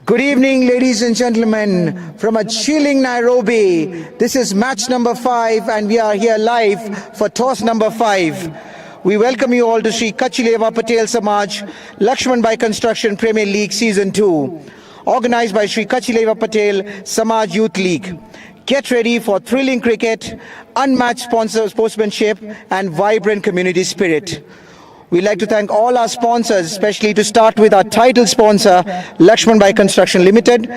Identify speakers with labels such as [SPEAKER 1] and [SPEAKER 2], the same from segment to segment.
[SPEAKER 1] Good evening, ladies and gentlemen, from a chilling Nairobi. This is match number 5, and we are here live for toss number 5. We welcome you all to Sri Kachileva Patel Samaj LAXMANBHAI Construction Premier League Season 2, organized by Sri Kachileva Patel Samaj Youth League. Get ready for thrilling cricket, unmatched sportsmanship, and vibrant community spirit. We'd like to thank all our sponsors, especially to start with our title sponsor, LAXMANBHAI Construction Limited,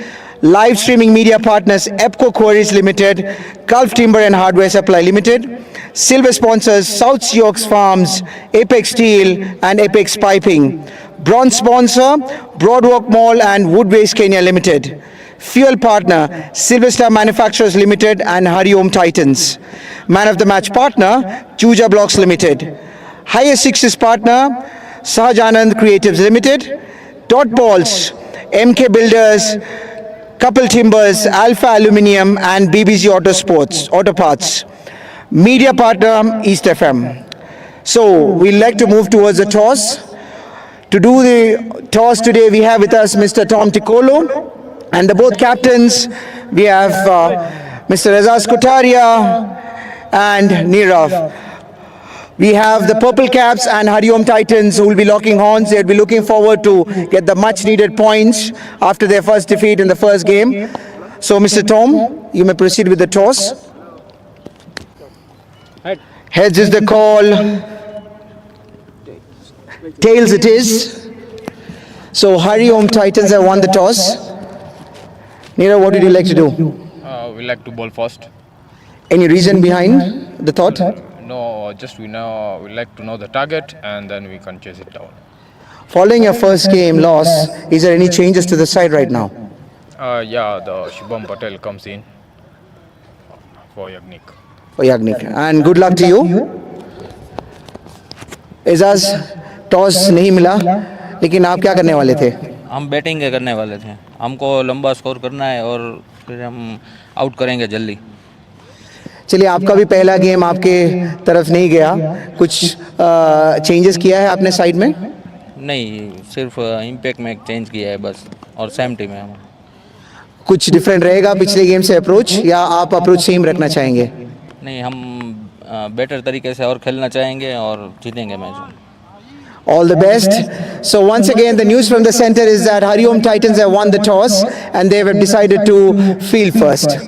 [SPEAKER 1] live streaming media partners, EPCO Quarries Limited, Gulf Timber and Hardware Supply Limited, silver sponsors, South Sioux Farms, Apex Steel and Apex Piping, bronze sponsor, Broadwalk Mall and Woodways Kenya Limited, fuel partner, Silver Star Manufacturers Limited and Hariom Titans, man of the match partner, Chuja Blocks Limited, highest sixes partner, Sahajanand Creatives Limited, Dot Balls, MK Builders, Couple Timbers, Alpha Aluminium and BBC Auto Parts. Media partner, East FM. So we'd like to move towards the toss. To do the toss today, we have with us Mr. Tom Ticolo and the both captains. We have Mr. Razaz Kotaria and Nirav. We have the Purple Caps and Hariom Titans who will be locking horns. They'll be looking forward to get the much needed points after their first defeat in the first game. So Mr. Tom, you may proceed with the toss. Heads is the call. Tails it is. So Hariom Titans have won the toss. Nira, what would you like to do?
[SPEAKER 2] We like to bowl first.
[SPEAKER 1] Any reason behind the thought?
[SPEAKER 2] No, just we like to know the target and then we can chase it down.
[SPEAKER 1] Following your first game loss, is there any changes to the side right now?
[SPEAKER 2] Yeah, the Shubham Patel comes in for Yagnik.
[SPEAKER 1] For Yagnik. And good luck to you. Ajaz toss नहीं मिला, लेकिन आप क्या करने वाले थे?
[SPEAKER 3] हम batting करने वाले थे. हमको लंबा स्कोर करना है और फिर हम आउट करेंगे जल्दी.
[SPEAKER 1] चलिए, आपका भी पहला गेम आपके तरफ नहीं गया. कुछ चेंजेस किया है आपने साइड में?
[SPEAKER 3] नहीं, सिर्फ इम्पैक्ट में चेंज किया है बस, और सेम टीम है हमारा.
[SPEAKER 1] कुछ डिफरेंट रहेगा पिछले गेम से अप्रोच, या आप अप्रोच सेम रखना चाहेंगे?
[SPEAKER 3] नहीं, हम बेटर तरीके से और खेलना चाहेंगे और जीतेंगे match.
[SPEAKER 1] All the best. So once again, the news from the center is that Hariom Titans have won the toss and they have decided to field first.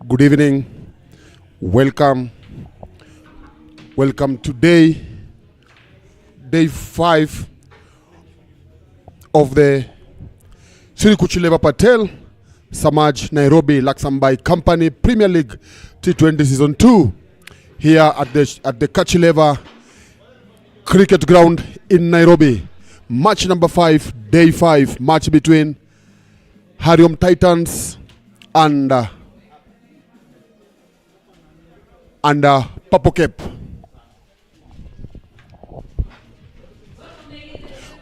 [SPEAKER 4] Good evening. Welcome today, day 5 of the Sri Kuchileva Patel Samaj Nairobi LAXMANBHAI Company Premier League T20 Season 2 here at the Kachileva Cricket Ground in Nairobi. Match number 5, day 5, match between Hariom Titans and Purple Cap.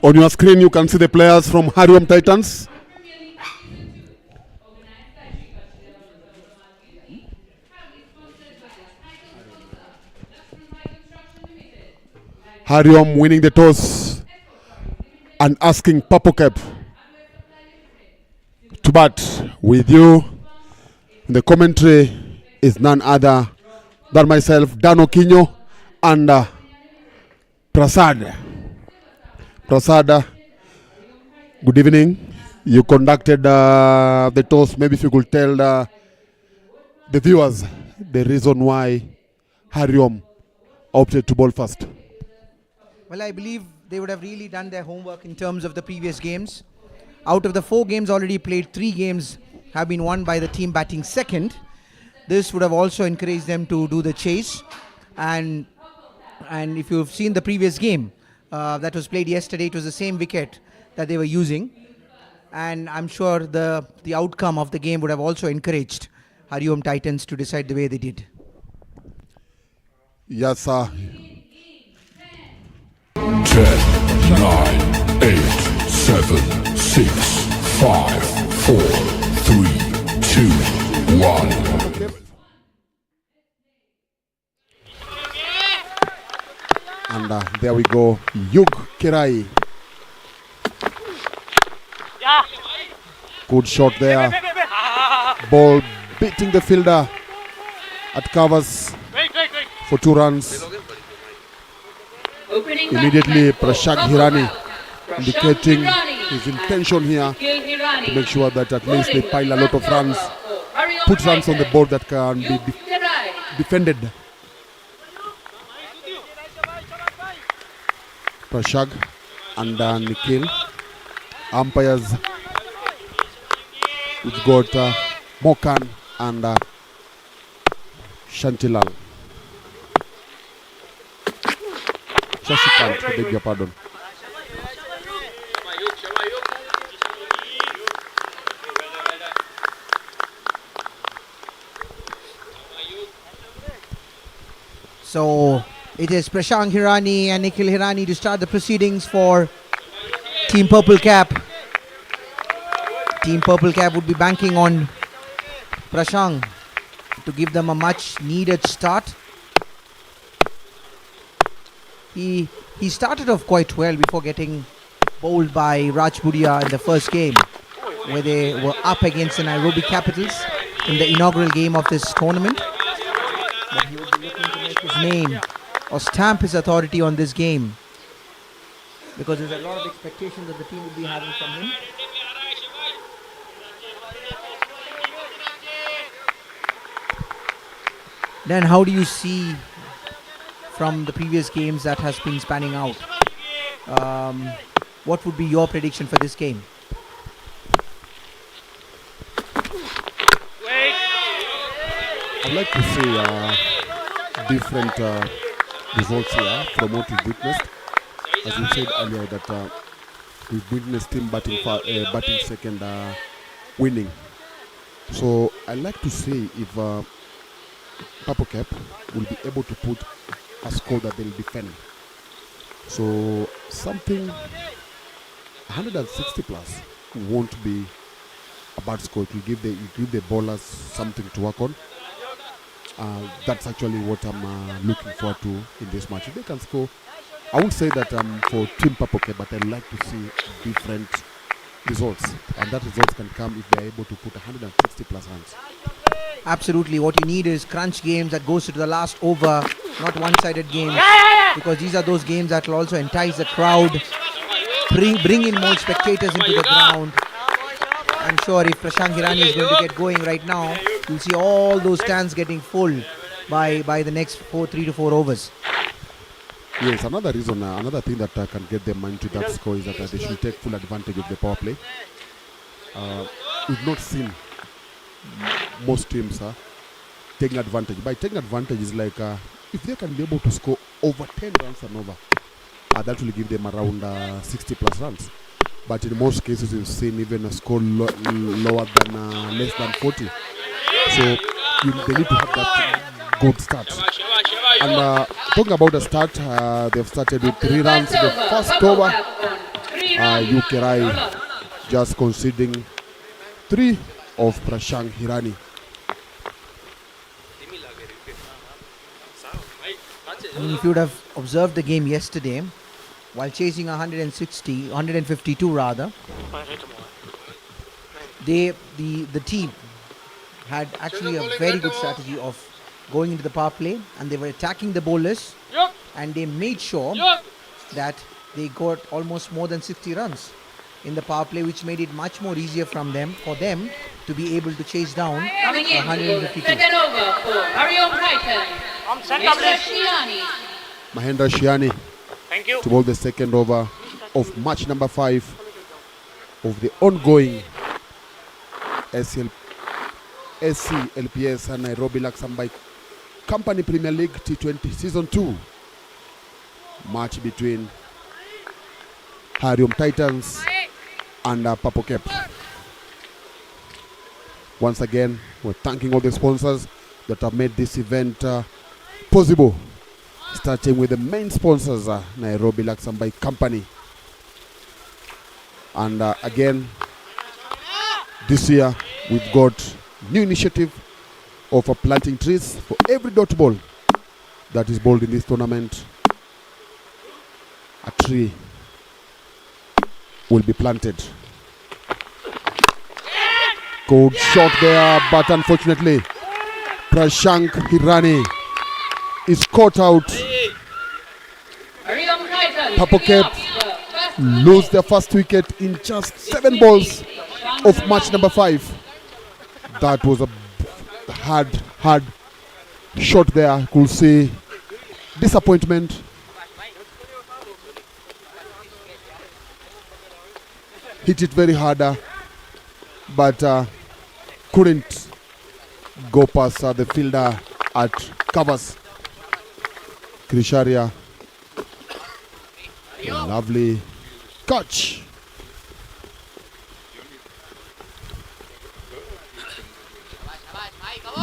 [SPEAKER 4] On your screen you can see the players from Hariom Titans. Hariom winning the toss and asking Purple Cap to bat. With you in the commentary is none other than myself, Dan Okinyo, and Prasad. Prasad, good evening. You conducted the toss. Maybe if you could tell the viewers the reason why Hariom opted to bowl first.
[SPEAKER 1] Well, I believe they would have really done their homework in terms of the previous games. Out of the 4 games already played, 3 games have been won by the team batting second. This would have also encouraged them to do the chase. And if you've seen the previous game that was played yesterday, it was the same wicket that they were using. And I'm sure the outcome of the game would have also encouraged Hariom Titans to decide the way they did.
[SPEAKER 4] Yes, sir.
[SPEAKER 5] 10, 9, 8, 7, 6, 5, 4, 3, 2, 1.
[SPEAKER 4] And there we go. Yug Kirai. Good shot there. Ball beating the fielder at covers for 2 runs. Immediately Prashak Hirani indicating his intention here to make sure that at least they pile a lot of runs, put runs on the board that can be defended. Prashag and Nikhil. Umpires, we've got Mokan and Shantilal. Shashikant, I beg your pardon.
[SPEAKER 1] So it is Prashant Hirani and Nikhil Hirani to start the proceedings for Team Purple Cap. Team Purple Cap would be banking on Prashant to give them a much needed start. He started off quite well before getting bowled by Raj Budia in the first game, where they were up against the Nairobi Capitals in the inaugural game of this tournament. But he would be looking to make his name or stamp his authority on this game, because there's a lot of expectations that the team will be having from him. Then how do you see from the previous games that has been spanning out? What would be your prediction for this game?
[SPEAKER 4] I'd like to see different results here from what we've witnessed. As we said earlier, that we've witnessed team batting second, winning. So I'd like to see if Purple Cap will be able to put a score that they'll defend. So something 160 plus won't be a bad score. It will give the bowlers something to work on. That's actually what I'm looking forward to in this match. If they can score, I won't say that for Team Purple Cap, but I'd like to see different results, and that results can come if they're able to put 160 plus runs.
[SPEAKER 1] Absolutely. What you need is crunch games that goes to the last over, not one-sided games, because these are those games that will also entice the crowd, bring in more spectators into the ground, I'm sure if Prashant Hirani is going to get going right now, you'll see all those stands getting full by the next 3 to 4 overs.
[SPEAKER 4] Yes, another reason, another thing that can get them into that score is that they should take full advantage of the power play. We've not seen most teams taking advantage. By taking advantage is like if they can be able to score over 10 runs and over, that will give them around 60 plus runs. But in most cases, we've seen even a score lower than less than 40. So they need to have that good start. And talking about the start, they've started with 3 runs in the first over. Ukerai just conceding 3 of Prashant Hirani.
[SPEAKER 1] I mean, if you would have observed the game yesterday, while chasing 152 rather, the team had actually a very good strategy of going into the power play, and they were attacking the bowlers, and they made sure that they got almost more than 60 runs in the power play, which made it much more easier for them to be able to chase down 152.
[SPEAKER 6] Second over for Hariom Titans.
[SPEAKER 4] Mahendra Shiani to bowl the second over of match number 5 of the ongoing SCLPS and Nairobi LAXMANBHAI Company Premier League T20 Season 2 match between Hariom Titans and Purple Cap. Once again, we're thanking all the sponsors that have made this event possible, starting with the main sponsors, Nairobi LAXMANBHAI Company. And again, this year we've got new initiative of planting trees for every dot ball that is bowled in this tournament. A tree will be planted. Good shot there, but unfortunately Prashant Hirani is caught out. Purple Cap lose their first wicket in just 7 balls of match number 5. That was a hard shot there. Could see disappointment. Hit it very hard, but couldn't go past the fielder at covers. Krisharia, lovely catch.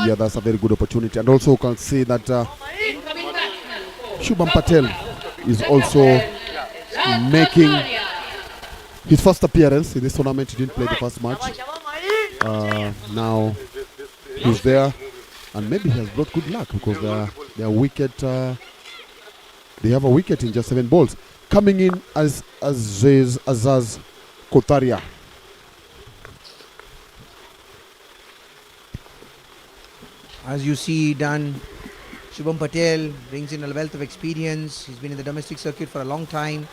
[SPEAKER 4] Yeah, that's a very good opportunity. And also you can see that Shubham Patel is also making his first appearance in this tournament. He didn't play the first match. Now he's there, and maybe he has brought good luck because their wicket, they have a wicket in just 7 balls. Coming in as Azaz Kotaria.
[SPEAKER 1] As you see, Dan, Shubham Patel brings in a wealth of experience. He's been in the domestic circuit for a long time,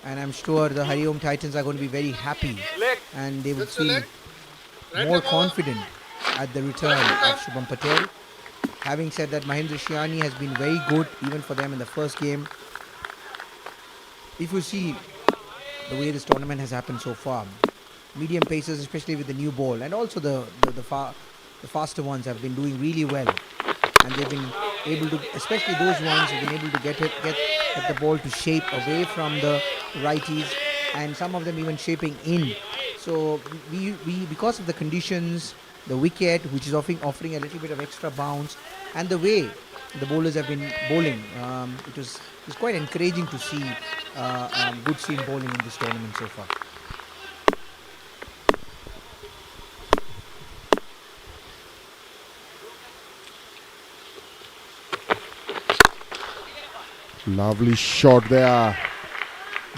[SPEAKER 1] and I'm sure the Hariom Titans are going to be very happy, and they will feel more confident at the return of Shubham Patel. Having said that, Mahendra Shiani has been very good even for them in the first game. If you see the way this tournament has happened so far, medium pacers, especially with the new ball, and also the faster ones have been doing really well, and they've been able to, especially those ones, have been able to get the ball to shape away from the righties, and some of them even shaping in. So we because of the conditions, the wicket, which is offering a little bit of extra bounce, and the way the bowlers have been bowling, it's quite encouraging to see good seam bowling in this tournament so far.
[SPEAKER 4] Lovely shot there.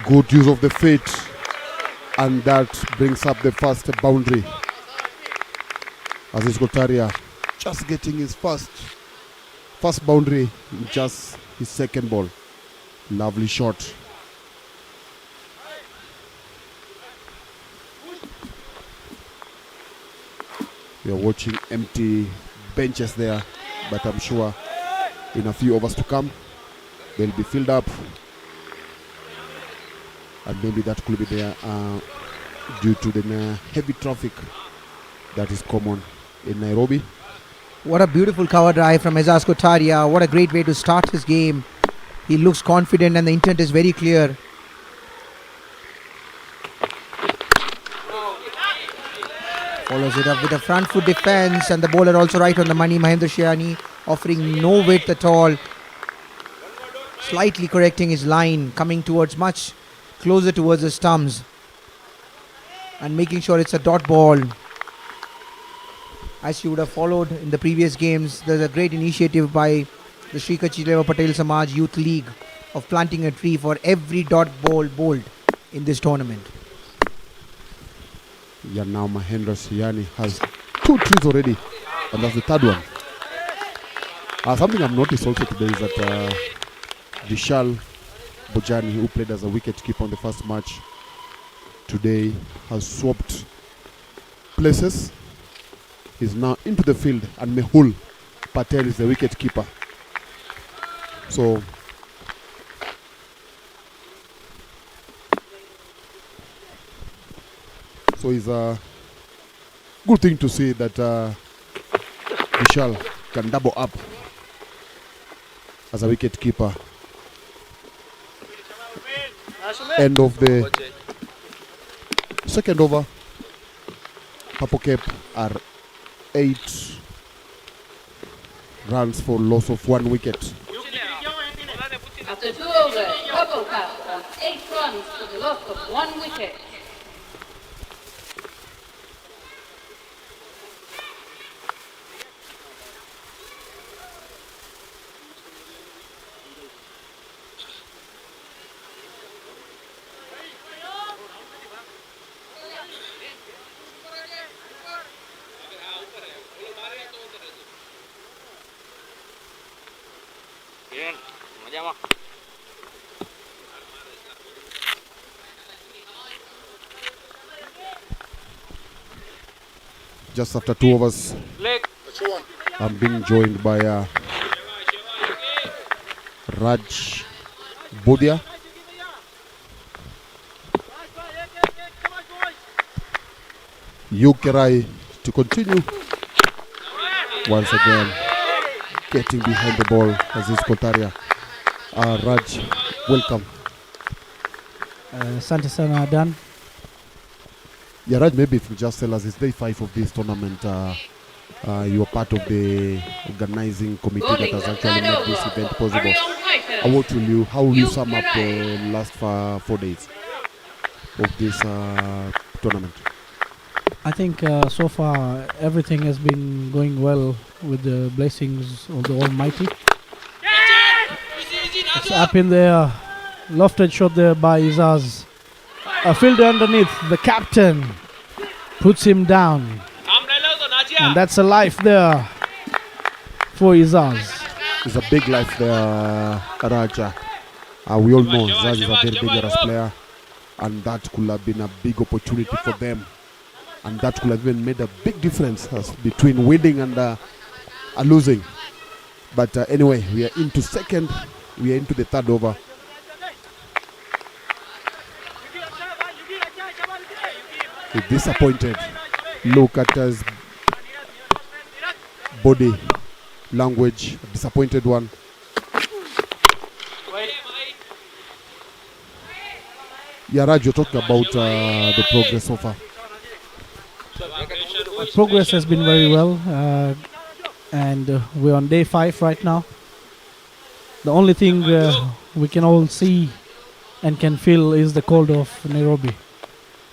[SPEAKER 4] Good use of the feet. And that brings up the first boundary. Aziz Kotaria just getting his first boundary in just his second ball. Lovely shot. We are watching empty benches there, but I'm sure in a few overs to come, they'll be filled up. And maybe that could be there due to the heavy traffic that is common in Nairobi.
[SPEAKER 1] What a beautiful cover drive from Ezaz Kotaria. What a great way to start his game. He looks confident and the intent is very clear. Follows it up with a front foot defense, and the bowler also right on the money. Mahendra Shiani offering no width at all. Slightly correcting his line, coming towards much closer towards the stumps and making sure it's a dot ball. As you would have followed in the previous games, there's a great initiative by the Sri Kachileva Patel Samaj Youth League of planting a tree for every dot ball bowled in this tournament.
[SPEAKER 4] Yeah, now Mahendra Shiani has 2 trees already, and that's the third one. Something I've noticed also today is that Vishal Bojani, who played as a wicket-keeper on the first match, today has swapped places. He's now into the field, and Mehul Patel is the wicket-keeper. So it's a good thing to see that Vishal can double up as a wicket keeper. End of the second over. Purple Cape are 8 runs for loss of 1 wicket.
[SPEAKER 6] After 2 overs, Purple Cap on 8 runs for the loss of 1 wicket.
[SPEAKER 4] Just after 2 overs, I'm being joined by Raj Bodia. Yukerai to continue. Once again, getting behind the ball, Aziz Kotaria. Raj, welcome.
[SPEAKER 7] Asante sana Dan.
[SPEAKER 4] Yeah, Raj, maybe if you just tell us, it's day 5 of this tournament. You are part of the organizing committee that has actually made this event possible. How will you sum up the last 4 days of this tournament?
[SPEAKER 7] I think so far everything has been going well with the blessings of the Almighty. It's up in there, lofted shot there by Izaz. A fielder underneath, the captain puts him down. And that's a life there for Izaz.
[SPEAKER 4] It's a big life there, Raja. We all know Izaz is a very dangerous player, and that could have been a big opportunity for them. And that could have even made a big difference between winning and losing. But anyway, we are into second, we are into the third over. He's disappointed. Look at his body language, a disappointed one. Yeah, Raj, you're talking about the progress so far.
[SPEAKER 7] Progress has been very well, and we're on day 5 right now. The only thing we can all see and can feel is the cold of Nairobi.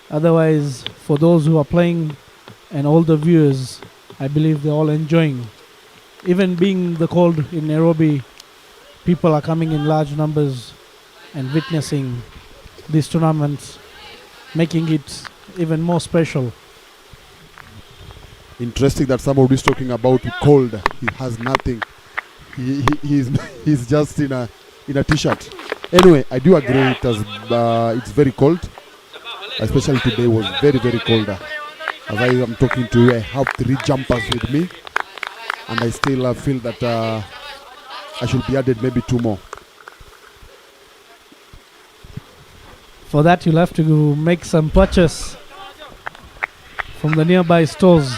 [SPEAKER 7] Otherwise, for those who are playing and all the viewers, I believe they're all enjoying. Even being the cold in Nairobi, people are coming in large numbers and witnessing these tournaments, making it even more special.
[SPEAKER 4] Interesting that somebody is talking about cold. He has nothing. He's just in a t-shirt. Anyway, I do agree it's very cold. Especially today was very, very cold. As I am talking to you, I have 3 jumpers with me, and I still feel that I should be added maybe 2 more.
[SPEAKER 7] For that, you'll have to make some purchase from the nearby stores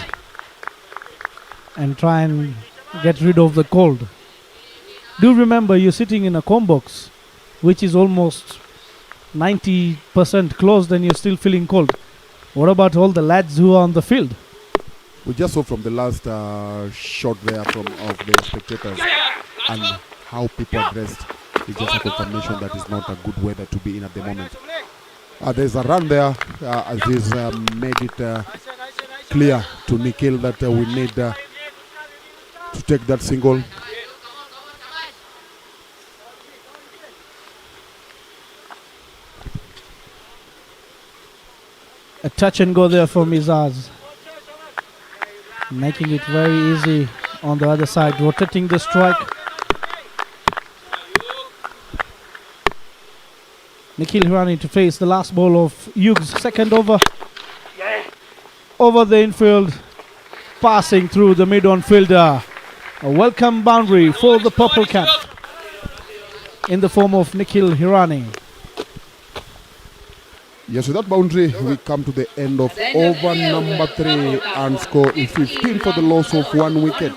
[SPEAKER 7] and try and get rid of the cold. Do remember, you're sitting in a comb box, which is almost 90% closed, and you're still feeling cold. What about all the lads who are on the field?
[SPEAKER 4] We just saw from the last shot there of the spectators and how people are dressed. It's just a confirmation that it's not a good weather to be in at the moment. There's a run there. Aziz made it clear to Nikhil that we need to take that single.
[SPEAKER 7] A touch and go there for Mizaz, making it very easy on the other side, rotating the strike. Nikhil Hirani to face the last ball of Hughes, second over. Over the infield, passing through the mid-on fielder. A welcome boundary for the purple cap in the form of Nikhil Hirani.
[SPEAKER 4] Yes, with that boundary, we come to the end of over number 3 and score is 15 for the loss of 1 wicket.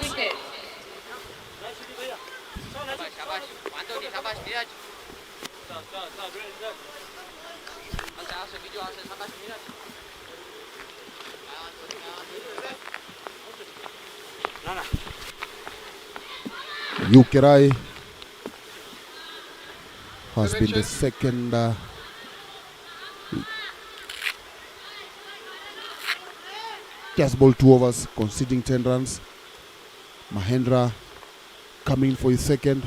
[SPEAKER 4] Yukirai has been the second Test ball 2 overs, conceding 10 runs. Mahendra coming for his second.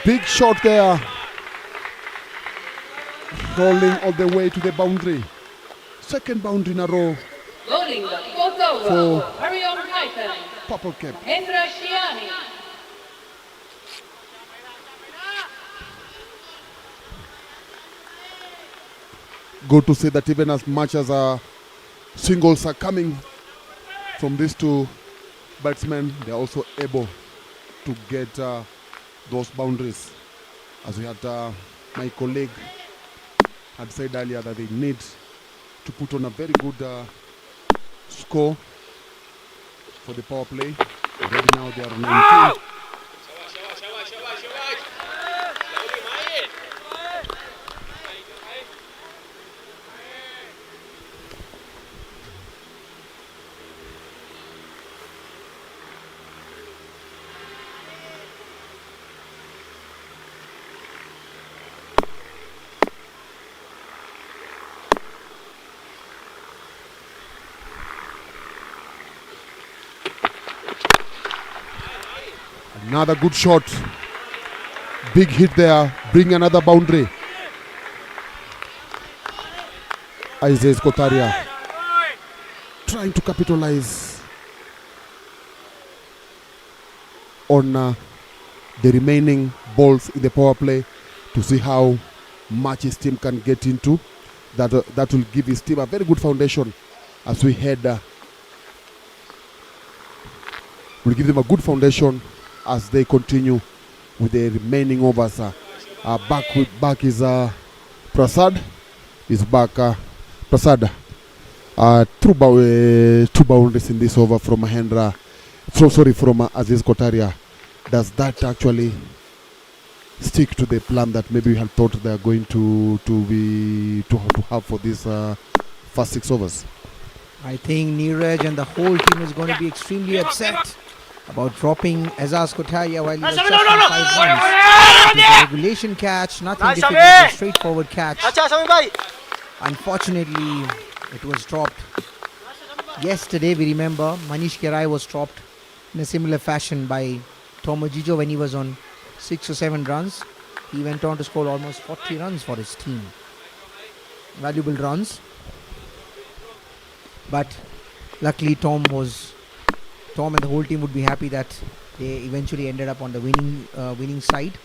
[SPEAKER 4] Big shot there. Rolling all the way to the boundary. Second boundary in a row.
[SPEAKER 6] Bowling the fourth over for Hariom Titans.
[SPEAKER 4] Purple cap.
[SPEAKER 6] Mahendra Shiani.
[SPEAKER 4] Good to see that even as much as singles are coming from these 2 batsmen, they are also able to get those boundaries. As we had my colleague had said earlier that they need to put on a very good score for the power play. Already now they are on 19. Another good shot. Big hit there. Bring another boundary. Isaiah Kotaria trying to capitalize on the remaining balls in the power play to see how much his team can get into. That will give his team a very good foundation as we head. Will give them a good foundation as they continue with the remaining overs. Back is Prasad. Is back Prasad. Two boundaries in this over from Mahendra. From Aziz Kotaria. Does that actually stick to the plan that maybe we had thought they are going to have for these first 6 overs?
[SPEAKER 1] I think Neeraj and the whole team is going to be extremely upset about dropping Azaz Kotaria while he was just on 5 runs. It was a regulation catch, nothing difficult, a straightforward catch. Unfortunately, it was dropped. Yesterday, we remember, Manish Kirai was dropped in a similar fashion by Tom Ojijo when he was on 6 or 7 runs. He went on to score almost 40 runs for his team. Valuable runs. But luckily Tom and the whole team would be happy that they eventually ended up on the winning side.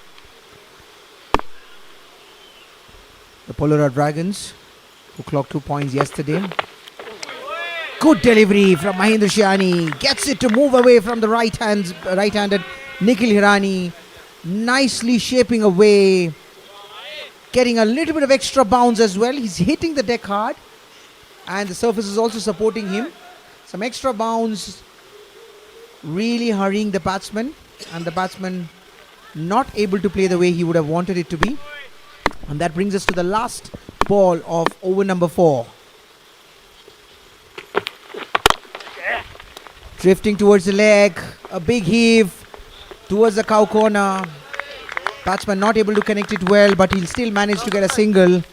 [SPEAKER 1] The Polora Dragons, who clocked 2 points yesterday. Good delivery from Mahendra Shiani. Gets it to move away from the right-handed Nikhil Hirani. Nicely shaping away. Getting a little bit of extra bounce as well. He's hitting the deck hard. And the surface is also supporting him. Some extra bounce. Really hurrying the batsman. And the batsman not able to play the way he would have wanted it to be. And that brings us to the last ball of over number 4. Drifting towards the leg. A big heave towards the cow corner. Batsman not able to connect it well, but he'll still manage to get a single.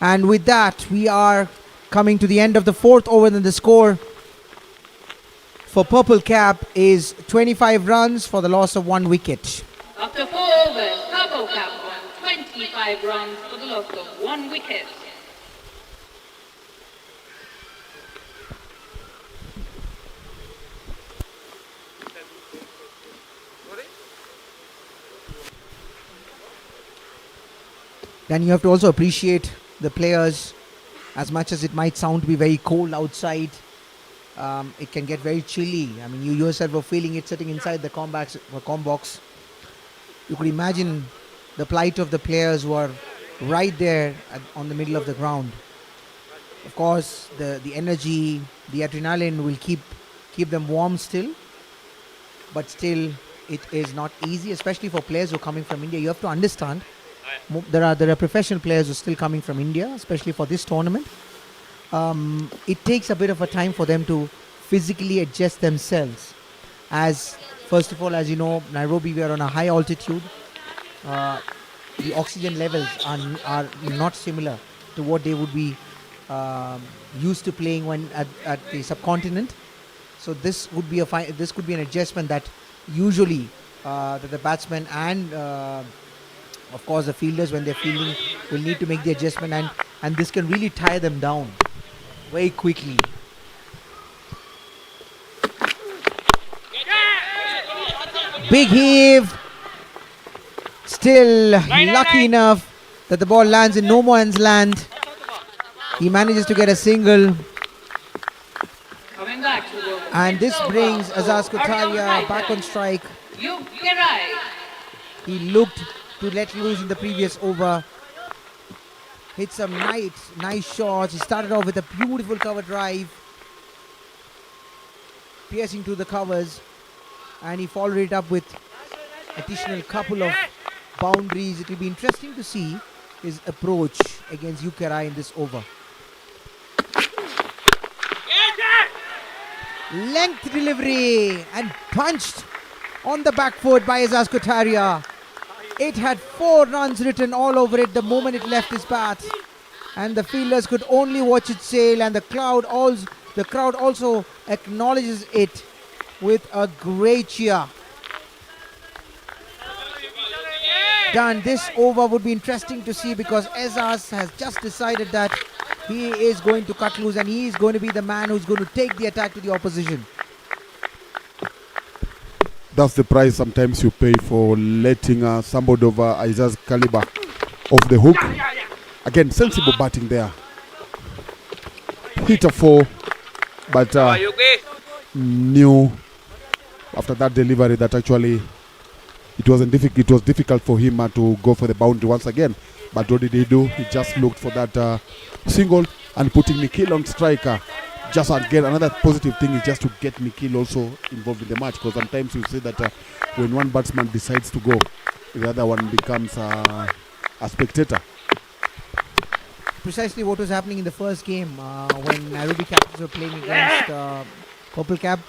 [SPEAKER 1] And with that, we are coming to the end of the 4th over. And the score for Purple Cap is 25 runs for the loss of 1 wicket.
[SPEAKER 6] After 4 overs, Purple Cap won 25 runs for the loss of 1 wicket.
[SPEAKER 1] Then you have to also appreciate the players. As much as it might sound to be very cold outside, it can get very chilly. I mean, you yourself were feeling it sitting inside the com box. You could imagine the plight of the players who are right there on the middle of the ground. Of course, the energy, the adrenaline will keep them warm still. But still, it is not easy, especially for players who are coming from India. You have to understand, there are professional players who are still coming from India, especially for this tournament. It takes a bit of a time for them to physically adjust themselves. As first of all, as you know, Nairobi, we are on a high altitude. The oxygen levels are not similar to what they would be used to playing when at the subcontinent. So this would be this could be an adjustment that usually that the batsmen and of course the fielders, when they're fielding, will need to make the adjustment, and this can really tie them down very quickly. Big heave. Still lucky enough that the ball lands in no man's land. He manages to get a single.
[SPEAKER 6] Coming back to the
[SPEAKER 1] And this brings Azaz Kotaria back on strike. He looked to let loose in the previous over. Hit some nice shots. He started off with a beautiful cover drive, piercing through the covers, and he followed it up with additional couple of boundaries. It will be interesting to see his approach against Ukerai in this over. Length delivery and punched on the back foot by Azaz Kotaria. It had 4 runs written all over it the moment it left his bat, and the fielders could only watch it sail, and the crowd also acknowledges it with a great cheer. Done. This over would be interesting to see, because Azaz has just decided that he is going to cut loose, and he is going to be the man who's going to take the attack to the opposition.
[SPEAKER 4] That's the price sometimes you pay for letting somebody over Azaz caliber off the hook. Again, sensible batting there. Hit a 4, but knew after that delivery that actually it was difficult for him to go for the boundary once again. But what did he do? He just looked for that single and putting Nikhil on striker. Just again, another positive thing is just to get Nikhil also involved in the match, because sometimes you see that when one batsman decides to go, the other one becomes a spectator.
[SPEAKER 1] Precisely what was happening in the first game when Nairobi Capitals were playing against Purple Cap.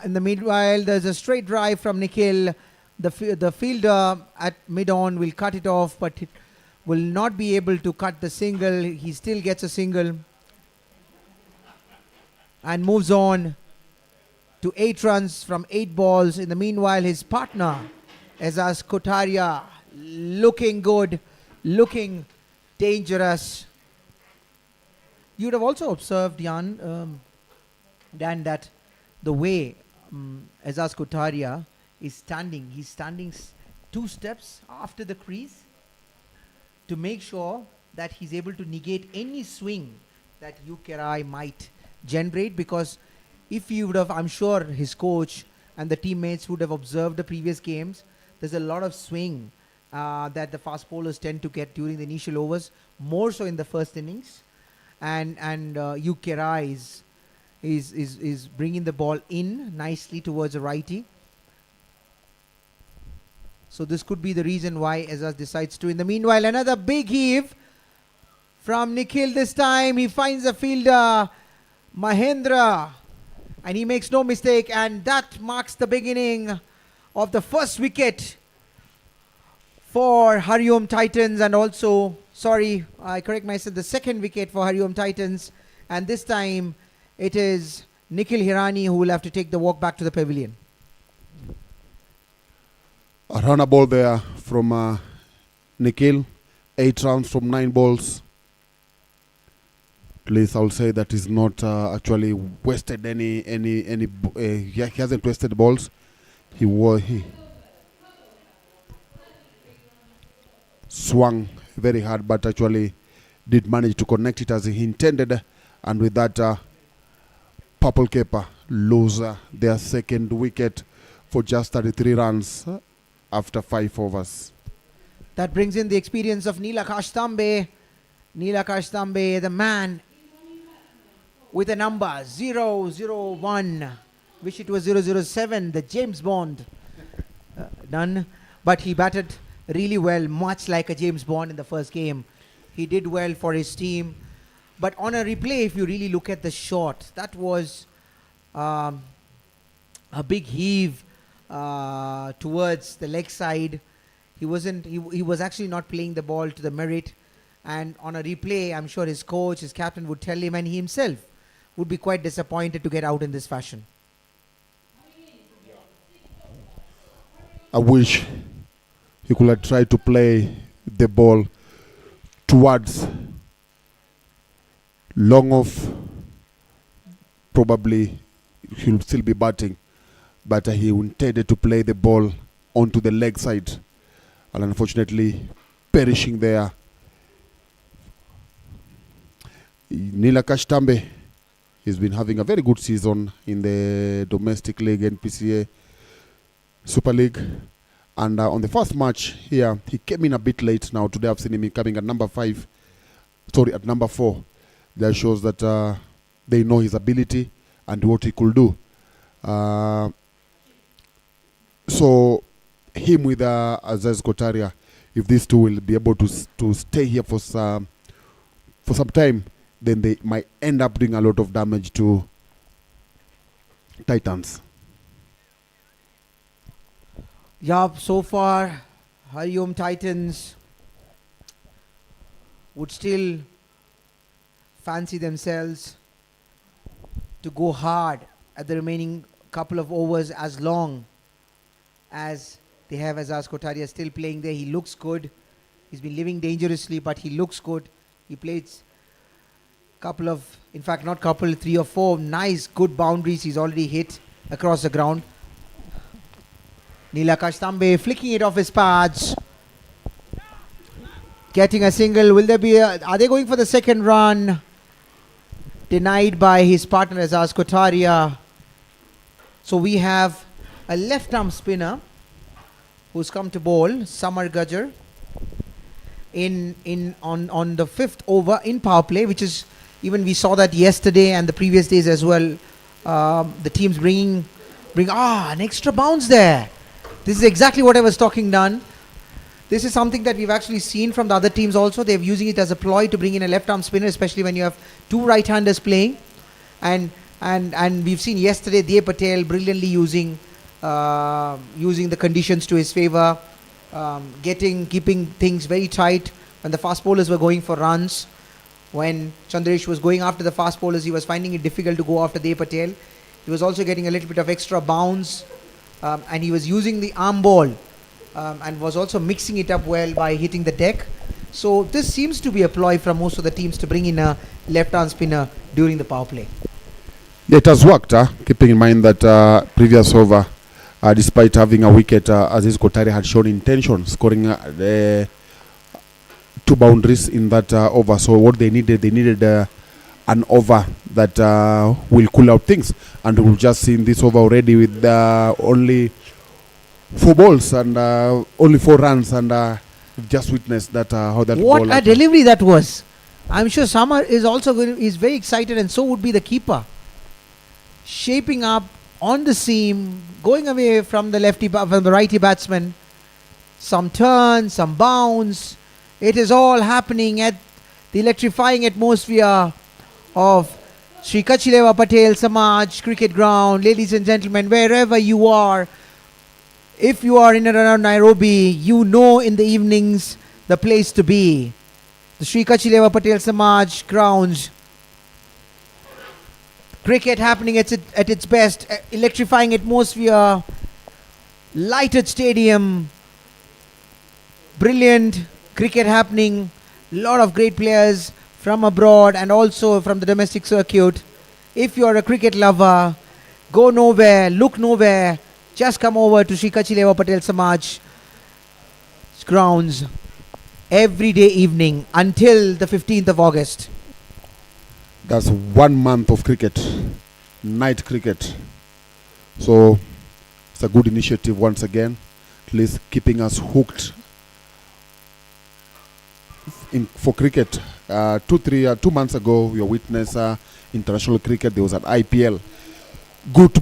[SPEAKER 1] In the meanwhile, there's a straight drive from Nikhil. The fielder at mid-on will cut it off, but it will not be able to cut the single. He still gets a single and moves on to 8 runs from 8 balls. In the meanwhile, his partner, Azaz Kotaria, looking good, looking dangerous. You would have also observed, Dan, that the way Azaz Kotaria is standing, he's standing 2 steps after the crease to make sure that he's able to negate any swing that Yukerai might generate, because if you would have, I'm sure his coach and the teammates would have observed the previous games, there's a lot of swing that the fast bowlers tend to get during the initial overs, more so in the first innings. And Yukerai is bringing the ball in nicely towards a righty. So this could be the reason why Azaz decides to. In the meanwhile, another big heave from Nikhil this time. He finds the fielder, Mahendra, and he makes no mistake, and that marks the beginning of the first wicket for Hariom Titans, and also, sorry, I correct myself, the second wicket for Hariom Titans, and this time it is Nikhil Hirani who will have to take the walk back to the pavilion.
[SPEAKER 4] A runner ball there from Nikhil, 8 runs from 9 balls. At least I'll say that he's not actually wasted any he hasn't wasted balls. He swung very hard, but actually did manage to connect it as he intended, and with that Purple Kepa lose their second wicket for just 33 runs after 5 overs.
[SPEAKER 1] That brings in the experience of Nilakash Tambe. Nilakash Tambe, the man with a number 001. Wish it was 007, the James Bond done. But he batted really well, much like a James Bond in the first game. He did well for his team. But on a replay, if you really look at the shot, that was a big heave towards the leg side. He was actually not playing the ball to the merit. And on a replay, I'm sure his coach, his captain would tell him, and he himself would be quite disappointed to get out in this fashion.
[SPEAKER 4] I wish he could have tried to play the ball towards long off. Probably he'll still be batting, but he intended to play the ball onto the leg side, and unfortunately perishing there. Nilakash Tambe, he's been having a very good season in the domestic league, NPCA Super League. And on the first match here, he came in a bit late. Now today I've seen him coming at number 4. That shows that they know his ability and what he could do. So him with Azaz Kotaria, if these two will be able to stay here for some time, then they might end up doing a lot of damage to Titans.
[SPEAKER 1] Yeah, so far, Hariom Titans would still fancy themselves to go hard at the remaining couple of overs, as long as they have Azaz Kotaria still playing there. He looks good. He's been living dangerously, but he looks good. He played couple of, in fact not couple, 3 or 4 nice good boundaries he's already hit across the ground. Nilakash Tambe flicking it off his pads, getting a single. Will there be are they going for the second run? Denied by his partner Azaz Kotaria. So we have a left arm spinner who's come to bowl, Samar Gajjar, on the 5th over in power play, which is, even we saw that yesterday and the previous days as well. The teams bring an extra bounce there. This is exactly what I was talking, Dan. This is something that we've actually seen from the other teams also. They're using it as a ploy to bring in a left arm spinner, especially when you have 2 right-handers playing. And we've seen yesterday Dipak Patel brilliantly using the conditions to his favor, keeping things very tight when the fast bowlers were going for runs. When Chandresh was going after the fast bowlers, he was finding it difficult to go after Dipak Patel. He was also getting a little bit of extra bounce, and he was using the arm ball and was also mixing it up well by hitting the deck. So this seems to be a ploy from most of the teams to bring in a left-arm spinner during the power play.
[SPEAKER 4] Yeah, it has worked, keeping in mind that previous over, despite having a wicket, Aziz Kotari had shown intention, scoring the 2 boundaries in that over. So what they needed an over that will cool out things. And we've just seen this over already with only 4 balls and only 4 runs, and we've just witnessed that how that
[SPEAKER 1] What
[SPEAKER 4] ball
[SPEAKER 1] a delivery that was. I'm sure Samar is also is very excited, and so would be the keeper. Shaping up on the seam, going away from the righty batsman. Some turn, some bounce. It is all happening at the electrifying atmosphere of Sri Kachileva Patel Samaj Cricket Ground. Ladies and gentlemen, wherever you are, if you are in and around Nairobi, you know in the evenings the place to be. The Sri Kachileva Patel Samaj grounds. Cricket happening at its best. Electrifying atmosphere. Lighted stadium. Brilliant cricket happening. Lot of great players from abroad and also from the domestic circuit. If you are a cricket lover, go nowhere, look nowhere. Just come over to Sri Kachileva Patel Samaj grounds every day evening until the 15th of August.
[SPEAKER 4] That's 1 month of cricket, night cricket. So it's a good initiative once again, at least keeping us hooked for cricket. 2 months ago, we witnessed international cricket. There was an IPL. Good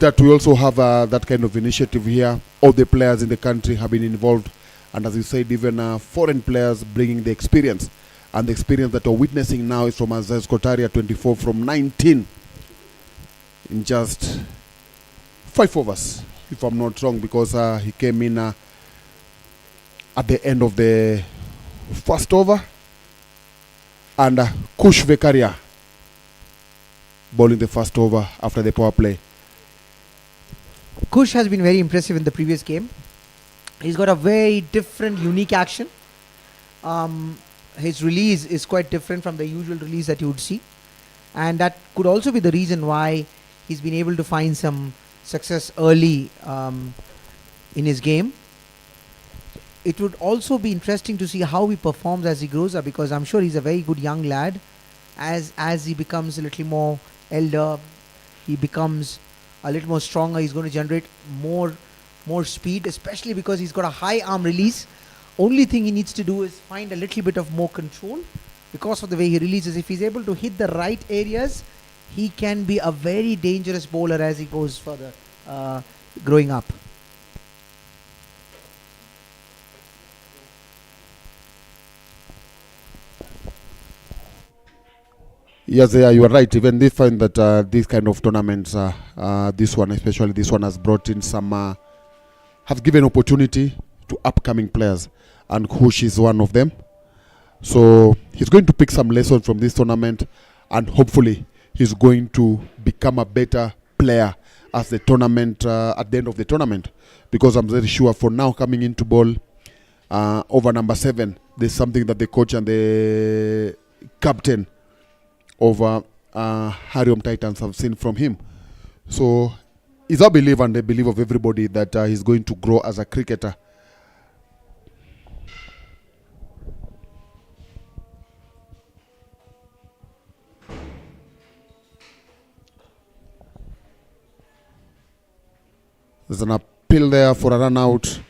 [SPEAKER 4] that we also have that kind of initiative here. All the players in the country have been involved, and as you said, even foreign players bringing the experience. And the experience that we're witnessing now is from Aziz Kotari at 24 from 19 in just 5 overs, if I'm not wrong, because he came in at the end of the first over, and Kush Vekaria bowling the first over after the power play.
[SPEAKER 1] Kush has been very impressive in the previous game. He's got a very different, unique action. His release is quite different from the usual release that you would see, and that could also be the reason why he's been able to find some success early in his game. It would also be interesting to see how he performs as he grows up, because I'm sure he's a very good young lad. As he becomes a little more elder, he becomes a little more stronger. He's going to generate more speed, especially because he's got a high arm release. Only thing he needs to do is find a little bit of more control because of the way he releases. If he's able to hit the right areas, he can be a very dangerous bowler as he goes further growing up.
[SPEAKER 4] Yes, yeah, you are right. Even they find that these kind of tournaments, this one, especially this one, has brought in some, have given opportunity to upcoming players, and Kush is one of them. So he's going to pick some lessons from this tournament, and hopefully he's going to become a better player as the tournament, at the end of the tournament, because I'm very sure for now coming into ball over number 7, there's something that the coach and the captain of Hariom Titans have seen from him. So it's our belief and the belief of everybody that he's going to grow as a cricketer. There's an appeal there for a run out.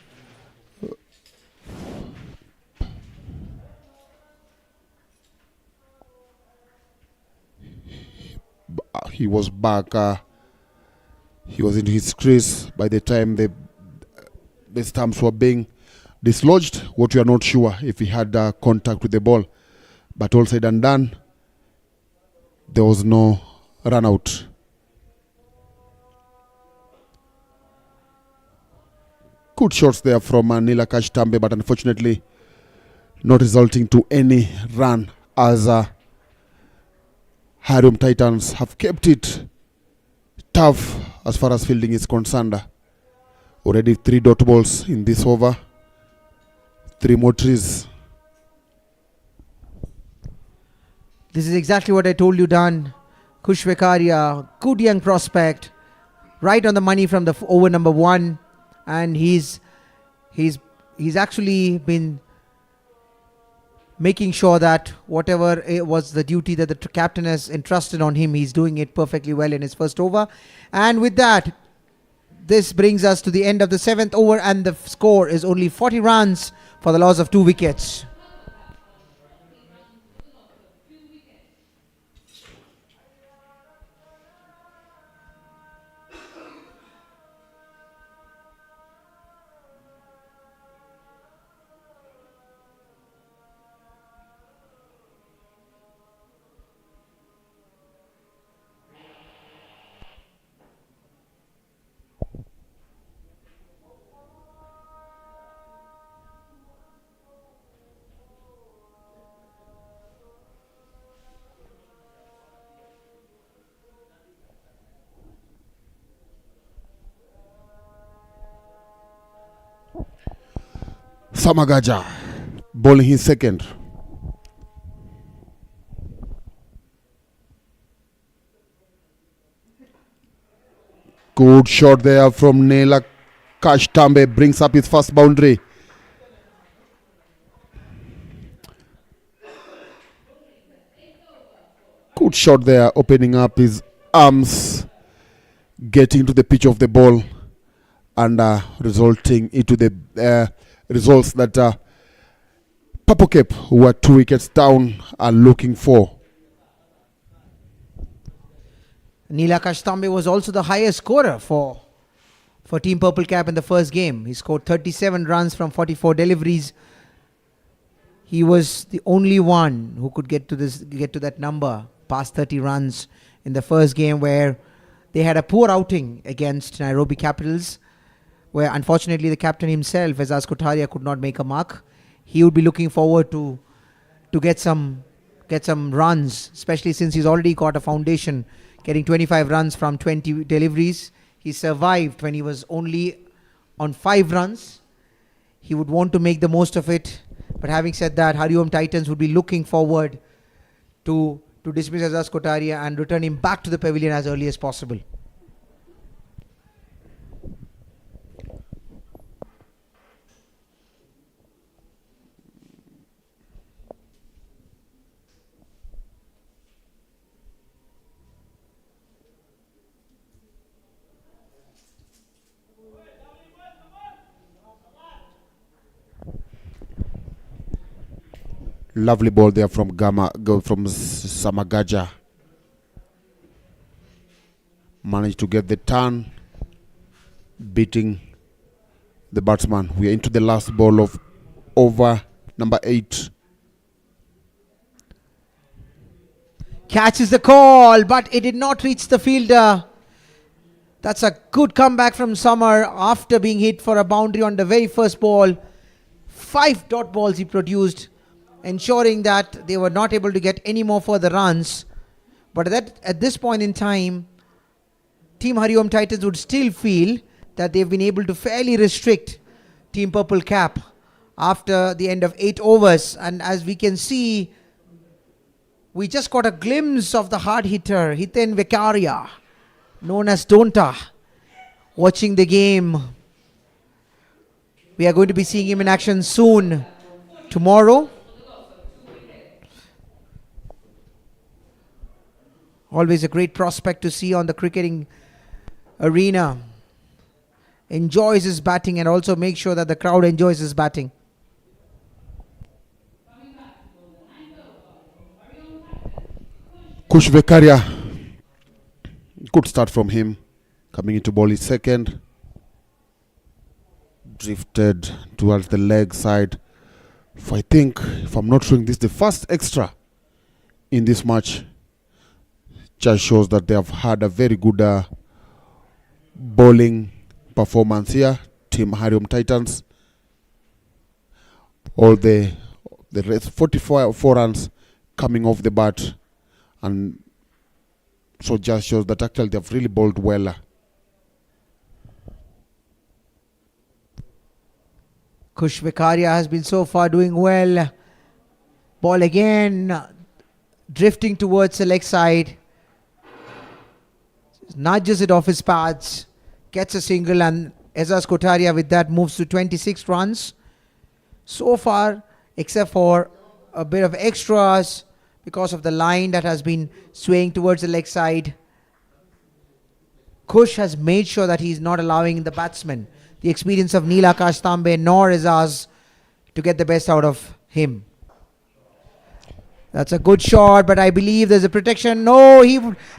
[SPEAKER 4] He was back. He was in his crease by the time the stumps were being dislodged. What we are not sure if he had contact with the ball, but all said and done, there was no run out. Good shots there from Nilakash Tambe, but unfortunately not resulting to any run, as Hariom Titans have kept it tough as far as fielding is concerned. Already 3 dot balls in this over. 3 more trees.
[SPEAKER 1] This is exactly what I told you, Dan. Kush Vekaria, good young prospect, right on the money from the over number 1, and he's actually been making sure that whatever it was the duty that the captain has entrusted on him, he's doing it perfectly well in his first over. And with that, this brings us to the end of the 7th over, and the score is only 40 runs for the loss of 2 wickets.
[SPEAKER 4] Samagaja bowling his second. Good shot there from Nela Kashtambe, brings up his first boundary. Good shot there, opening up his arms, getting to the pitch of the ball, and resulting into the results that Purple Cape, who are 2 wickets down, are looking for.
[SPEAKER 1] Neela Kashtambe was also the highest scorer for Team Purple Cap in the first game. He scored 37 runs from 44 deliveries. He was the only one who could get to that number, past 30 runs in the first game, where they had a poor outing against Nairobi Capitals, where unfortunately the captain himself, Azaz Kotaria, could not make a mark. He would be looking forward to get some runs, especially since he's already got a foundation, getting 25 runs from 20 deliveries. He survived when he was only on 5 runs. He would want to make the most of it. But having said that, Hariom Titans would be looking forward to dismiss Azaz Kotaria and return him back to the pavilion as early as possible.
[SPEAKER 4] Lovely ball there from Samagaja. Managed to get the turn, beating the batsman. We are into the last ball of over number 8.
[SPEAKER 1] Catches the call, but it did not reach the fielder. That's a good comeback from Summer after being hit for a boundary on the very first ball. 5 dot balls he produced, ensuring that they were not able to get any more further runs. But at this point in time, Team Hariom Titans would still feel that they've been able to fairly restrict Team Purple Cap after the end of 8 overs. And as we can see, we just got a glimpse of the hard hitter, Hiten Vekaria, known as Donta, watching the game. We are going to be seeing him in action soon, tomorrow. Always a great prospect to see on the cricketing arena. Enjoys his batting and also makes sure that the crowd enjoys his batting.
[SPEAKER 4] Kush Vekaria, good start from him, coming into ball his second. Drifted towards the leg side. I think, if I'm not wrong, this is the first extra in this match. Just shows that they have had a very good bowling performance here. Team Hariom Titans. All the rest, 44 runs coming off the bat, and so just shows that actually they've really bowled well.
[SPEAKER 1] Kush Vikaria has been so far doing well. Ball again, drifting towards the leg side. Nudges it off his pads, gets a single, and Ezaz Kotaria with that moves to 26 runs. So far, except for a bit of extras because of the line that has been swaying towards the leg side, Kush has made sure that he's not allowing the batsman, the experience of Neil Akash Tambe nor Ezaz, to get the best out of him. That's a good shot, but I believe there's a protection. No,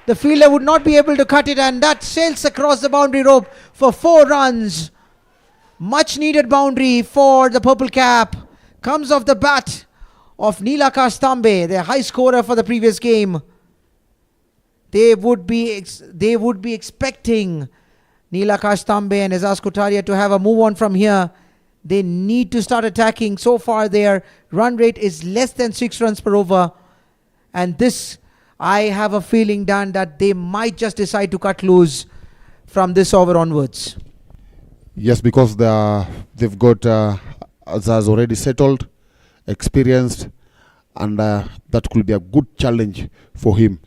[SPEAKER 1] the fielder would not be able to cut it, and that sails across the boundary rope for 4 runs. Much needed boundary for the purple cap. Comes off the bat of Neil Akash Tambe, the high scorer for the previous game. They would be expecting Neil Akash Tambe and Ezaz Kotaria to have a move on from here. They need to start attacking. So far their run rate is less than 6 runs per over, and this, I have a feeling, Dan, that they might just decide to cut loose from this over onwards.
[SPEAKER 4] Yes, because they've got Azaz already settled, experienced, and that could be a good challenge for him.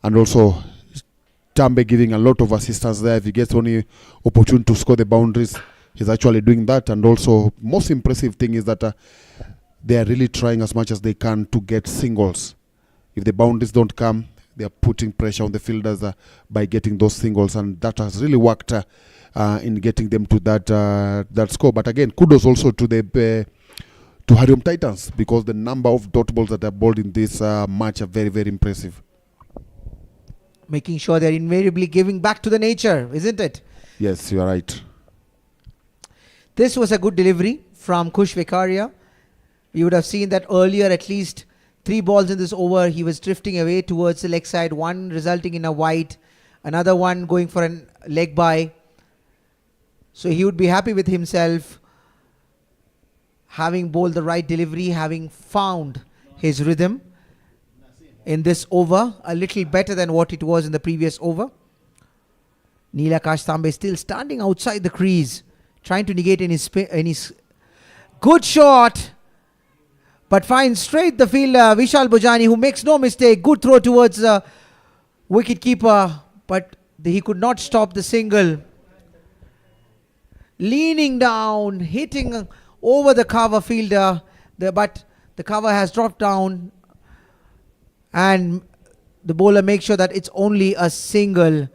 [SPEAKER 4] And also Tambe giving a lot of assistance there. If he gets any opportunity to score the boundaries, he's actually doing that. And also, most impressive thing is that they are really trying as much as they can to get singles. If the boundaries don't come, they are putting pressure on the fielders by getting those singles, and that has really worked in getting them to that score. But again, kudos also to the to Hariom Titans, because the number of dot balls that are bowled in this match are very, very impressive.
[SPEAKER 1] Making sure they're invariably giving back to the nature, isn't it?
[SPEAKER 4] Yes, you are right.
[SPEAKER 1] This was a good delivery from Kush Vikaria. You would have seen that earlier, at least 3 balls in this over, he was drifting away towards the leg side, one resulting in a wide, another one going for a leg by. So he would be happy with himself, having bowled the right delivery, having found his rhythm in this over, a little better than what it was in the previous over. Neil Akash Tambe still standing outside the crease, trying to negate any good shot, but finds straight the fielder Vishal Bhojani, who makes no mistake. Good throw towards the wicket keeper, but he could not stop the single. Leaning down, hitting over the cover fielder, but the cover has dropped down, and the bowler makes sure that it's only a single,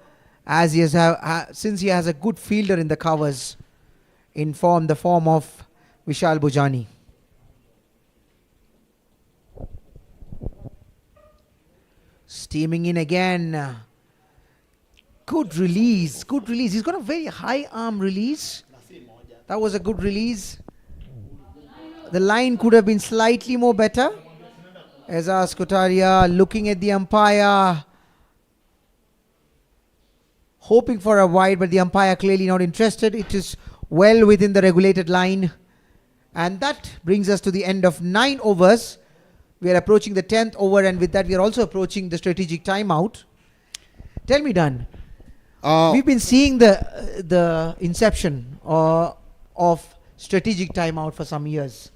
[SPEAKER 1] as he has since he has a good fielder in the covers, in the form of Vishal Bhojani. Steaming in again. Good release, good release. He's got a very high arm release. That was a good release. The line could have been slightly more better. Ezaz Kotaria looking at the umpire, hoping for a wide, but the umpire clearly not interested. It is well within the regulated line. And that brings us to the end of 9 overs. We are approaching the 10th over, and with that we are also approaching the strategic timeout. Tell me, Dan, we've been seeing the inception of strategic timeout for some years.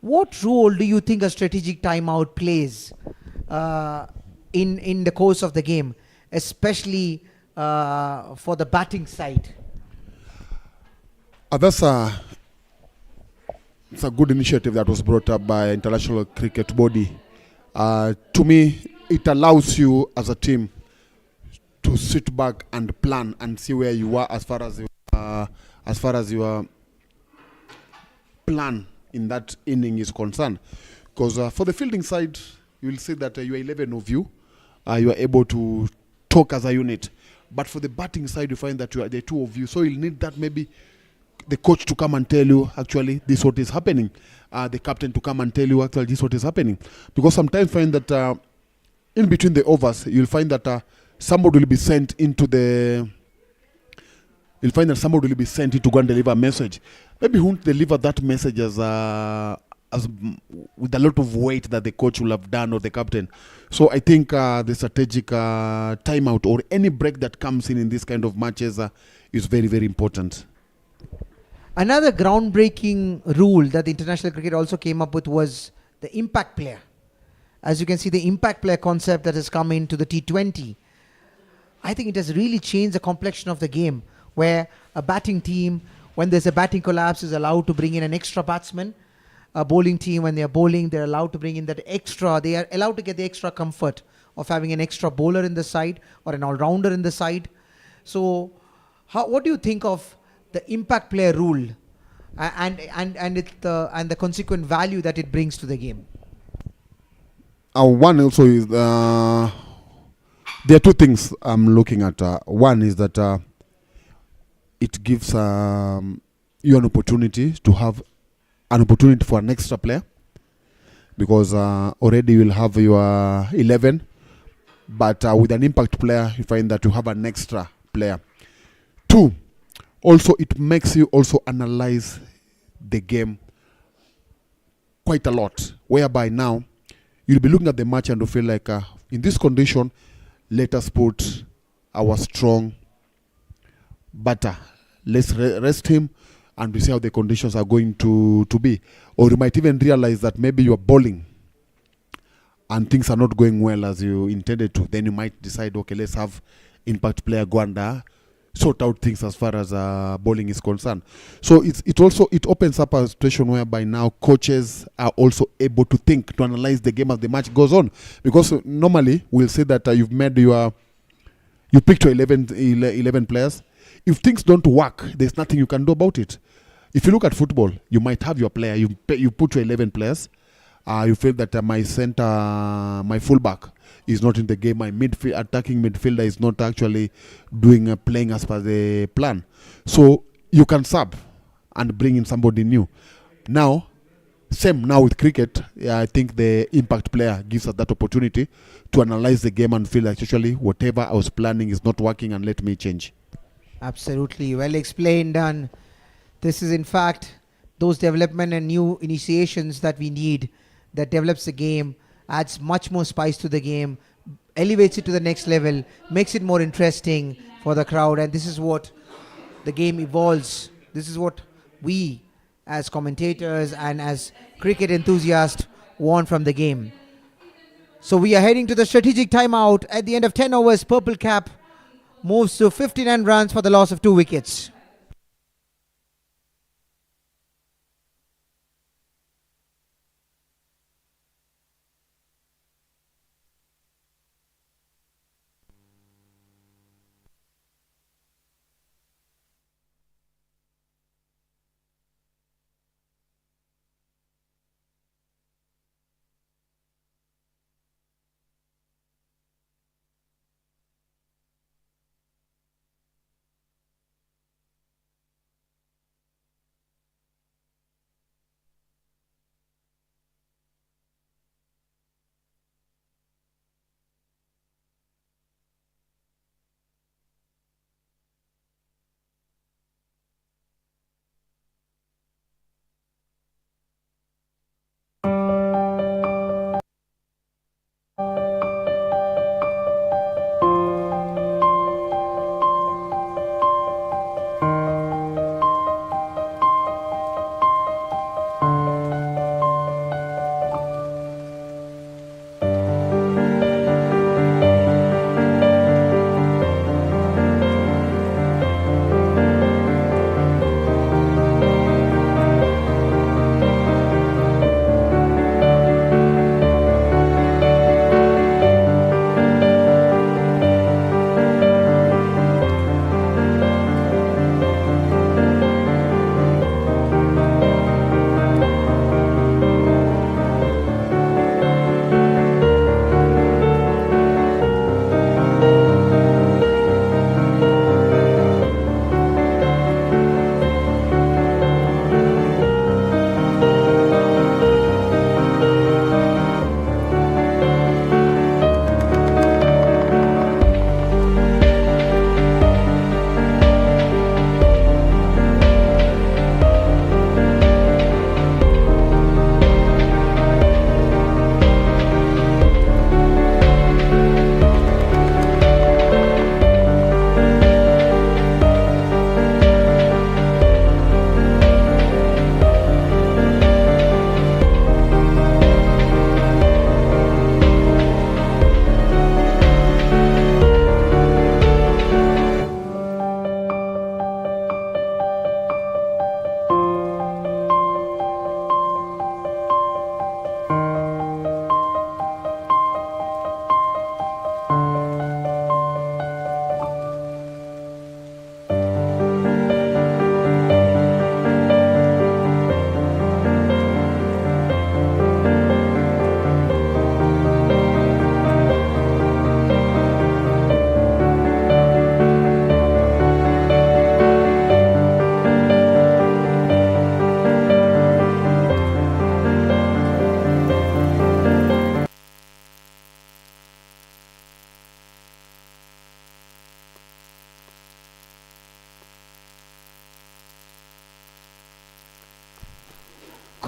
[SPEAKER 1] What role do you think a strategic timeout plays in the course of the game, especially for the batting side?
[SPEAKER 4] It's a good initiative that was brought up by International Cricket Body. To me, it allows you as a team to sit back and plan and see where you are as far as your plan in that inning is concerned. Because for the fielding side, you will see that you are 11 of you. You are able to talk as a unit. But for the batting side, you find that you are the 2 of you. So you'll need that maybe the coach to come and tell you, actually, this is what is happening. The captain to come and tell you, actually, this is what is happening. Because sometimes find that in between the overs, you'll find that somebody will be sent into you'll find that somebody will be sent in to go and deliver a message. Maybe he won't deliver that message as with a lot of weight that the coach will have done or the captain. So I think the strategic timeout or any break that comes in this kind of matches is very, very important.
[SPEAKER 1] Another groundbreaking rule that the international cricket also came up with was the impact player. As you can see, the impact player concept that has come into the T20, I think it has really changed the complexion of the game, where a batting team, when there's a batting collapse, is allowed to bring in an extra batsman. A bowling team, when they're bowling, they're allowed to bring in that extra, they are allowed to get the extra comfort of having an extra bowler in the side or an all-rounder in the side. So what do you think of the impact player rule and the consequent value that it brings to the game?
[SPEAKER 4] One also is there are two things I'm looking at. One is that it gives you an opportunity to have an opportunity for an extra player, because already you will have your 11, but with an impact player you find that you have an extra player. Two, also it makes you also analyze the game quite a lot, whereby now you'll be looking at the match and you feel like in this condition, let us put our strong batter, let's rest him and we see how the conditions are going to be. Or you might even realize that maybe you're bowling and things are not going well as you intended to. Then you might decide, okay, let's have impact player go and sort out things as far as bowling is concerned. So it opens up a situation whereby now coaches are also able to think, to analyze the game as the match goes on. Because normally we'll say that you picked your 11 players. If things don't work, there's nothing you can do about it. If you look at football, you might have your player, you put your 11 players, you feel that my fullback is not in the game, my attacking midfielder is not actually playing as per the plan. So you can sub and bring in somebody new. Now, same now with cricket, I think the impact player gives us that opportunity to analyze the game and feel like actually whatever I was planning is not working and let me change.
[SPEAKER 1] Absolutely, well explained, and this is in fact those development and new initiations that we need, that develops the game, adds much more spice to the game, elevates it to the next level, makes it more interesting for the crowd, and this is what the game evolves. This is what we as commentators and as cricket enthusiasts want from the game. So we are heading to the strategic timeout. At the end of 10 overs, Purple Cap moves to 59 runs for the loss of 2 wickets.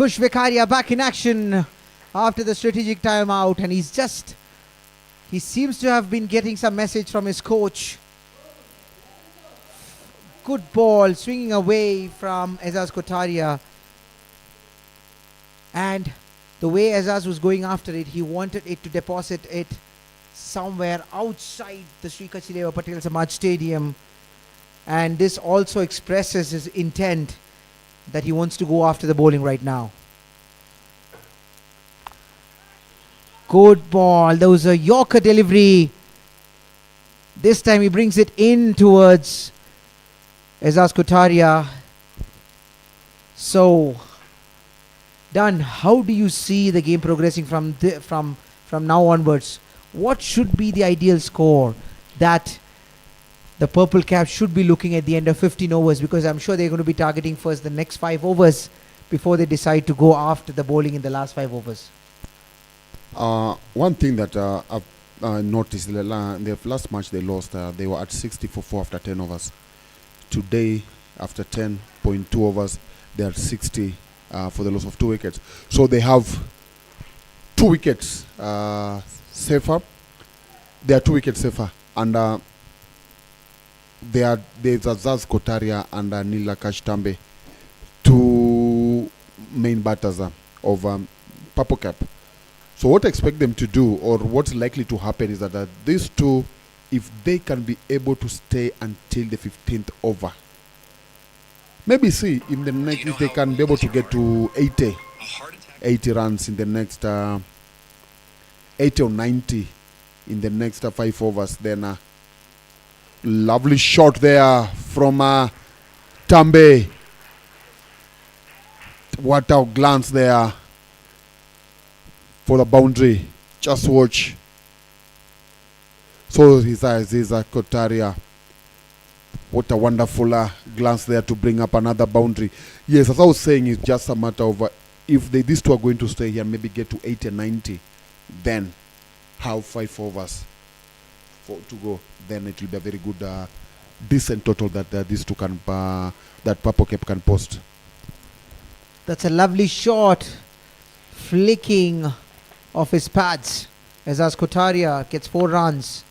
[SPEAKER 1] Kush Vikaria back in action after the strategic timeout, and he seems to have been getting some message from his coach. Good ball swinging away from Azaz Kotaria, and the way Azaz was going after it, he wanted it to deposit it somewhere outside the Sri Kachileva Patel Samaj Stadium, and this also expresses his intent that he wants to go after the bowling right now. Good ball. There was a Yorker delivery. This time he brings it in towards Azaz Kotaria. So, Dan, how do you see the game progressing from now onwards? What should be the ideal score that the Purple Caps should be looking at the end of 15 overs? Because I'm sure they're going to be targeting first the next 5 overs before they decide to go after the bowling in the last 5 overs.
[SPEAKER 4] One thing that I've noticed, in the last match they lost, they were at 60 for 4 after 10 overs. Today, after 10.2 overs, they are 60 for the loss of 2 wickets. So they have 2 wickets safer. They are 2 wickets safer. And there's Azaz Kotaria and Nilakash Tambe, 2 main batters of Purple Cap. So what I expect them to do, or what's likely to happen, is that these 2, if they can be able to stay until the 15th over, maybe see in the next, if they can be able to get to 80 runs in the next 80 or 90 in the next 5 overs, then lovely shot there from Tambe. What a glance there for the boundary. Just watch. So his eyes is Kotaria. What a wonderful glance there to bring up another boundary. Yes, as I was saying, it's just a matter of if these 2 are going to stay here and maybe get to 80 and 90, then have 5 overs to go. Then it will be a very good, decent total that these 2 can, that Purple Cap can post.
[SPEAKER 1] That's a lovely shot, flicking of his pads. Azaz Kotaria gets 4 runs.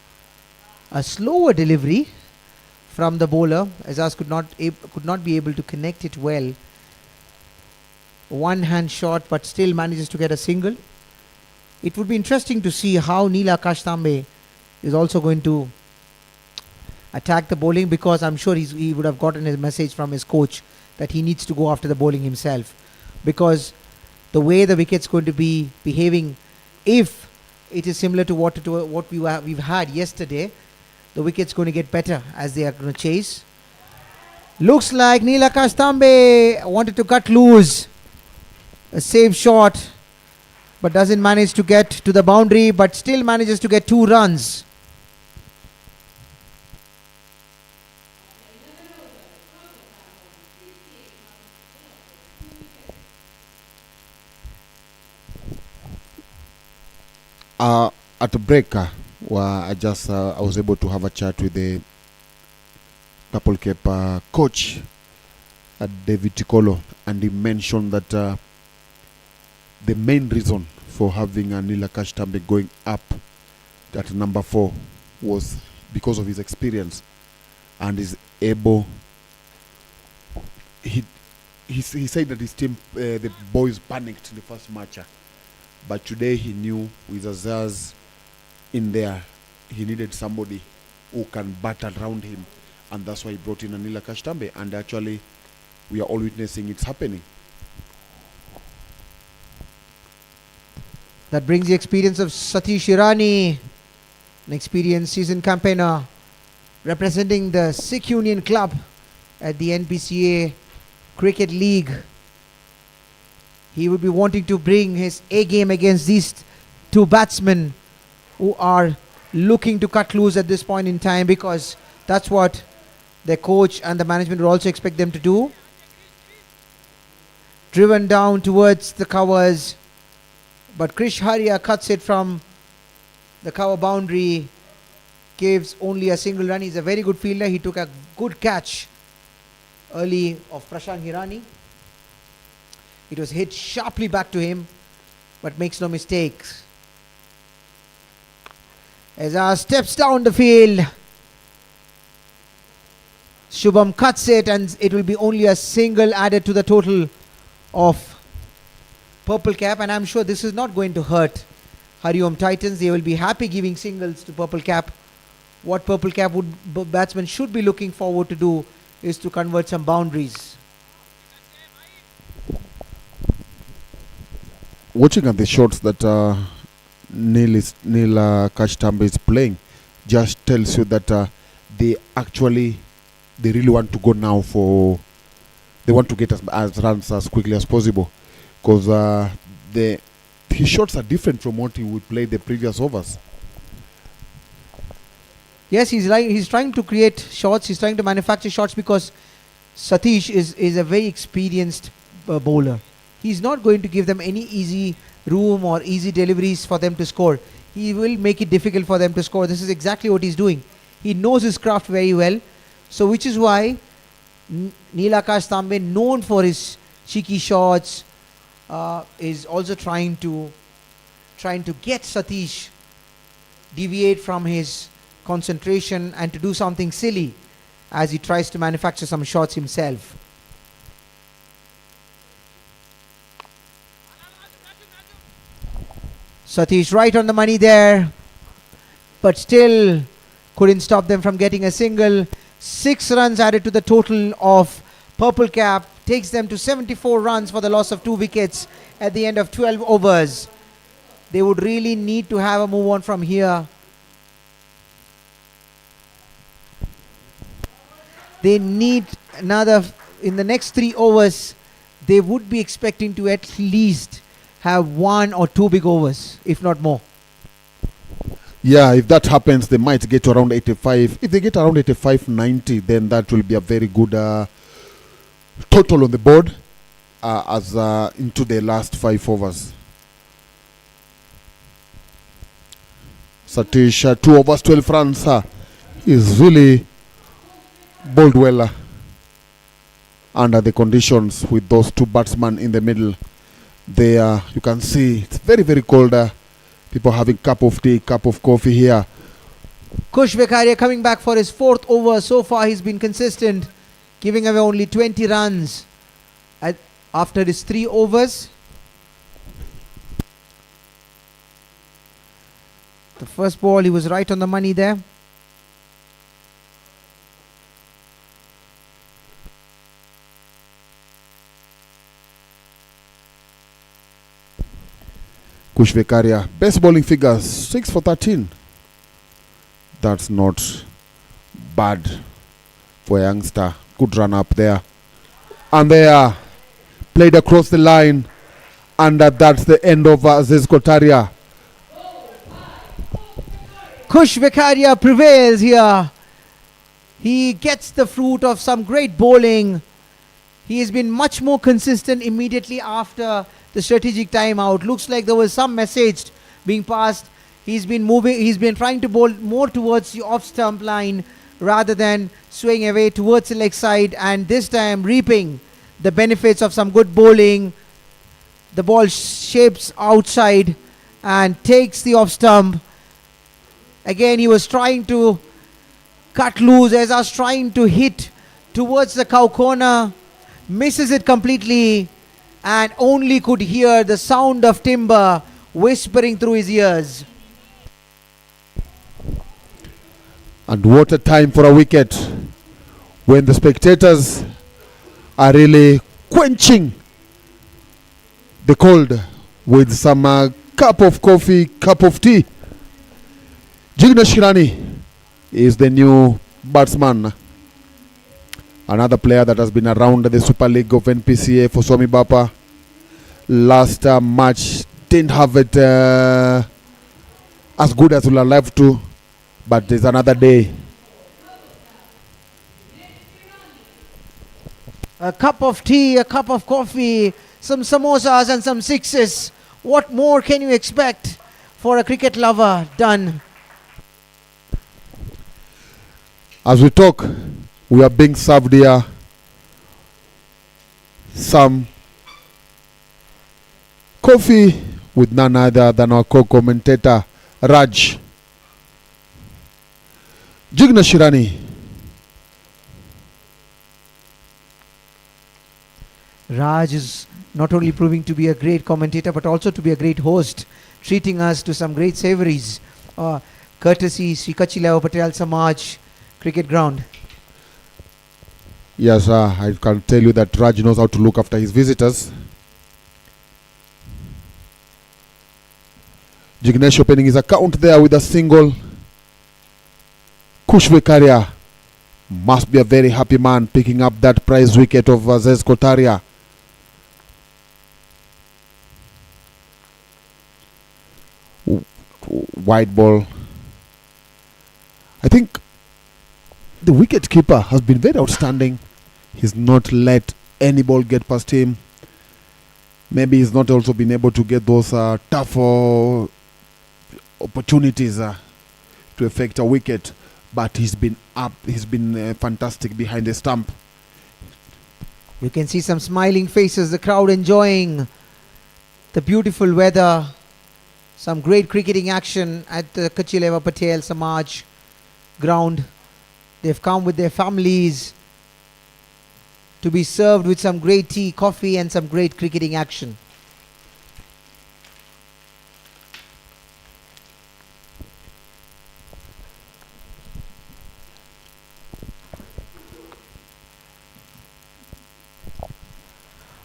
[SPEAKER 1] A slower delivery from the bowler. Azaz could not be able to connect it well. One hand shot, but still manages to get a single. It would be interesting to see how Nilakash Tambe is also going to attack the bowling, because I'm sure he would have gotten his message from his coach that he needs to go after the bowling himself, because the way the wicket's going to be behaving, if it is similar to what we've had yesterday, the wicket's going to get better as they are going to chase. Looks like Nilakash Tambe wanted to cut loose. A safe shot, but doesn't manage to get to the boundary, but still manages to get 2 runs.
[SPEAKER 4] At the break, where I was able to have a chat with the Purple Cap coach, David Tikolo, and he mentioned that the main reason for having Nilakash Tambe going up at number 4 was because of his experience, and is able. He said that his team, the boys, panicked in the first match, but today he knew with Azaz in there, he needed somebody who can bat around him, and that's why he brought in Nilakash Tambe, and actually we are all witnessing it's happening.
[SPEAKER 1] That brings the experience of Satish Irani, an experienced seasoned campaigner representing the Sikh Union Club at the NPCA Cricket League. He would be wanting to bring his A game against these 2 batsmen who are looking to cut loose at this point in time, because that's what their coach and the management would also expect them to do. Driven down towards the covers, but Krish Haria cuts it from the cover boundary, gives only a single run. He's a very good fielder. He took a good catch early of Prashant Hirani. It was hit sharply back to him, but makes no mistakes. Azhar steps down the field. Shubham cuts it, and it will be only a single added to the total of Purple Cap, and I'm sure this is not going to hurt Hariom Titans. They will be happy giving singles to Purple Cap. What Purple Cap batsmen should be looking forward to do is to convert some boundaries.
[SPEAKER 4] Watching at the shots that Neil Kashtambe is playing just tells you that they really want to go now they want to get as runs as quickly as possible, because his shots are different from what he would play the previous overs.
[SPEAKER 1] Yes, he's trying to create shots. He's trying to manufacture shots because Satish is a very experienced bowler. He's not going to give them any easy room or easy deliveries for them to score. He will make it difficult for them to score. This is exactly what he's doing. He knows his craft very well. So which is why Neil Kashtambe, known for his cheeky shots, is also trying to get Satish deviate from his concentration and to do something silly as he tries to manufacture some shots himself. Satish right on the money there, but still couldn't stop them from getting a single. 6 runs added to the total of Purple Cap, takes them to 74 runs for the loss of 2 wickets at the end of 12 overs. They would really need to have a move on from here. They need another, in the next 3 overs, they would be expecting to at least have 1 or 2 big overs, if not more.
[SPEAKER 4] Yeah, if that happens, they might get to around 85. If they get around 85, 90, then that will be a very good total on the board as into the last 5 overs. Satish, 2 overs, 12 runs. Is really bowled well under the conditions with those 2 batsmen in the middle. There, you can see it's very, very cold. People having cup of tea, cup of coffee here.
[SPEAKER 1] Kush Vekaria coming back for his 4th over. So far he's been consistent, giving away only 20 runs after his 3 overs. The first ball, he was right on the money there.
[SPEAKER 4] Kush Vekaria, best bowling figures, 6 for 13. That's not bad for a youngster. Good run up there. And they are played across the line. And that's the end of Zizkotaria.
[SPEAKER 1] Kush Vekaria prevails here. He gets the fruit of some great bowling. He has been much more consistent immediately after the strategic timeout. Looks like there was some message being passed. He's been trying to bowl more towards the off stump line rather than swaying away towards the leg side, and this time reaping the benefits of some good bowling. The ball shapes outside and takes the off stump. Again, he was trying to cut loose as I was trying to hit towards the cow corner. Misses it completely and only could hear the sound of timber whispering through his ears.
[SPEAKER 4] And what a time for a wicket when the spectators are really quenching the cold with some cup of coffee, cup of tea. Jignesh Shirani is the new batsman. Another player that has been around the Super League of NPCA for Swami Bapa. Last match didn't have it as good as we'll have loved to, but there's another day.
[SPEAKER 1] A cup of tea, a cup of coffee, some samosas and some sixes. What more can you expect for a cricket lover? Done.
[SPEAKER 4] As we talk, we are being served here some coffee with none other than our co-commentator Raj. Jignesh Shirani.
[SPEAKER 1] Raj is not only proving to be a great commentator but also to be a great host, treating us to some great savories, courtesy Sri Kachileva Patel Samaj Cricket Ground.
[SPEAKER 4] Yes, I can tell you that Raj knows how to look after his visitors. Jignesh opening his account there with a single. Kush Vikaria must be a very happy man picking up that prize wicket of Zez Kotaria. Wide ball. I think the wicket keeper has been very outstanding. He's not let any ball get past him. Maybe he's not also been able to get those tough opportunities to affect a wicket, but he's been up. He's been fantastic behind the stump.
[SPEAKER 1] You can see some smiling faces, the crowd enjoying the beautiful weather. Some great cricketing action at the Kachileva Patel Samaj ground. They've come with their families to be served with some great tea, coffee and some great cricketing action.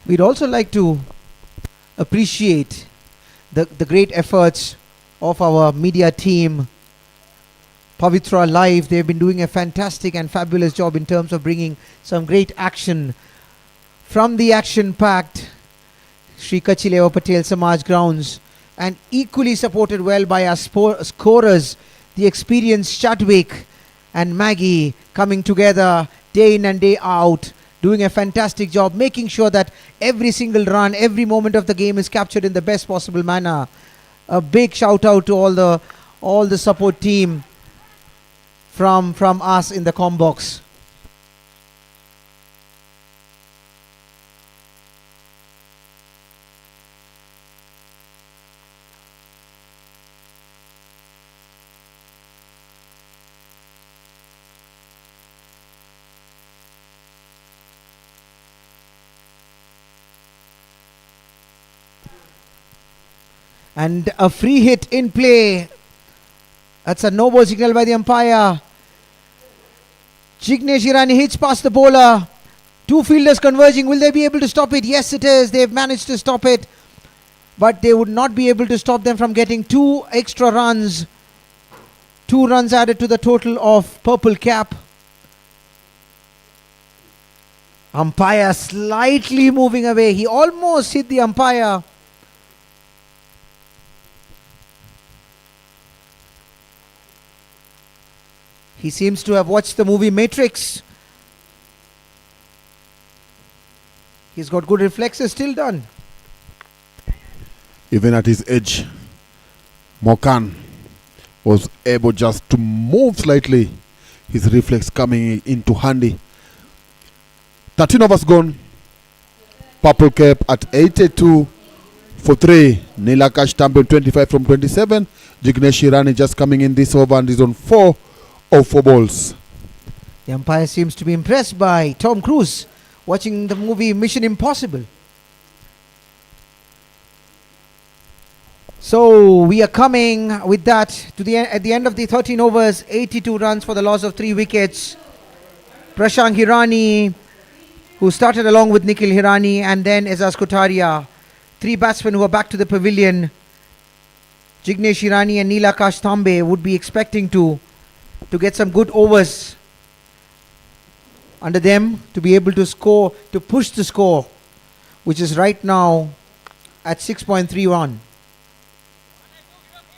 [SPEAKER 1] We'd also like to appreciate the great efforts of our media team, Pavitra Live. They've been doing a fantastic and fabulous job in terms of bringing some great action from the action-packed Sri Kachileva Patel Samaj grounds, and equally supported well by our scorers, the experienced Chadwick and Maggie, coming together day in and day out, doing a fantastic job, making sure that every single run, every moment of the game is captured in the best possible manner. A big shout out to all the support team from us in the comm box. And a free hit in play. That's a no-ball signal by the umpire. Jignesh Irani hits past the bowler. Two fielders converging. Will they be able to stop it? Yes, it is. They've managed to stop it. But they would not be able to stop them from getting 2 extra runs. 2 runs added to the total of purple cap. Umpire slightly moving away. He almost hit the umpire. He seems to have watched the movie Matrix. He's got good reflexes still done.
[SPEAKER 4] Even at his age, Mokan was able just to move slightly. His reflex coming into handy. 13 overs gone. Purple cap at 82 for 3. Nilakash Tampe 25 from 27. Jignesh Irani just coming in this over and is on 4 of 4 balls.
[SPEAKER 1] The umpire seems to be impressed by Tom Cruise watching the movie Mission Impossible. So we are coming with that to at the end of the 13 overs, 82 runs for the loss of 3 wickets. Prashant Hirani, who started along with Nikhil Hirani, and then Ezaz Kotaria. 3 batsmen who are back to the pavilion. Jignesh Hirani and Nilakash Tambe would be expecting to get some good overs under them to be able to score, to push the score, which is right now at 6.31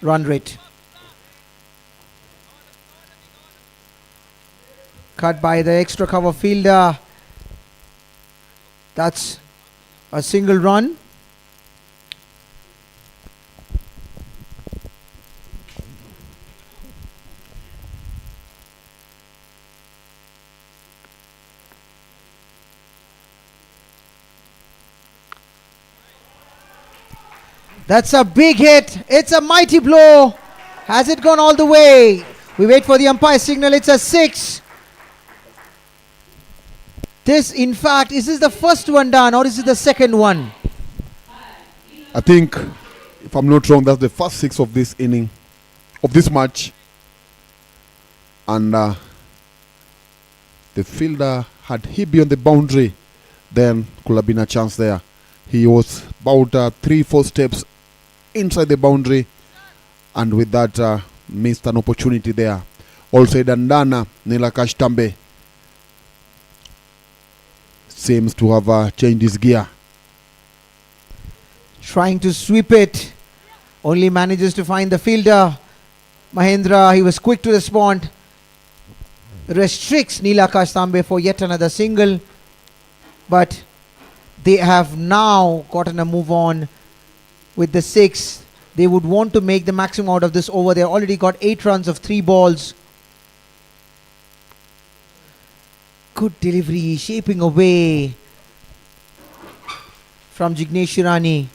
[SPEAKER 1] run rate. Cut by the extra cover fielder. That's a single run. That's a big hit. It's a mighty blow. Has it gone all the way? We wait for the umpire signal. It's a 6. This, in fact, is this the first one done or is it the second one?
[SPEAKER 4] I think, if I'm not wrong, that's the first 6 of this inning, of this match. And the fielder, had he been on the boundary, then could have been a chance there. He was about 3-4 steps inside the boundary, and with that missed an opportunity there. All said and done, Nilakash Tambe seems to have changed his gear.
[SPEAKER 1] Trying to sweep it. Only manages to find the fielder. Mahendra, he was quick to respond. Restricts Nilakash Tambe for yet another single. But they have now gotten a move on with the 6. They would want to make the maximum out of this over. They already got 8 runs of 3 balls. Good delivery, shaping away from Jignesh Shirani.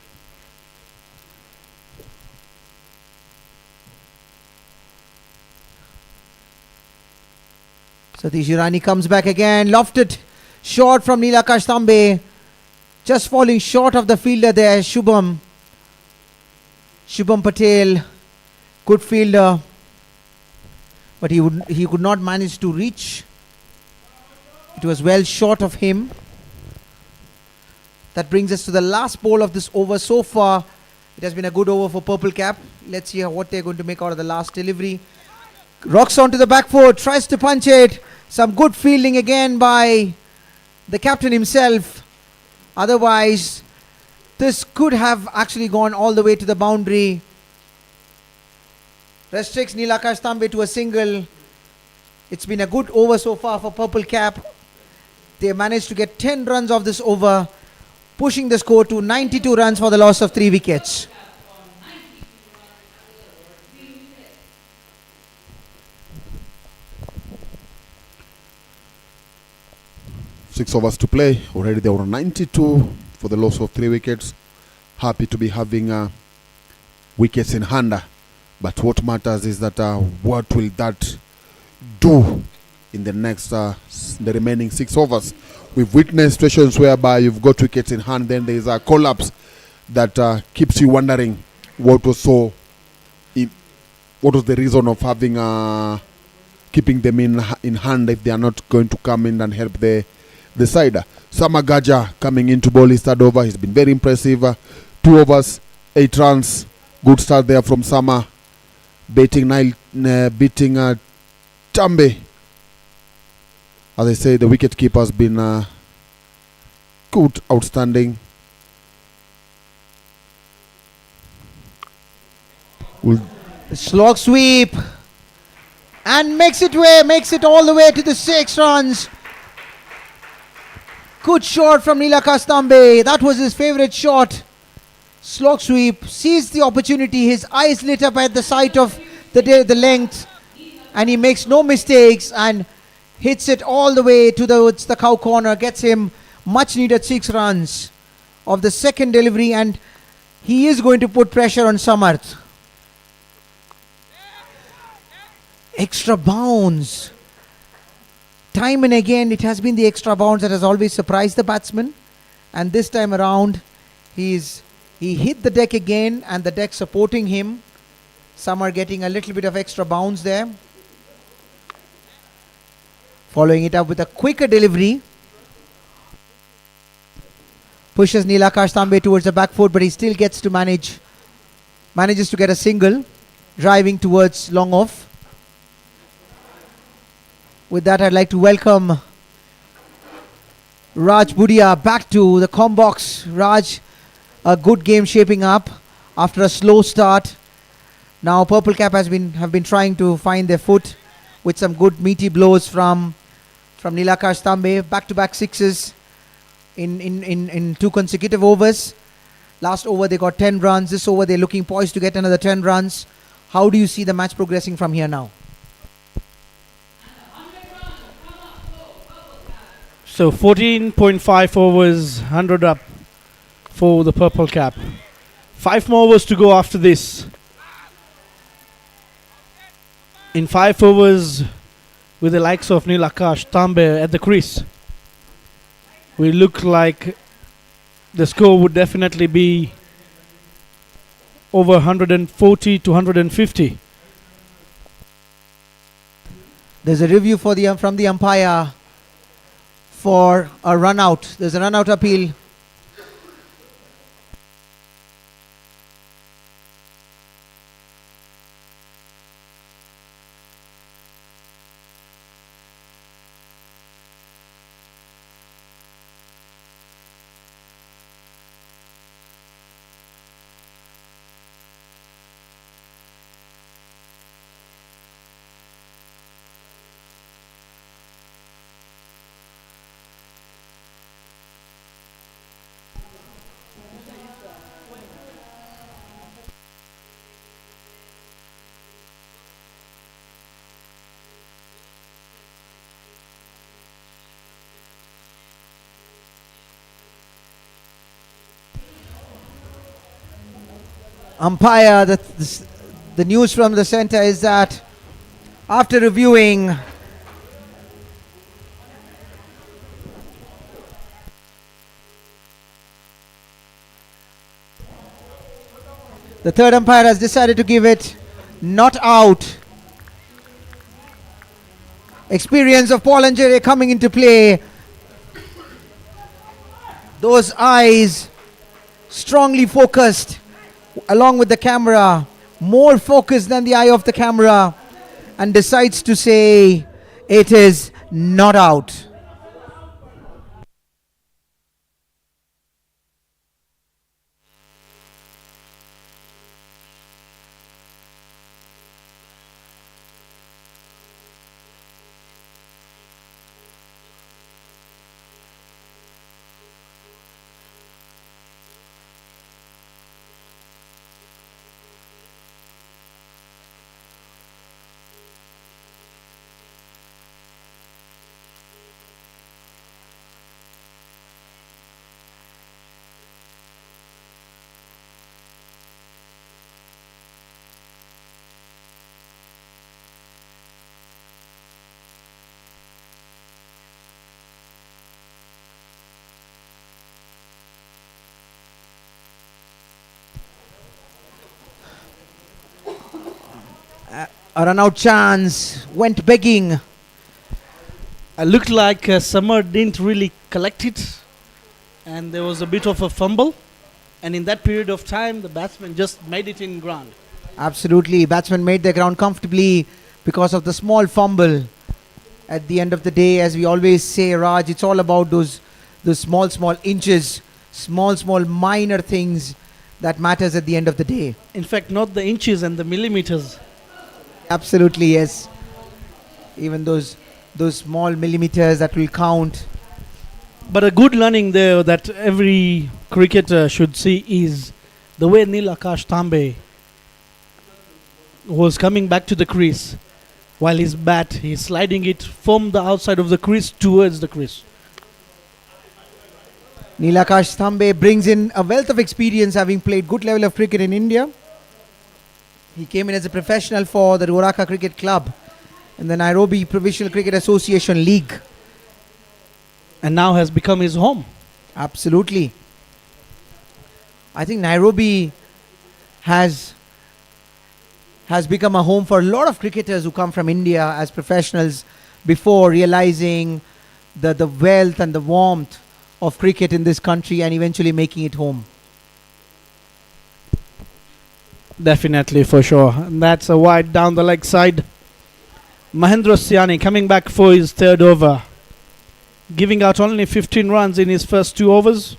[SPEAKER 1] Satish Shirani comes back again. Lofted shot from Nilakash Tambe. Just falling short of the fielder there, Shubham Patel. Good fielder. But he could not manage to reach. It was well short of him. That brings us to the last ball of this over so far. It has been a good over for Purple Cap. Let's see what they're going to make out of the last delivery. Rocks onto the back foot, tries to punch it. Some good fielding again by the captain himself. Otherwise, this could have actually gone all the way to the boundary. Restricts Nilakash Tambe to a single. It's been a good over so far for Purple Cap. They managed to get 10 runs off this over, pushing the score to 92 runs for the loss of 3 wickets.
[SPEAKER 4] Six overs to play. Already they were 92 for the loss of 3 wickets. Happy to be having wickets in hand. But what matters is that what will that do in the next, the remaining 6 overs. We've witnessed situations whereby you've got wickets in hand, then there's a collapse that keeps you wondering what was the reason of having keeping them in hand if they are not going to come in and help the side. Samagaja coming into ball his third over. He's been very impressive. 2 overs, 8 runs. Good start there from Sama. Beating Tambe. As I say, the wicket keeper has been good, outstanding.
[SPEAKER 1] Slog sweep and makes it all the way to the 6 runs. Good shot from Nilakash Tambe. That was his favorite shot. Slog sweep, seized the opportunity. His eyes lit up at the sight of the length, and he makes no mistakes and hits it all the way towards the cow corner. Gets him much needed 6 runs of the second delivery, and he is going to put pressure on Samarth. Extra bounce. Time and again, it has been the extra bounce that has always surprised the batsman. And this time around, he hit the deck again, and the deck supporting him. Some are getting a little bit of extra bounce there. Following it up with a quicker delivery. Pushes Nilakash Tambe towards the back foot, but he still gets to manages to get a single, driving towards long off. With that, I'd like to welcome Raj Budia back to the comm box. Raj, a good game shaping up after a slow start. Now Purple Cap have been trying to find their foot with some good meaty blows from Nilakash Tambe. Back-to-back 6s in 2 consecutive overs. Last over they got 10 runs. This over they're looking poised to get another 10 runs. How do you see the match progressing from here now?
[SPEAKER 7] So 14.5 overs, 100 up for the Purple Cap. 5 more overs to go after this. In 5 overs, with the likes of Nilakash Tambe at the crease, we look like the score would definitely be over 140 to 150.
[SPEAKER 1] There's a review for the from the umpire for a run out. There's a run out appeal. Umpire, the news from the center is that after reviewing the third umpire has decided to give it not out. Experience of Paul and Jerry coming into play. Those eyes strongly focused along with the camera, more focused than the eye of the camera, and decides to say it is not out. A run out chance went begging.
[SPEAKER 7] It looked like Summer didn't really collect it, and there was a bit of a fumble, and in that period of time the batsman just made it in ground.
[SPEAKER 1] Absolutely, batsmen made their ground comfortably because of the small fumble. At the end of the day, as we always say, Raj, it's all about those small inches, small minor things that matters at the end of the day.
[SPEAKER 7] In fact, not the inches and the millimeters.
[SPEAKER 1] Absolutely, yes. Even those small millimeters that will count.
[SPEAKER 7] But a good learning there that every cricketer should see is the way Nilakash Tambe was coming back to the crease. While his bat, he's sliding it from the outside of the crease towards the crease.
[SPEAKER 1] Nilakash Tambe brings in a wealth of experience, having played good level of cricket in India. He came in as a professional for the Ruraka Cricket Club in the Nairobi Provincial Cricket Association League.
[SPEAKER 7] And now has become his home.
[SPEAKER 1] Absolutely. I think Nairobi has become a home for a lot of cricketers who come from India as professionals before realizing the wealth and the warmth of cricket in this country and eventually making it home.
[SPEAKER 7] Definitely, for sure. And that's a wide down the leg side. Mahendra Siani coming back for his third over, giving out only 15 runs in his first 2 overs.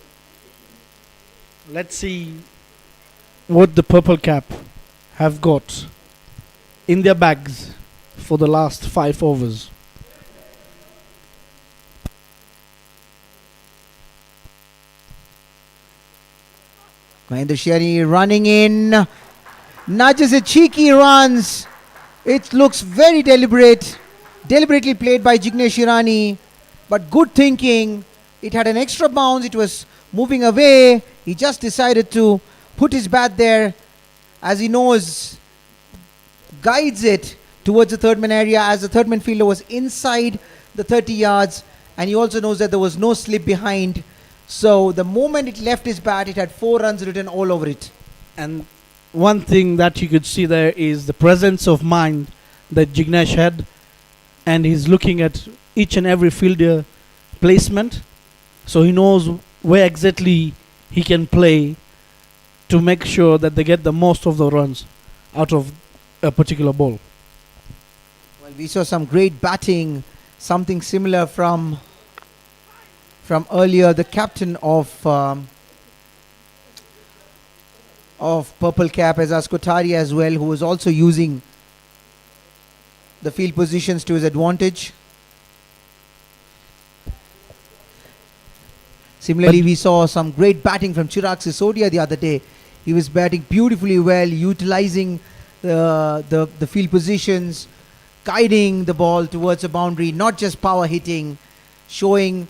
[SPEAKER 7] Let's see what the Purple Cap have got in their bags for the last 5 overs.
[SPEAKER 1] Mahendra Siani running in, nudges it, cheeky runs. It looks very deliberately played by Jignesh Irani, but good thinking. It had an extra bounce, it was moving away. He just decided to put his bat there, as he knows, guides it towards the third man area, as the third man fielder was inside the 30 yards, and he also knows that there was no slip behind. So the moment it left his bat, it had 4 runs written all over it.
[SPEAKER 7] And one thing that you could see there is the presence of mind that Jignesh had, and he's looking at each and every fielder placement, so he knows where exactly he can play to make sure that they get the most of the runs out of a particular ball.
[SPEAKER 1] Well, we saw some great batting, something similar from earlier, the captain of Purple Cap, Azaz Kothari as well, who was also using the field positions to his advantage. Similarly, we saw some great batting from Chirag Sisodia the other day. He was batting beautifully well, utilizing the field positions, guiding the ball towards the boundary, not just power hitting, showing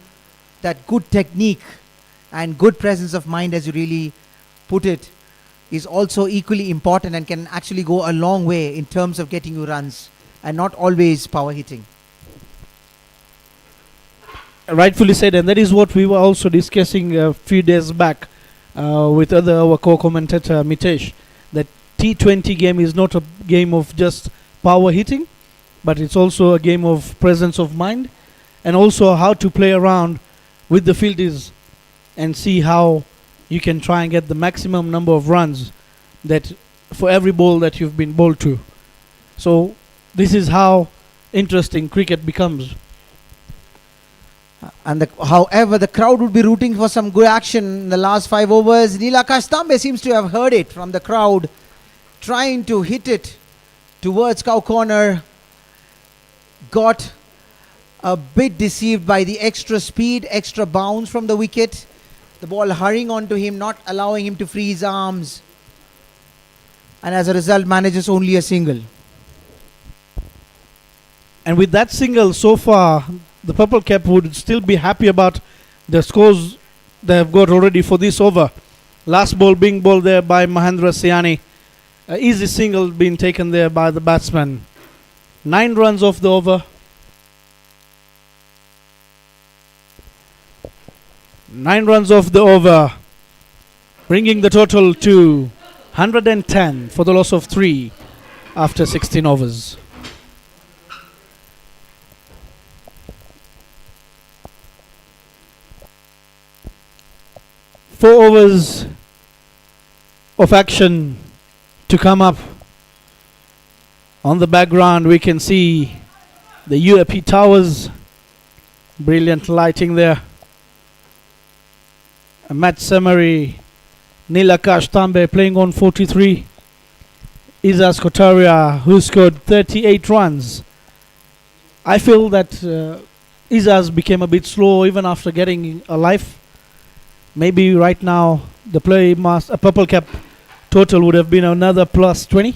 [SPEAKER 1] that good technique and good presence of mind, as you really put it, is also equally important and can actually go a long way in terms of getting you runs, and not always power hitting.
[SPEAKER 7] Rightfully said, and that is what we were also discussing a few days back with our co-commentator Mitesh, that T20 game is not a game of just power hitting, but it's also a game of presence of mind, and also how to play around with the fielders and see how you can try and get the maximum number of runs that for every ball that you've been bowled to. So this is how interesting cricket becomes.
[SPEAKER 1] And however, the crowd would be rooting for some good action in the last 5 overs. Nilakash Tambe seems to have heard it from the crowd, trying to hit it towards cow corner. Got a bit deceived by the extra speed, extra bounce from the wicket. The ball hurrying onto him, not allowing him to free his arms. And as a result, manages only a single.
[SPEAKER 7] And with that single so far, the Purple Cap would still be happy about the scores they have got already for this over. Last ball being bowled there by Mahendra Siani. Easy single being taken there by the batsman. 9 runs off the over. 9 runs off the over, bringing the total to 110 for the loss of 3 after 16 overs. Four overs of action to come up. On the background we can see the UAP towers, brilliant lighting there. A match summary, Nilakash Tambe playing on 43, Izaz Kotaria who scored 38 runs. I feel that Izaz became a bit slow even after getting a life. Maybe right now the a Purple Cap total would have been another plus 20.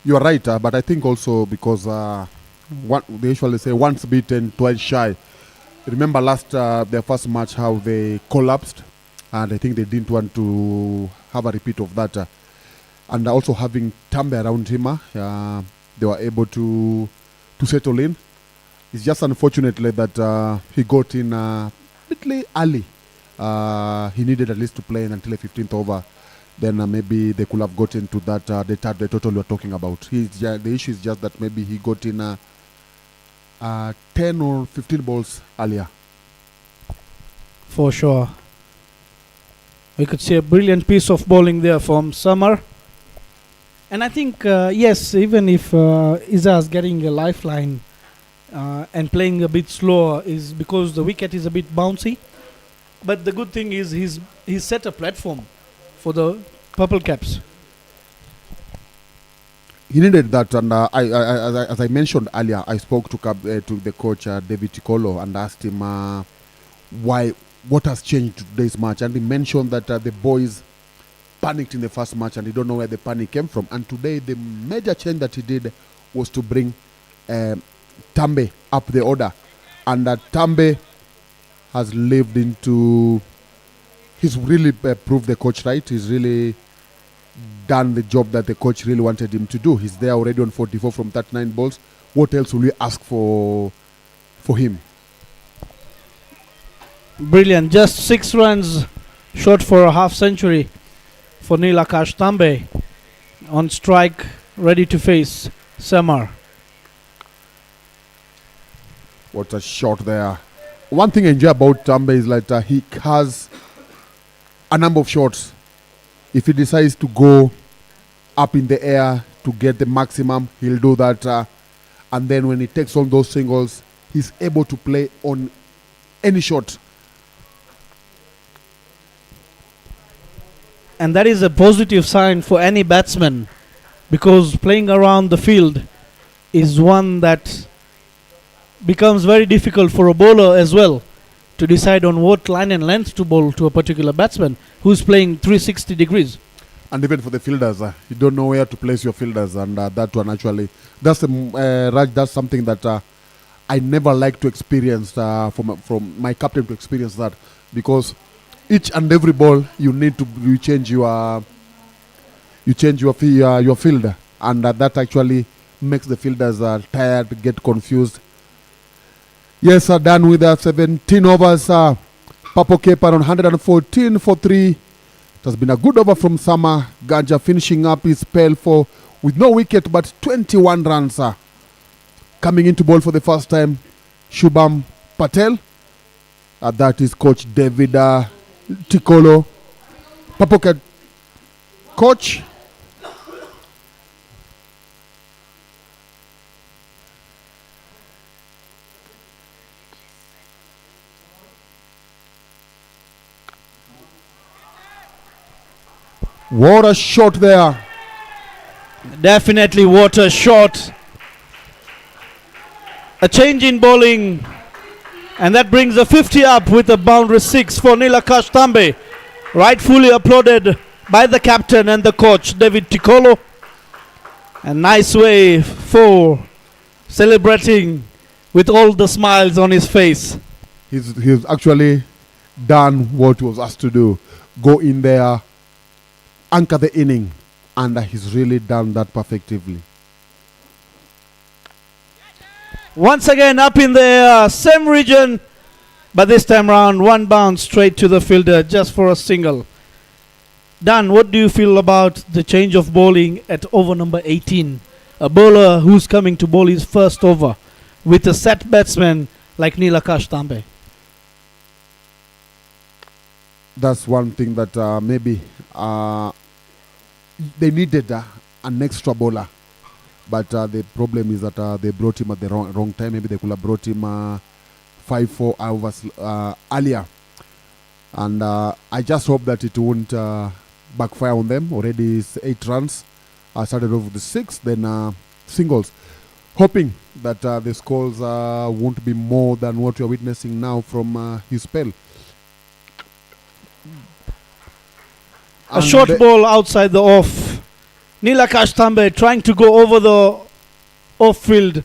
[SPEAKER 4] You are right, but I think also because they usually say once beaten, twice shy. Remember their first match how they collapsed, and I think they didn't want to have a repeat of that. And also having Tambe around him, they were able to settle in. It's just unfortunately that he got in a little early. He needed at least to play until the 15th over. Then maybe they could have gotten to that the total we're talking about. The issue is just that maybe he got in 10 or 15 balls earlier.
[SPEAKER 7] For sure. We could see a brilliant piece of bowling there from Summer. And I think, yes, even if Izaz getting a lifeline and playing a bit slower is because the wicket is a bit bouncy. But the good thing is he's set a platform for the Purple Caps.
[SPEAKER 4] He needed that, and as I mentioned earlier, I spoke to the coach David Tikolo and asked him what has changed today's match, and he mentioned that the boys panicked in the first match and they don't know where the panic came from. And today the major change that he did was to bring Tambe up the order, and Tambe has lived into. He's really proved the coach right. He's really done the job that the coach really wanted him to do. He's there already on 44 from 39 balls. What else will we ask for him?
[SPEAKER 7] Brilliant. Just 6 runs short for a half century for Neil Akash Tambe. On strike, ready to face Samar.
[SPEAKER 4] What a shot there. One thing I enjoy about Tambe is like he has a number of shots. If he decides to go up in the air to get the maximum, he'll do that. And then when he takes on those singles, he's able to play on any shot.
[SPEAKER 7] And that is a positive sign for any batsman, because playing around the field is one that becomes very difficult for a bowler as well, to decide on what line and length to bowl to a particular batsman who's playing 360 degrees.
[SPEAKER 4] And even for the fielders, you don't know where to place your fielders, and that one actually, that's Raj, that's something that I never like to experience from my captain to experience that, because each and every ball you need to change your field, and that actually makes the fielders tired, get confused. Yes, done with 17 overs. Purple Cape on 114 for 3. It has been a good over from Sama Ganja, finishing up his spell with no wicket but 21 runs. Coming into ball for the first time, Shubham Patel. That is Coach David Tikolo. Purple Cape coach. What a shot there.
[SPEAKER 7] Definitely what a shot. A change in bowling, and that brings a 50 up with a boundary 6 for Neil Akash Tambe. Rightfully applauded by the captain and the coach, David Tikolo. A nice way for celebrating with all the smiles on his face.
[SPEAKER 4] He's actually done what he was asked to do. Go in there, anchor the inning, and he's really done that perfectively.
[SPEAKER 7] Once again up in the same region, but this time round one bounce straight to the fielder just for a single. Dan, what do you feel about the change of bowling at over number 18? A bowler who's coming to bowl his first over with a set batsman like Neil Akash Tambe.
[SPEAKER 4] That's one thing that maybe they needed an extra bowler, but the problem is that they brought him at the wrong time. Maybe they could have brought him 5-4 hours earlier, and I just hope that it won't backfire on them. Already it's 8 runs. I started off with the 6, then singles, hoping that the scores won't be more than what we are witnessing now from his spell.
[SPEAKER 7] A short ball outside the off. Neil Akash Tambe trying to go over the off field,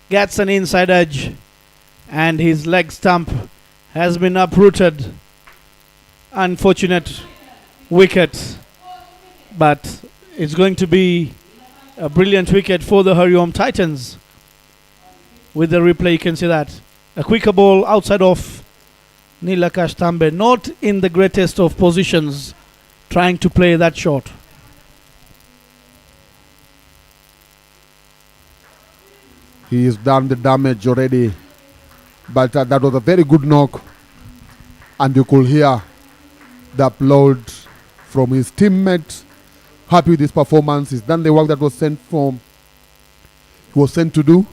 [SPEAKER 7] gets an inside edge, and his leg stump has been uprooted. Unfortunate wicket, but it's going to be a brilliant wicket for the Hariom Titans. With the replay you can see that. A quicker ball outside off. Neil Akash Tambe not in the greatest of positions, trying to play that shot.
[SPEAKER 4] He has done the damage already, but that was a very good knock, and you could hear the applaud from his teammates. Happy with his performance. He's done the work that was sent to do.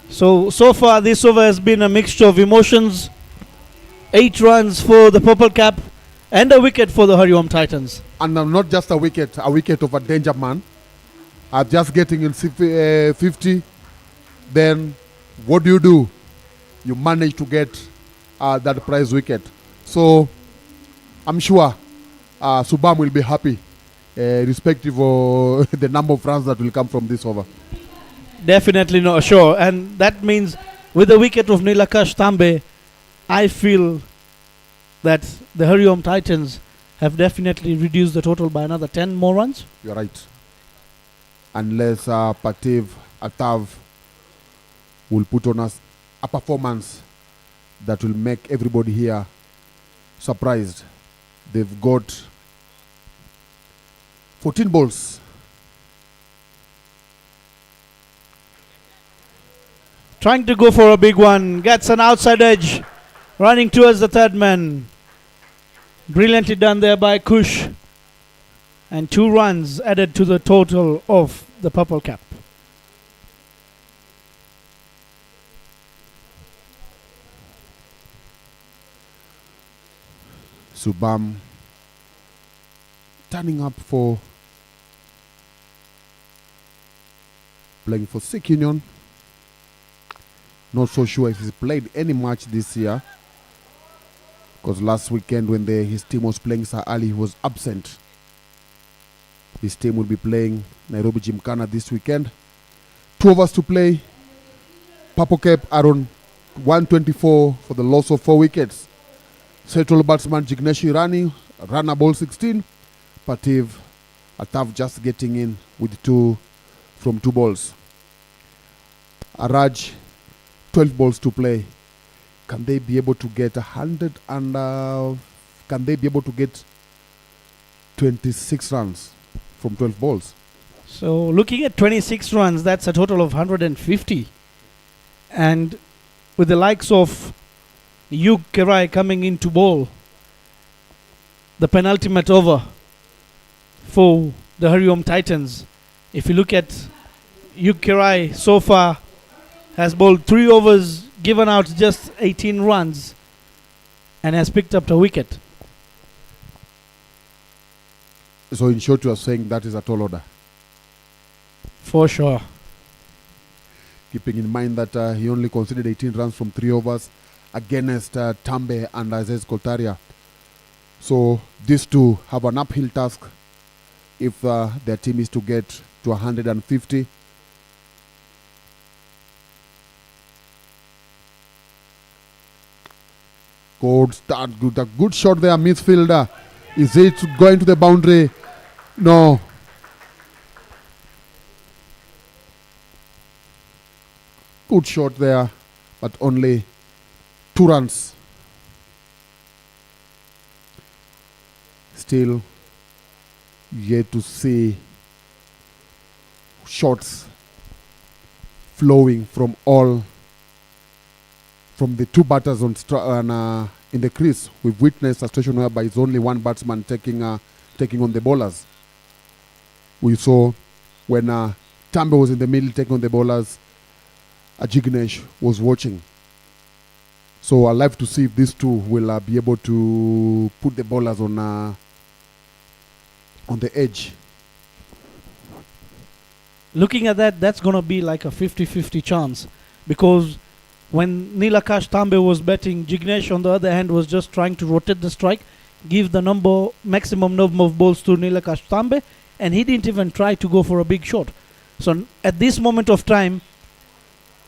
[SPEAKER 7] So far this over has been a mixture of emotions. 8 runs for the purple cap and a wicket for the Hariom Titans.
[SPEAKER 4] And not just a wicket of a danger man. Just getting in 50. Then what do? You manage to get that prize wicket. So I'm sure Subham will be happy, irrespective of the number of runs that will come from this over.
[SPEAKER 7] Definitely not sure. And that means with the wicket of Neil Akash Tambe, I feel that the Hariom Titans have definitely reduced the total by another 10 more runs.
[SPEAKER 4] You're right. Unless Patel, Atav will put on us a performance that will make everybody here surprised. They've got 14 balls.
[SPEAKER 7] Trying to go for a big one, gets an outside edge, running towards the third man. Brilliantly done there by Kush. And 2 runs added to the total of the purple cap.
[SPEAKER 4] Subham turning up for playing for Sikh Union. Not so sure if he's played any match this year, because last weekend when his team was playing Sir Ali, he was absent. His team will be playing Nairobi Gymkhana this weekend. 2 overs to play. Purple cap are on 124 for the loss of 4 wickets. Central batsman Jignesh Irani, runner ball 16. Patel, Atav just getting in with 2 from 2 balls. Araj, 12 balls to play. Can they be able to get 100 and can they be able to get 26 runs from 12 balls?
[SPEAKER 7] So looking at 26 runs, that's a total of 150. And with the likes of Yug Kerai coming into bowl, the penultimate over for the Hariom Titans. If you look at Yug Kerai so far, has bowled 3 overs, given out just 18 runs, and has picked up a wicket.
[SPEAKER 4] So in short, you are saying that is a tall order.
[SPEAKER 7] For sure.
[SPEAKER 4] Keeping in mind that he only conceded 18 runs from 3 overs against Tambe and Aziz Koltaria. So these two have an uphill task if their team is to get to 150. Good start, good, a good shot there, midfielder. Is it going to the boundary? No. Good shot there, but only 2 runs. Still yet to see shots flowing from the 2 batters on in the crease. We've witnessed a situation whereby it's only 1 batsman taking on the bowlers. We saw when Tambe was in the middle taking on the bowlers, Jignesh was watching. So I'd like to see if these two will be able to put the bowlers on the edge.
[SPEAKER 7] Looking at that, that's going to be like a 50-50 chance, because when Nilakash Tambe was batting, Jignesh on the other hand was just trying to rotate the strike, give the maximum number of balls to Nilakash Tambe, and he didn't even try to go for a big shot. So at this moment of time,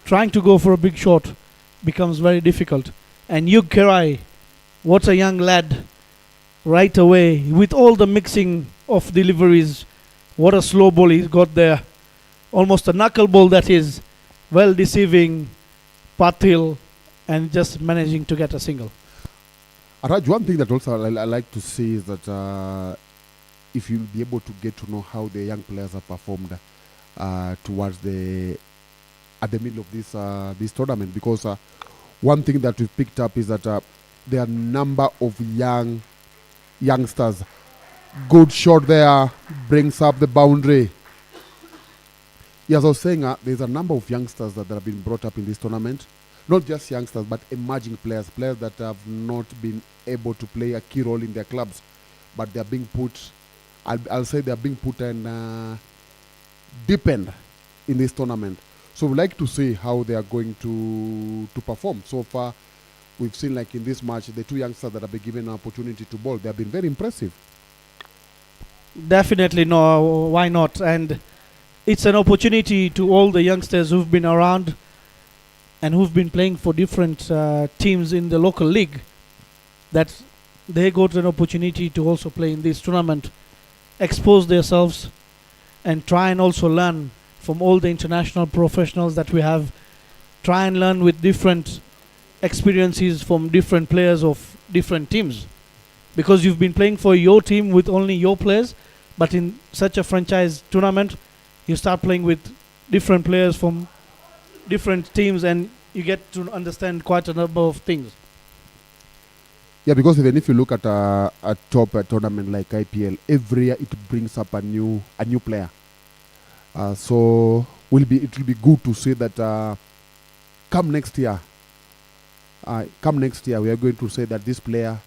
[SPEAKER 7] trying to go for a big shot becomes very difficult. And Yug Kerai, what a young lad, right away, with all the mixing of deliveries, what a slow ball he's got there. Almost a knuckle ball that is, well deceiving Patel, and just managing to get a single.
[SPEAKER 4] Raj, one thing that also I like to see is that if you'll be able to get to know how the young players have performed towards at the middle of this tournament, because one thing that we've picked up is that there are a number of youngsters. Good shot there, brings up the boundary. Yes, I was saying there's a number of youngsters that have been brought up in this tournament. Not just youngsters, but emerging players that have not been able to play a key role in their clubs, but they're being put, I'll say they're being put and deepened in this tournament. So we'd like to see how they are going to perform. So far, we've seen, like in this match, the 2 youngsters that have been given an opportunity to bowl, they have been very impressive.
[SPEAKER 7] Definitely, no, why not? And it's an opportunity to all the youngsters who've been around and who've been playing for different teams in the local league, that they got an opportunity to also play in this tournament, expose themselves, and try and also learn from all the international professionals that we have. Try and learn with different experiences from different players of different teams. Because you've been playing for your team with only your players, but in such a franchise tournament, you start playing with different players from different teams and you get to understand quite a number of things.
[SPEAKER 4] Yeah, because even if you look at a top tournament like IPL, every year it brings up a new player. So it will be good to say that come next year, we are going to say that this player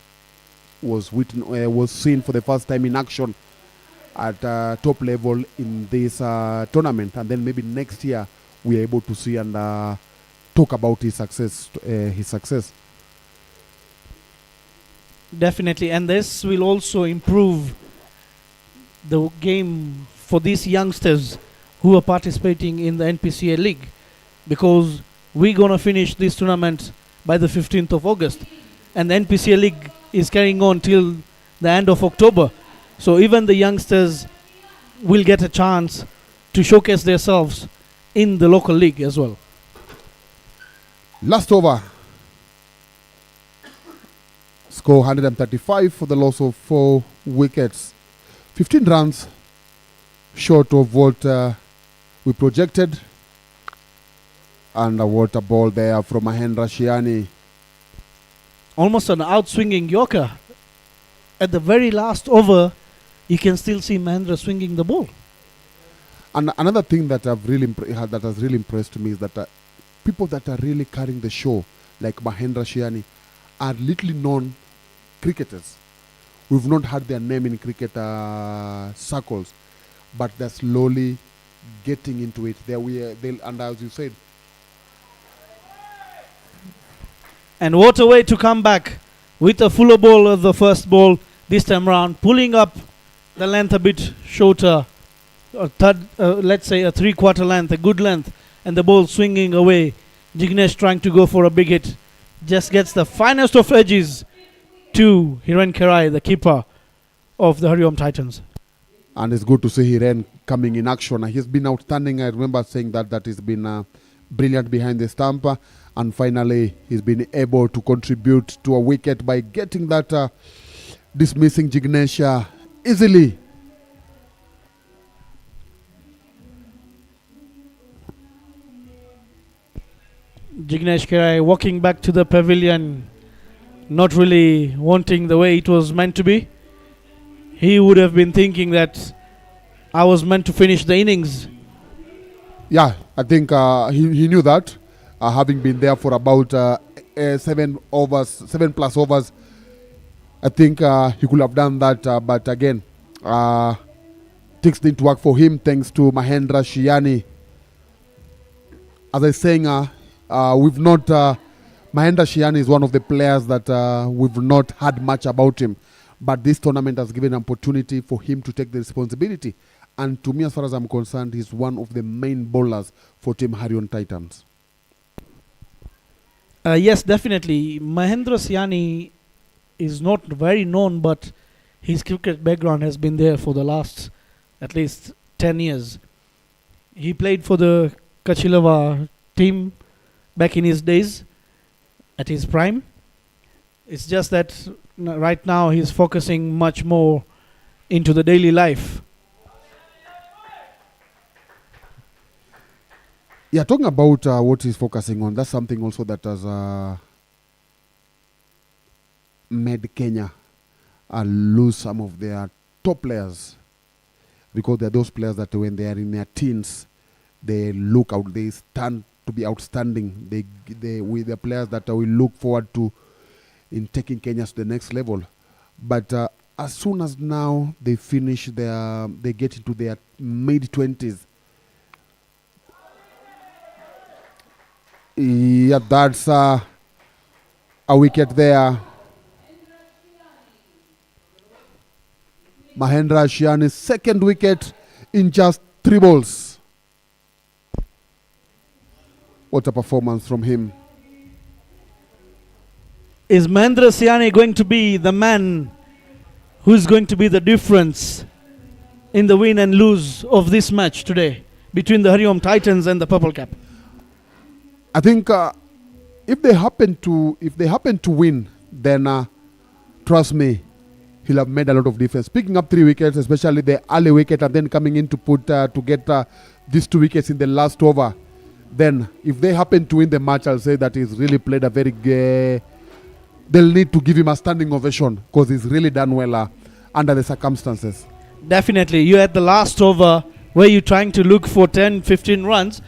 [SPEAKER 4] was seen for the first time in action at top level in this tournament, and then maybe next year we are able to see and talk about his success.
[SPEAKER 7] Definitely, and this will also improve the game for these youngsters who are participating in the NPCA League, because we're going to finish this tournament by the 15th of August, and the NPCA League is carrying on till the end of October. So even the youngsters will get a chance to showcase themselves in the local league as well.
[SPEAKER 4] Last over. Score 135 for the loss of 4 wickets. 15 runs short of what we projected. And a water ball there from Mahendra Shiani.
[SPEAKER 7] Almost an out-swinging Yorker. At the very last over, you can still see Mahendra swinging the ball.
[SPEAKER 4] And another thing that has really impressed me is that people that are really carrying the show, like Mahendra Shiani, are little known cricketers. We've not heard their name in cricket circles, but they're slowly getting into it. And as you said,
[SPEAKER 7] and what a way to come back with a fuller ball of the first ball this time round, pulling up the length a bit shorter, let's say a 3/4 length, a good length, and the ball swinging away. Jignesh trying to go for a big hit, just gets the finest of edges to Hiren Kerai, the keeper of the Hariom Titans.
[SPEAKER 4] And it's good to see Hiren coming in action. He's been outstanding. I remember saying that he's been brilliant behind the stump. And finally, he's been able to contribute to a wicket by getting that dismissing Jignesh easily.
[SPEAKER 7] Jignesh Kerai walking back to the pavilion, not really wanting the way it was meant to be. He would have been thinking that I was meant to finish the innings.
[SPEAKER 4] Yeah, I think he knew that. Having been there for about 7+ overs, I think he could have done that. But again, things didn't work for him thanks to Mahendra Shiani. As I was saying, Mahendra Shiani is one of the players that we've not heard much about him. But this tournament has given an opportunity for him to take the responsibility. And to me, as far as I'm concerned, he's one of the main bowlers for Team Hariom Titans.
[SPEAKER 7] Yes, definitely. Mahendra Shiani is not very known, but his cricket background has been there for the last at least 10 years. He played for the Kachilava team back in his days, at his prime. It's just that right now he's focusing much more into the daily life.
[SPEAKER 4] Yeah, talking about what he's focusing on, that's something also that has made Kenya lose some of their top players, because they're those players that when they are in their teens, they look out, they stand to be outstanding. They with the players that we look forward to in taking Kenya to the next level. But as soon as now they get into their mid-20s, yeah, that's a wicket there. Mahendra Shiani's second wicket in just 3 balls. What a performance from him.
[SPEAKER 7] Is Mahendra Siani going to be the man who's going to be the difference in the win and lose of this match today between the Hariom Titans and the Purple Cap?
[SPEAKER 4] I think if they happen to win, then trust me, he'll have made a lot of difference. Picking up 3 wickets, especially the early wicket, and then coming in to put to get these 2 wickets in the last over. Then, if they happen to win the match, I'll say that he's really played a very. They'll need to give him a standing ovation because he's really done well under the circumstances.
[SPEAKER 7] Definitely. You're at the last over where you're trying to look for 10, 15 runs,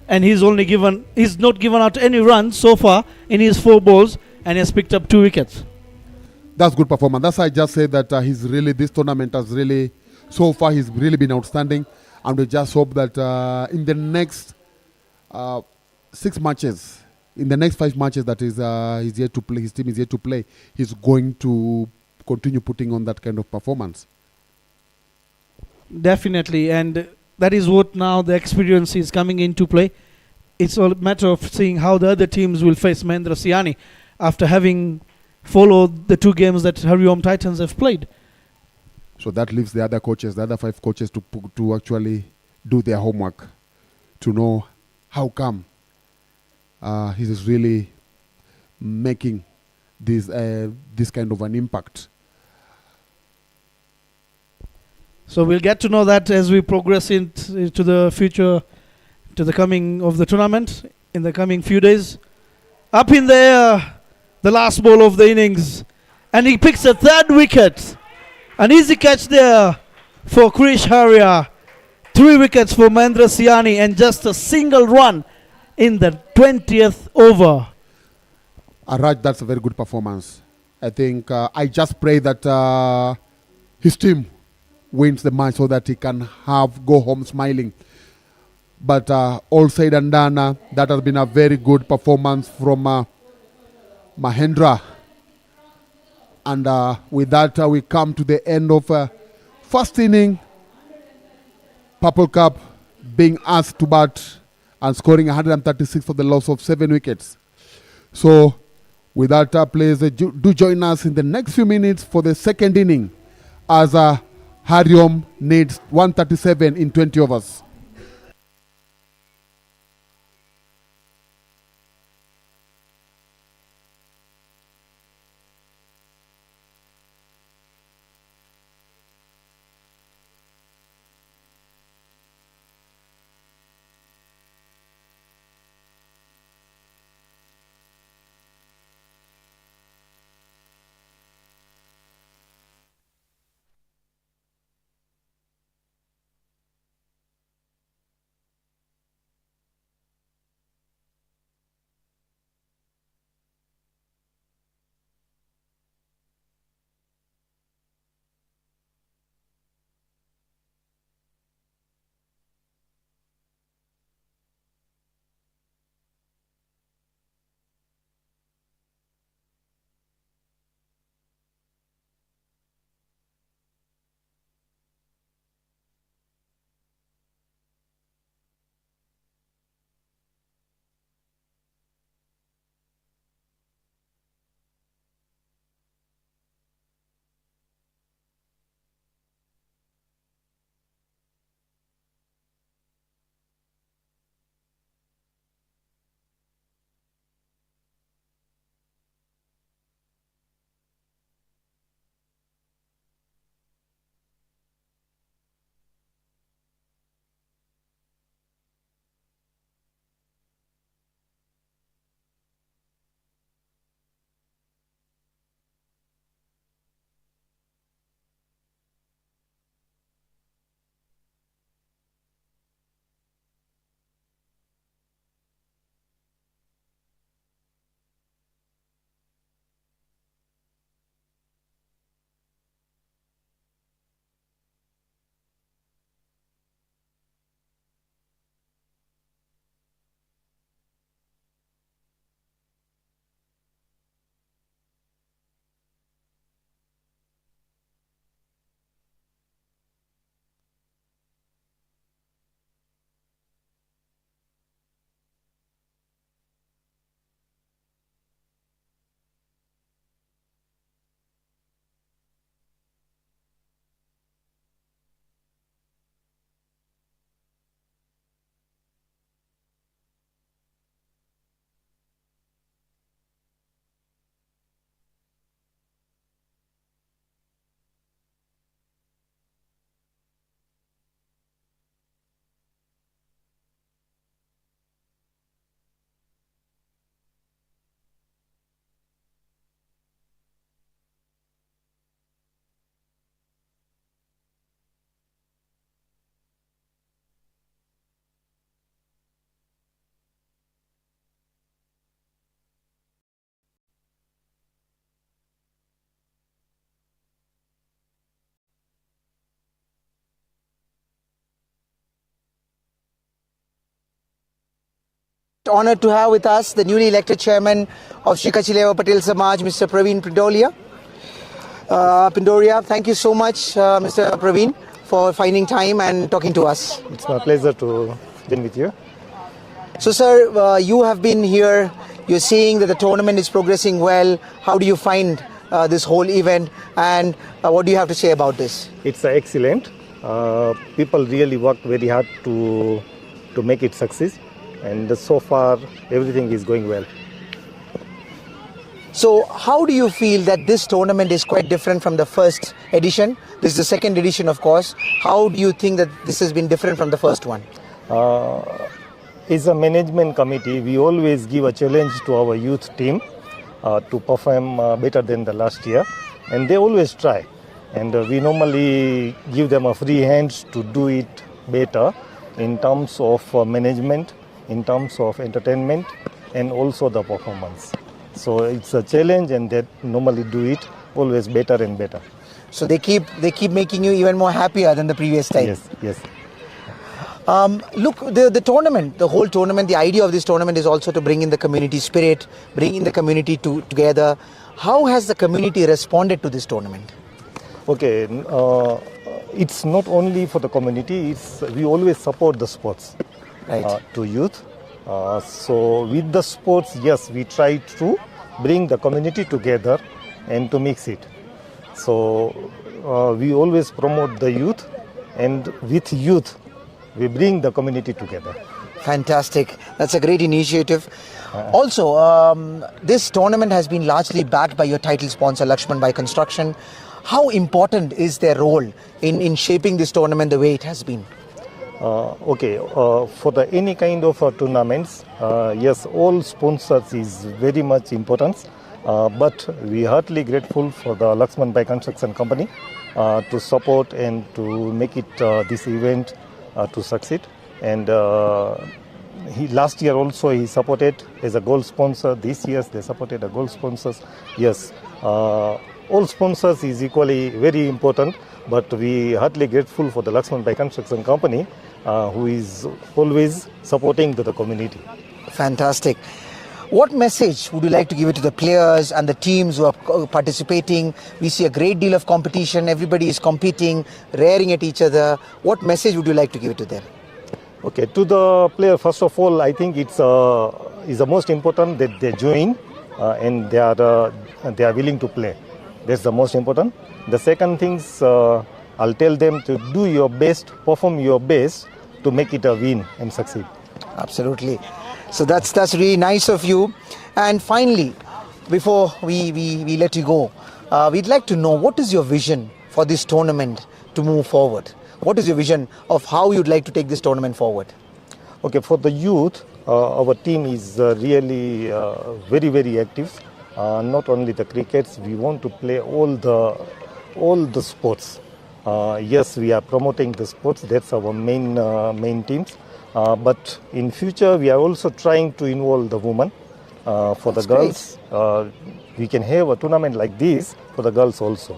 [SPEAKER 7] and he's not given out any runs so far in his 4 balls, and he has picked up 2 wickets.
[SPEAKER 4] That's good performance. That's why I just say that this tournament has really, so far he's really been outstanding, and we just hope that in the next 6 matches, in the next 5 matches that he's yet to play, his team is yet to play, he's going to continue putting on that kind of performance.
[SPEAKER 7] Definitely, and that is what now the experience is coming into play. It's a matter of seeing how the other teams will face Mahendra Siani after having followed the 2 games that Hariom Titans have played.
[SPEAKER 4] So that leaves the other coaches, the other 5 coaches, to actually do their homework, to know how come he is really making this kind of an impact.
[SPEAKER 7] So we'll get to know that as we progress into the future, to the coming of the tournament in the coming few days. Up in there, the last ball of the innings, and he picks a 3rd wicket. An easy catch there for Krish Haria. 3 wickets for Mahendra Siani and just a single run in the 20th over.
[SPEAKER 4] Raj, that's a very good performance. I think I just pray that his team wins the match so that he can go home smiling. But all said and done, that has been a very good performance from Mahendra. And with that, we come to the end of first inning. Purple Cup being asked to bat and scoring 136 for the loss of 7 wickets. So with that, players, do join us in the next few minutes for the second inning as Hariom needs 137 in 20 overs.
[SPEAKER 1] honored to have with us the newly elected chairman of Shri Kachileva Patel Samaj, Mr. Praveen Pindoria. Thank you so much, Mr. Praveen, for finding time and talking to us.
[SPEAKER 8] It's my pleasure to be with you.
[SPEAKER 1] So, sir, you have been here. You're seeing that the tournament is progressing well. How do you find this whole event, and what do you have to say about this?
[SPEAKER 8] It's excellent. People really worked very hard to make it success, and so far everything is going well.
[SPEAKER 1] So, how do you feel that this tournament is quite different from the first edition? This is the second edition, of course. How do you think that this has been different from the first one?
[SPEAKER 8] As a management committee, we always give a challenge to our youth team to perform better than the last year, and they always try. And we normally give them a free hand to do it better in terms of management, in terms of entertainment, and also the performance. So it's a challenge, and they normally do it always better and better.
[SPEAKER 1] So they keep making you even more happier than the previous time.
[SPEAKER 8] Yes, yes.
[SPEAKER 1] Look, the tournament, the whole tournament, the idea of this tournament is also to bring in the community spirit, bring in the community together. How has the community responded to this tournament?
[SPEAKER 8] Okay, it's not only for the community, we always support the sports to youth. So with the sports, yes, we try to bring the community together and to mix it. So we always promote the youth, and with youth, we bring the community together.
[SPEAKER 1] Fantastic. That's a great initiative. Also, this tournament has been largely backed by your title sponsor, LAXMANBHAI Construction. How important is their role in shaping this tournament the way it has been?
[SPEAKER 8] For any kind of tournaments, yes, all sponsors is very much important. But we are heartily grateful for the LAXMANBHAI Construction Company to support and to make it this event to succeed. And last year also he supported as a gold sponsor. This year they supported a gold sponsors. Yes, all sponsors is equally very important, but we are heartily grateful for the LAXMANBHAI Construction Company who is always supporting the community.
[SPEAKER 1] Fantastic. What message would you like to give it to the players and the teams who are participating? We see a great deal of competition. Everybody is competing, raring at each other. What message would you like to give it to them?
[SPEAKER 8] Okay, to the player, first of all, I think it's the most important that they join and they are willing to play. That's the most important. The second thing, I'll tell them to do your best, perform your best to make it a win and succeed.
[SPEAKER 1] Absolutely. So that's really nice of you. And finally, before we let you go, we'd like to know, what is your vision for this tournament to move forward? What is your vision of how you'd like to take this tournament forward?
[SPEAKER 8] Okay, for the youth, our team is really very, very active. Not only the crickets, we want to play all the sports. Yes, we are promoting the sports. That's our main teams. But in future, we are also trying to involve the women. For the girls, we can have a tournament like this for the girls also.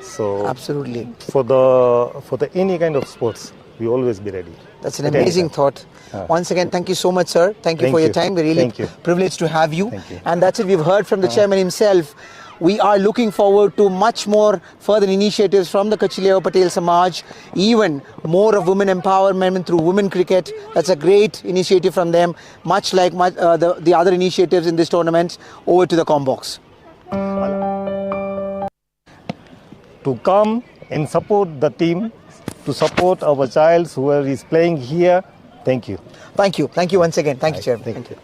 [SPEAKER 8] So
[SPEAKER 1] absolutely.
[SPEAKER 8] For the any kind of sports, we always be ready.
[SPEAKER 1] That's an amazing thought. Once again, thank you so much, sir. Thank you for your time. We're really privileged to have you. And that's it. We've heard from the chairman himself. We are looking forward to much more further initiatives from the Kachileva Patel Samaj, even more of women empowerment through women cricket. That's a great initiative from them, much like the other initiatives in this tournament. Over to the Combox.
[SPEAKER 8] To come and support the team, to support our child who is playing here. Thank you.
[SPEAKER 1] Thank you. Thank you once again. Thank you, Chairman.
[SPEAKER 8] Thank you.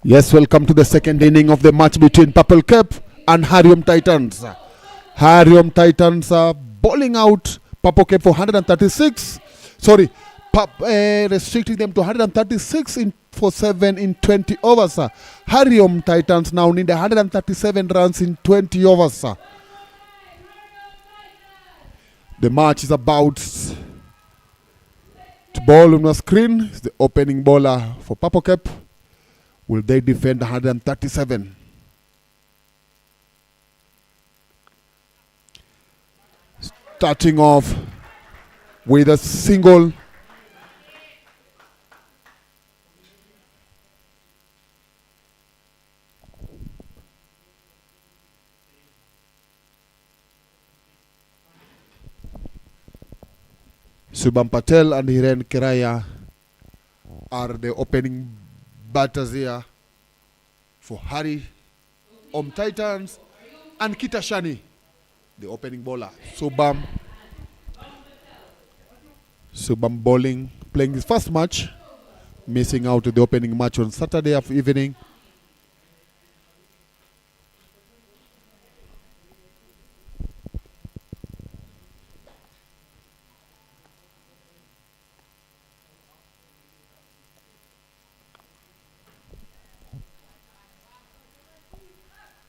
[SPEAKER 4] Yes, welcome to the second inning of the match between Purple Cap and Hariom Titans. Hariom Titans are bowling out Purple Cap for 136. Sorry, restricting them to 136 for 7 in 20 overs. Hariom Titans now need 137 runs in 20 overs. The match is about to bowl on the screen. It's the opening bowler for Purple Cap. Will they defend 137? Starting off with a single. Subham Patel and Hiren Kiraya are the opening batters here for Hariom Titans, and Kitashani, the opening bowler. Subham bowling, playing his first match, missing out to the opening match on Saturday evening.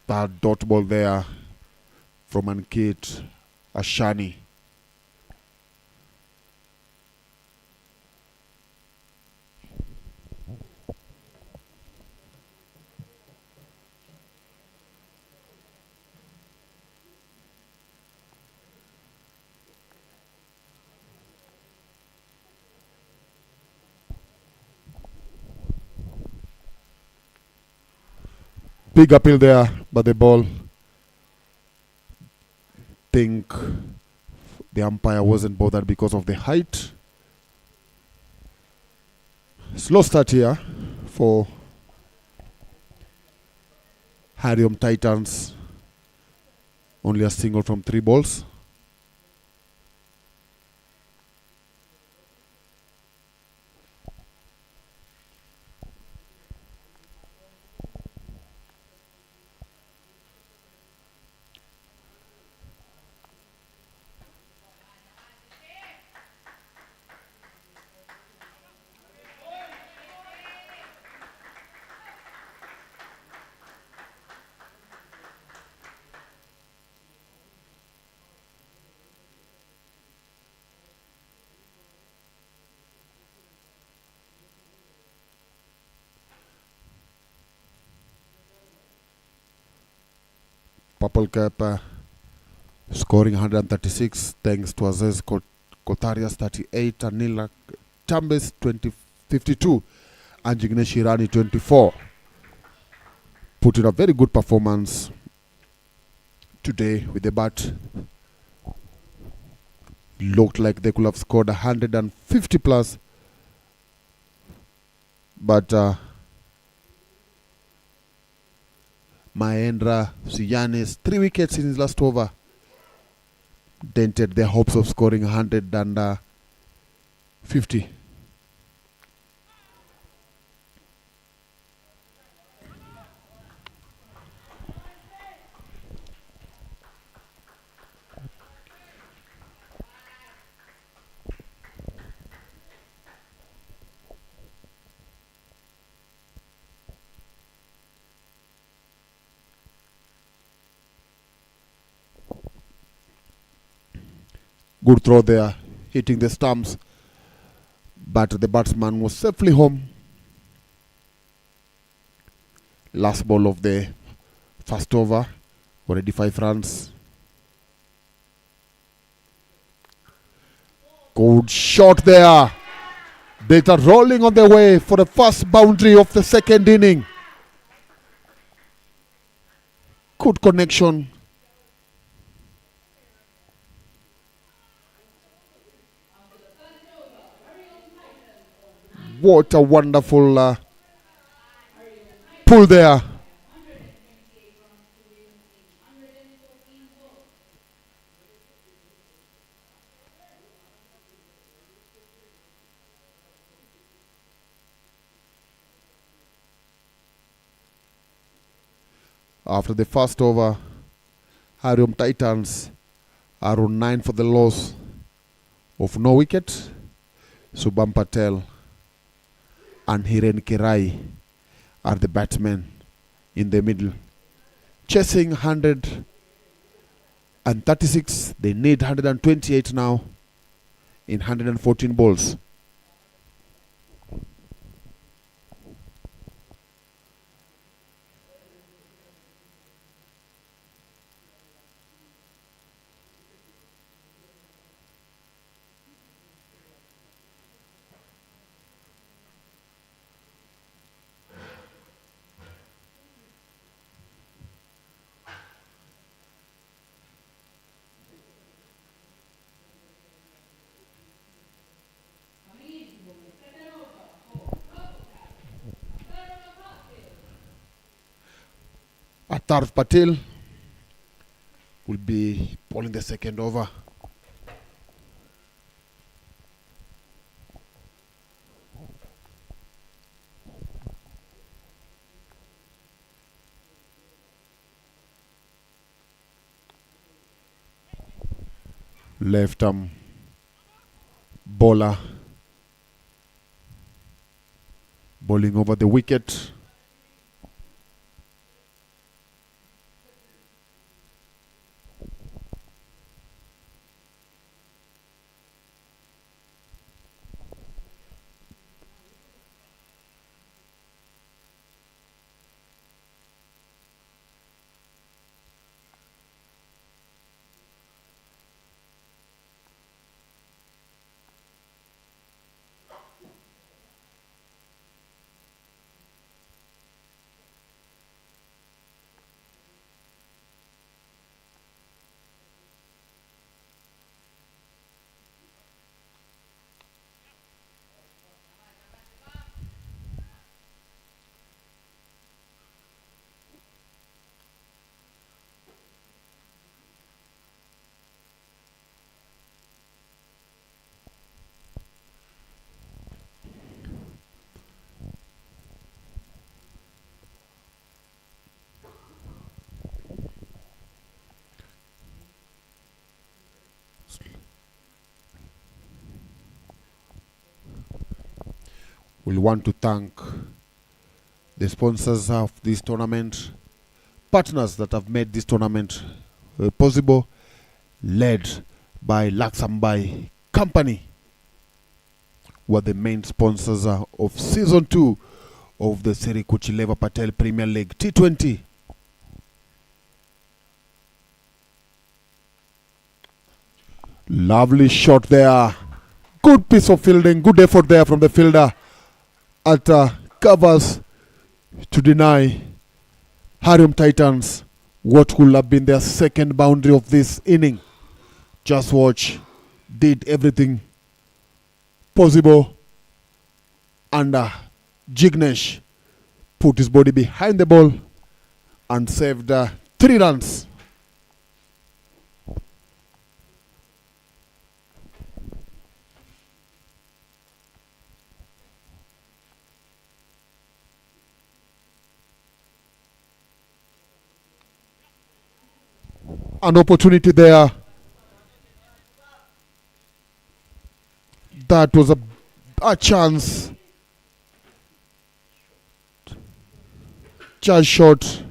[SPEAKER 4] That dot ball there from Ankit Ashani. Big appeal there, but the ball, think the umpire wasn't bothered because of the height. Slow start here for Hariom Titans. Only a single from 3 balls. Purple Cap scoring 136 thanks to Aziz Kotarias 38 and Nila Chambes 52 and Jignesh Irani 24. Put in a very good performance today with the bat. Looked like they could have scored 150 plus, but Mahendra Siyane's 3 wickets in his last over dented their hopes of scoring 150. Good throw there, hitting the stumps, but the batsman was safely home. Last ball of the first over, already 5 runs. Good shot there. They are rolling on their way for the first boundary of the second inning. Good connection. What a wonderful pull there. After the first over, Hariom Titans are on 9 for the loss of no wicket. Shubham Patel and Hiren Kirai are the batsmen in the middle. Chasing 136, they need 128 now in 114 balls. Atarv Patel will be bowling the second over. Left arm bowler bowling over the wicket. We want to thank the sponsors of this tournament, partners that have made this tournament possible, led by LAXMANBHAI Company, were the main sponsors of Season 2 of the Seri Kuchileva Patel Premier League T20. Lovely shot there. Good piece of fielding, good effort there from the fielder at covers to deny Hariom Titans what could have been their second boundary of this inning. Just watch, did everything possible, and Jignesh put his body behind the ball and saved 3 runs. An opportunity there. That was a chance. Just shot.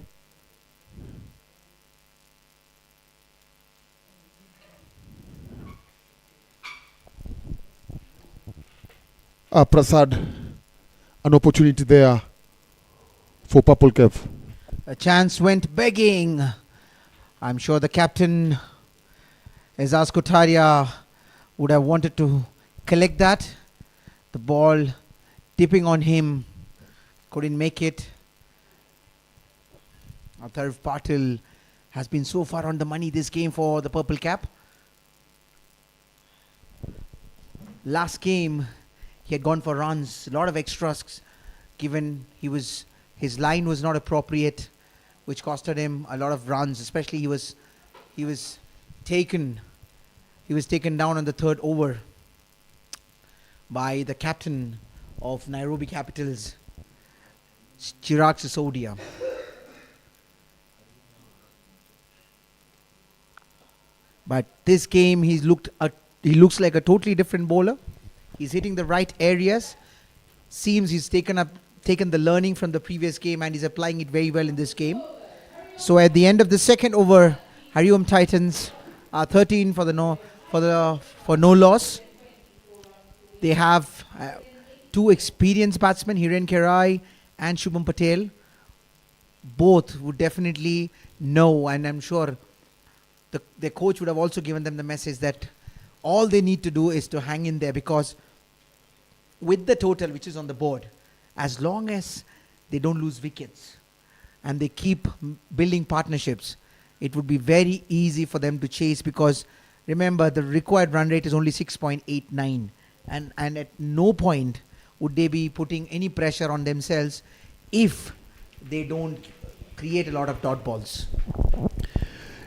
[SPEAKER 4] Prasad, an opportunity there for Purple Cap.
[SPEAKER 1] A chance went begging. I'm sure the captain, Azaz Kotaria, would have wanted to collect that. The ball dipping on him, couldn't make it. Atarv Patel has been so far on the money this game for the Purple Cap. Last game, he had gone for runs, a lot of extras, given his line was not appropriate, which costed him a lot of runs. Especially he was taken down on the 3rd over by the captain of Nairobi Capitals, Chirag Sisodia. But this game, he looks like a totally different bowler. He's hitting the right areas. Seems he's taken the learning from the previous game and he's applying it very well in this game. So at the end of the second over, Hariom Titans are 13 for no loss. They have two experienced batsmen, Hiren Kerai and Shubham Patel. Both would definitely know, and I'm sure their coach would have also given them the message that all they need to do is to hang in there, because with the total which is on the board, as long as they don't lose wickets and they keep building partnerships, it would be very easy for them to chase, because remember the required run rate is only 6.89, and at no point would they be putting any pressure on themselves if they don't create a lot of dot balls.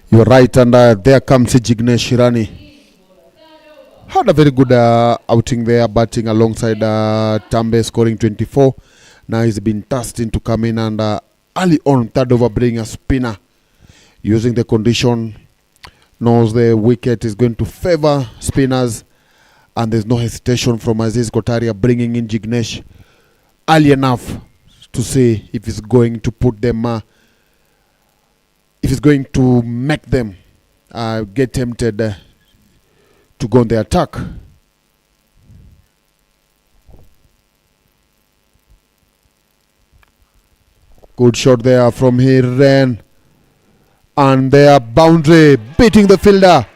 [SPEAKER 4] You're right, and there comes Jignesh Hirani. Had a very good outing there, batting alongside Tambe, scoring 24. Now he's been tasked in to come in and early on, third over, bring a spinner. Using the condition, knows the wicket is going to favor spinners, and there's no hesitation from Aziz Kotaria bringing in Jignesh early enough to see if he's going to put them, if he's going to make them get tempted to go on the attack. Good shot there from Hiren. And their boundary, beating the fielder.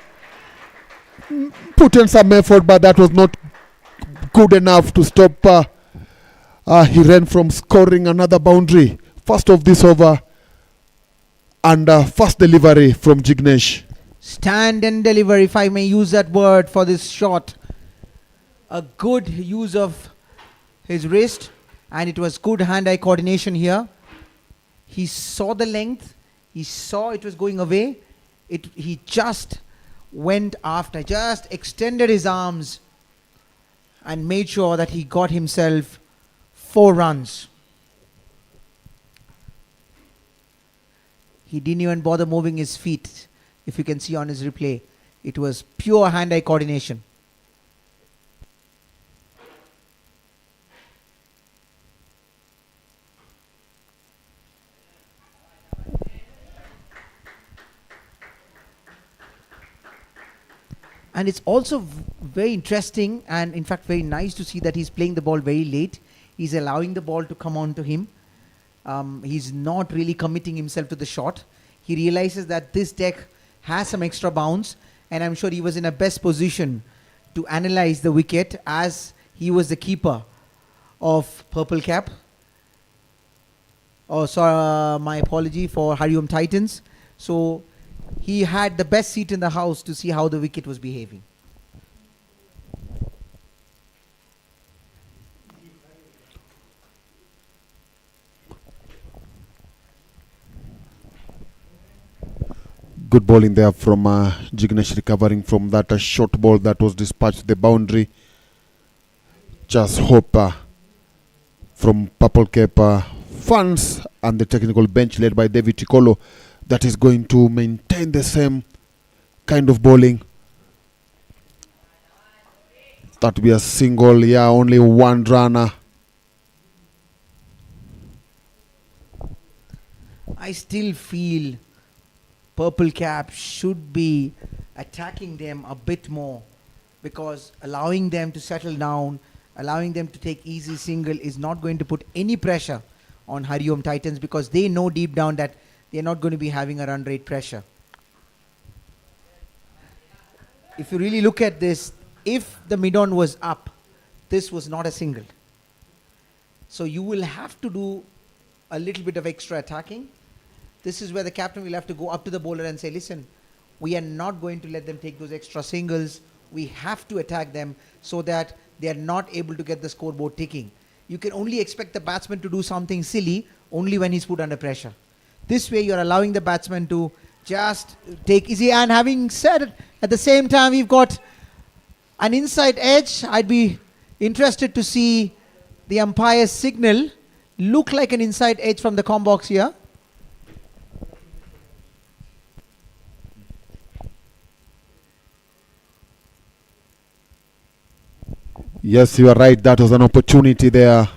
[SPEAKER 4] Put in some effort, but that was not good enough to stop Hiren from scoring another boundary. First of this over, and first delivery from Jignesh.
[SPEAKER 1] Stand and deliver, if I may use that word for this shot. A good use of his wrist, and it was good hand-eye coordination here. He saw the length, he saw it was going away. He just went after, just extended his arms and made sure that he got himself 4 runs. He didn't even bother moving his feet. If you can see on his replay, it was pure hand-eye coordination. And it's also very interesting and in fact very nice to see that he's playing the ball very late. He's allowing the ball to come on to him. He's not really committing himself to the shot. He realizes that this deck has some extra bounce, and I'm sure he was in a best position to analyze the wicket as he was the keeper of Purple Cap. Oh, sorry, my apology for Hariom Titans. So he had the best seat in the house to see how the wicket was behaving.
[SPEAKER 4] Good bowling there from Jignesh, recovering from that short ball that was dispatched to the boundary. Just hope from Purple Cap fans and the technical bench led by David Tikolo that is going to maintain the same kind of bowling. That will be a single, only one runner.
[SPEAKER 1] I still feel Purple Cap should be attacking them a bit more, because allowing them to settle down, allowing them to take easy single is not going to put any pressure on Hariom Titans, because they know deep down that they're not going to be having a run rate pressure. If you really look at this, if the mid-on was up, this was not a single. So you will have to do a little bit of extra attacking. This is where the captain will have to go up to the bowler and say, listen, we are not going to let them take those extra singles. We have to attack them so that they are not able to get the scoreboard ticking. You can only expect the batsman to do something silly only when he's put under pressure. This way you're allowing the batsman to just take easy. And having said it, at the same time we've got an inside edge. I'd be interested to see the umpire's signal look like an inside edge from the comm box here.
[SPEAKER 4] Yes, you are right. That was an opportunity there.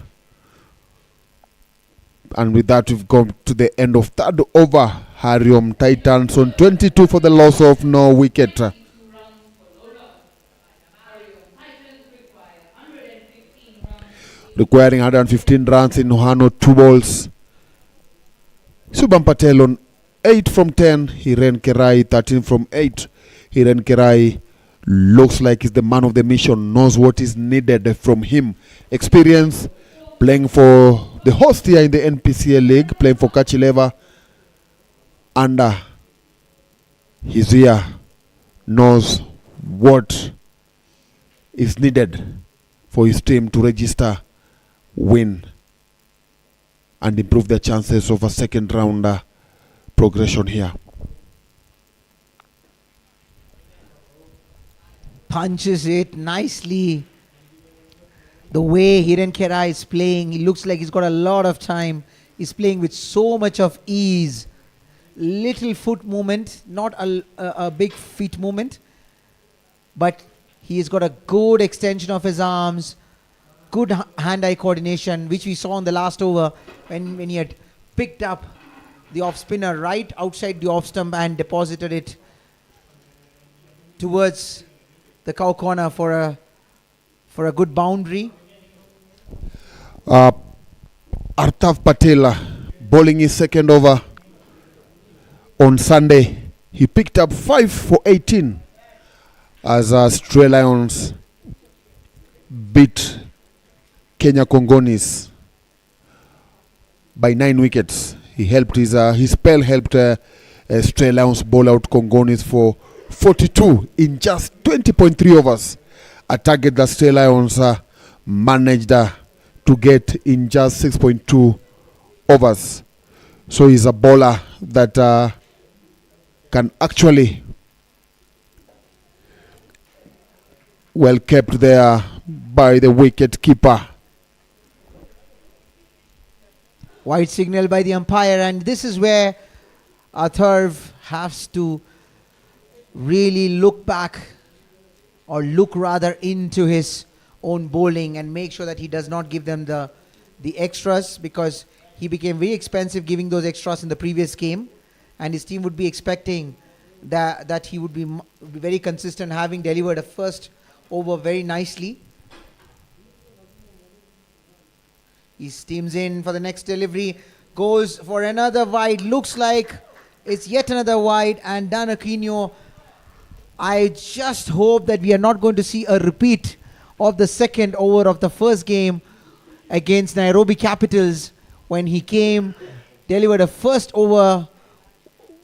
[SPEAKER 4] And with that, we've come to the end of third over. Hariom Titans on 22 for the loss of no wicket. Requiring 115 runs in Nohano, 2 balls. Shubham Patel on 8 from 10. Hiren Kerai 13 from 8. Hiren Kerai looks like he's the man of the mission, knows what is needed from him. Experience, playing for the host here in the NPCL League, playing for Kachileva. And he's here, knows what is needed for his team to register, win, and improve their chances of a second round progression here.
[SPEAKER 1] Punches it nicely. The way Hiren Kera is playing, he looks like he's got a lot of time. He's playing with so much of ease. Little foot movement, not a big feet movement, but he's got a good extension of his arms, good hand-eye coordination, which we saw in the last over when he had picked up the off-spinner right outside the off-stump and deposited it towards the cow corner for a good boundary.
[SPEAKER 4] Artav Patel bowling his second over on Sunday. He picked up 5 for 18 as Stray Lions beat Kenya Kongonis by 9 wickets. He helped his spell helped Stray Lions bowl out Kongonis for 42 in just 20.3 overs. A target that Stray Lions managed to get in just 6.2 overs. So he's a bowler that can actually well kept there by the wicket keeper.
[SPEAKER 1] White signal by the umpire, and this is where Atharv has to really look back, or look rather into his own bowling and make sure that he does not give them the extras, because he became very expensive giving those extras in the previous game, and his team would be expecting that he would be very consistent, having delivered a first over very nicely. He steams in for the next delivery, goes for another wide, looks like it's yet another wide, and Dan Aquino, I just hope that we are not going to see a repeat of the second over of the first game against Nairobi Capitals, when he came, delivered a first over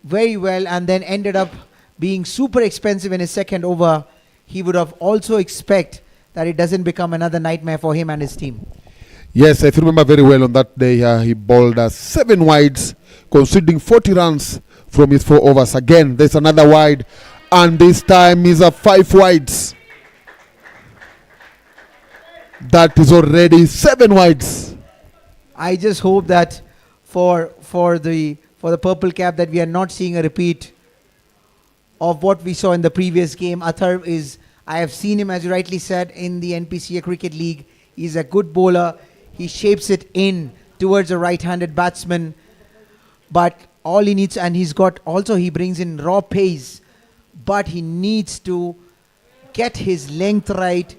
[SPEAKER 1] very well, and then ended up being super expensive in his second over. He would have also expect that it doesn't become another nightmare for him and his team.
[SPEAKER 4] Yes, if you remember very well, on that day he bowled 7 wides, conceding 40 runs from his 4 overs. Again, there's another wide, and this time is a 5 wides. That is already 7 wides.
[SPEAKER 1] I just hope that for the purple cap that we are not seeing a repeat of what we saw in the previous game. Athar is, I have seen him, as you rightly said, in the NPCA Cricket League. He's a good bowler. He shapes it in towards a right-handed batsman. But all he needs, and he's got also, he brings in raw pace, but he needs to get his length right,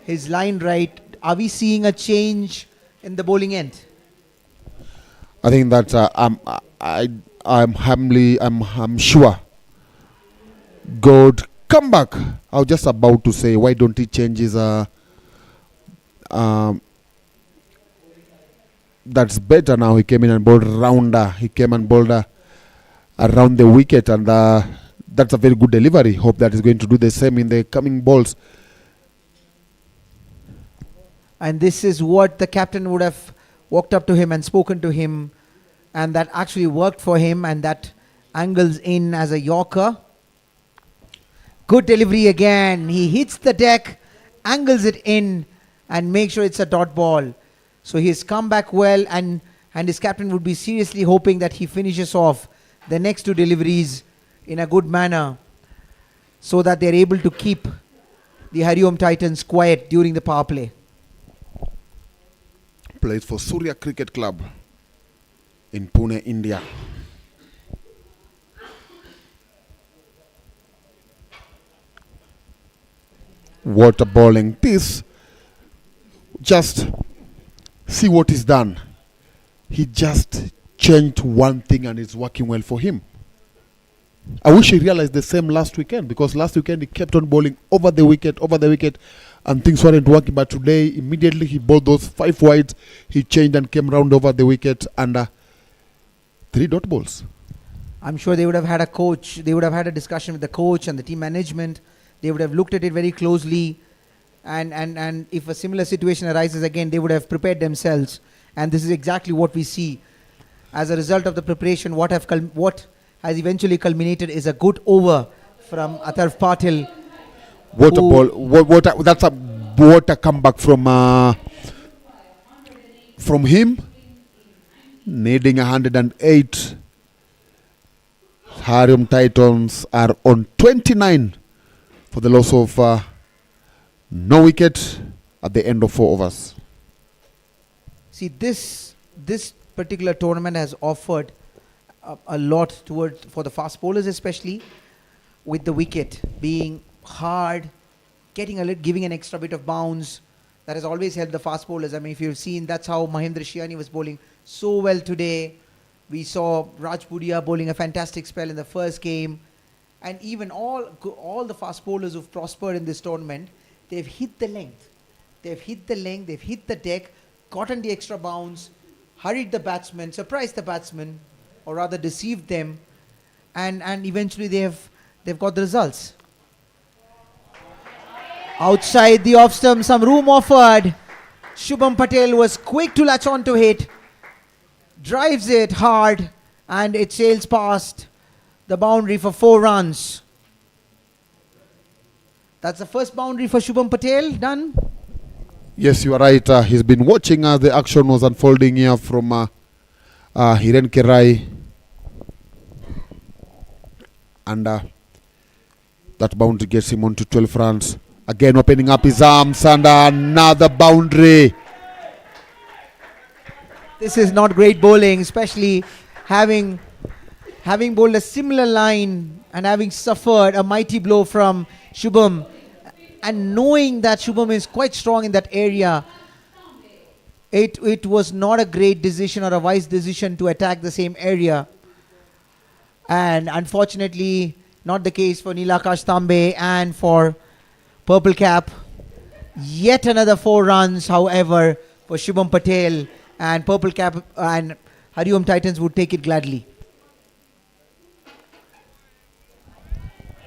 [SPEAKER 1] his line right. Are we seeing a change in the bowling end?
[SPEAKER 4] I think that I'm sure. Good comeback. I was just about to say, why don't he change his that's better now. He came in and bowled rounder. He came and bowled around the wicket, and that's a very good delivery. Hope that he's going to do the same in the coming balls.
[SPEAKER 1] And this is what the captain would have walked up to him and spoken to him, and that actually worked for him, and that angles in as a Yorker. Good delivery again. He hits the deck, angles it in, and makes sure it's a dot ball. So he's come back well, and his captain would be seriously hoping that he finishes off the next 2 deliveries in a good manner, so that they're able to keep the Hariom Titans quiet during the power play.
[SPEAKER 4] Plays for Surya Cricket Club in Pune, India. What a bowling. This, just see what he's done. He just changed one thing and it's working well for him. I wish he realized the same last weekend, because last weekend he kept on bowling over the wicket, and things weren't working. But today, immediately he bowled those 5 wides, he changed and came round over the wicket, and 3 dot balls.
[SPEAKER 1] I'm sure they would have had a coach, they would have had a discussion with the coach and the team management. They would have looked at it very closely, and if a similar situation arises again, they would have prepared themselves. And this is exactly what we see. As a result of the preparation, what has eventually culminated is a good over from Atarf Patel.
[SPEAKER 4] What a ball! What a comeback from him. Needing 108. Hariom Titans are on 29 for the loss of no wicket at the end of 4 overs.
[SPEAKER 1] See, this particular tournament has offered a lot for the fast bowlers, especially with the wicket being hard, giving an extra bit of bounce. That has always helped the fast bowlers. I mean, if you've seen, that's how Mahendra Shiani was bowling so well today. We saw Raj Pudia bowling a fantastic spell in the first game, and even all the fast bowlers who've prospered in this tournament, they've hit the length, they've hit the deck, gotten the extra bounce, hurried the batsmen, surprised the batsmen, or rather deceived them, and eventually they've got the results. Outside the off stump, some room offered. Shubham Patel was quick to latch on to it, drives it hard, and it sails past the boundary for 4 runs. That's the first boundary for Shubham Patel done.
[SPEAKER 4] Yes, you are right. He's been watching as the action was unfolding here from Hiren Kerai, and that boundary gets him on to 12 runs. Again opening up his arms, and another boundary.
[SPEAKER 1] This is not great bowling, especially having bowled a similar line and having suffered a mighty blow from Shubham, and knowing that Shubham is quite strong in that area. It was not a great decision or a wise decision to attack the same area. And unfortunately, not the case for Nilakash Tambe and for Purple Cap. Yet another 4 runs, however, for Shubham Patel, and Purple Cap and Hariom Titans would take it gladly.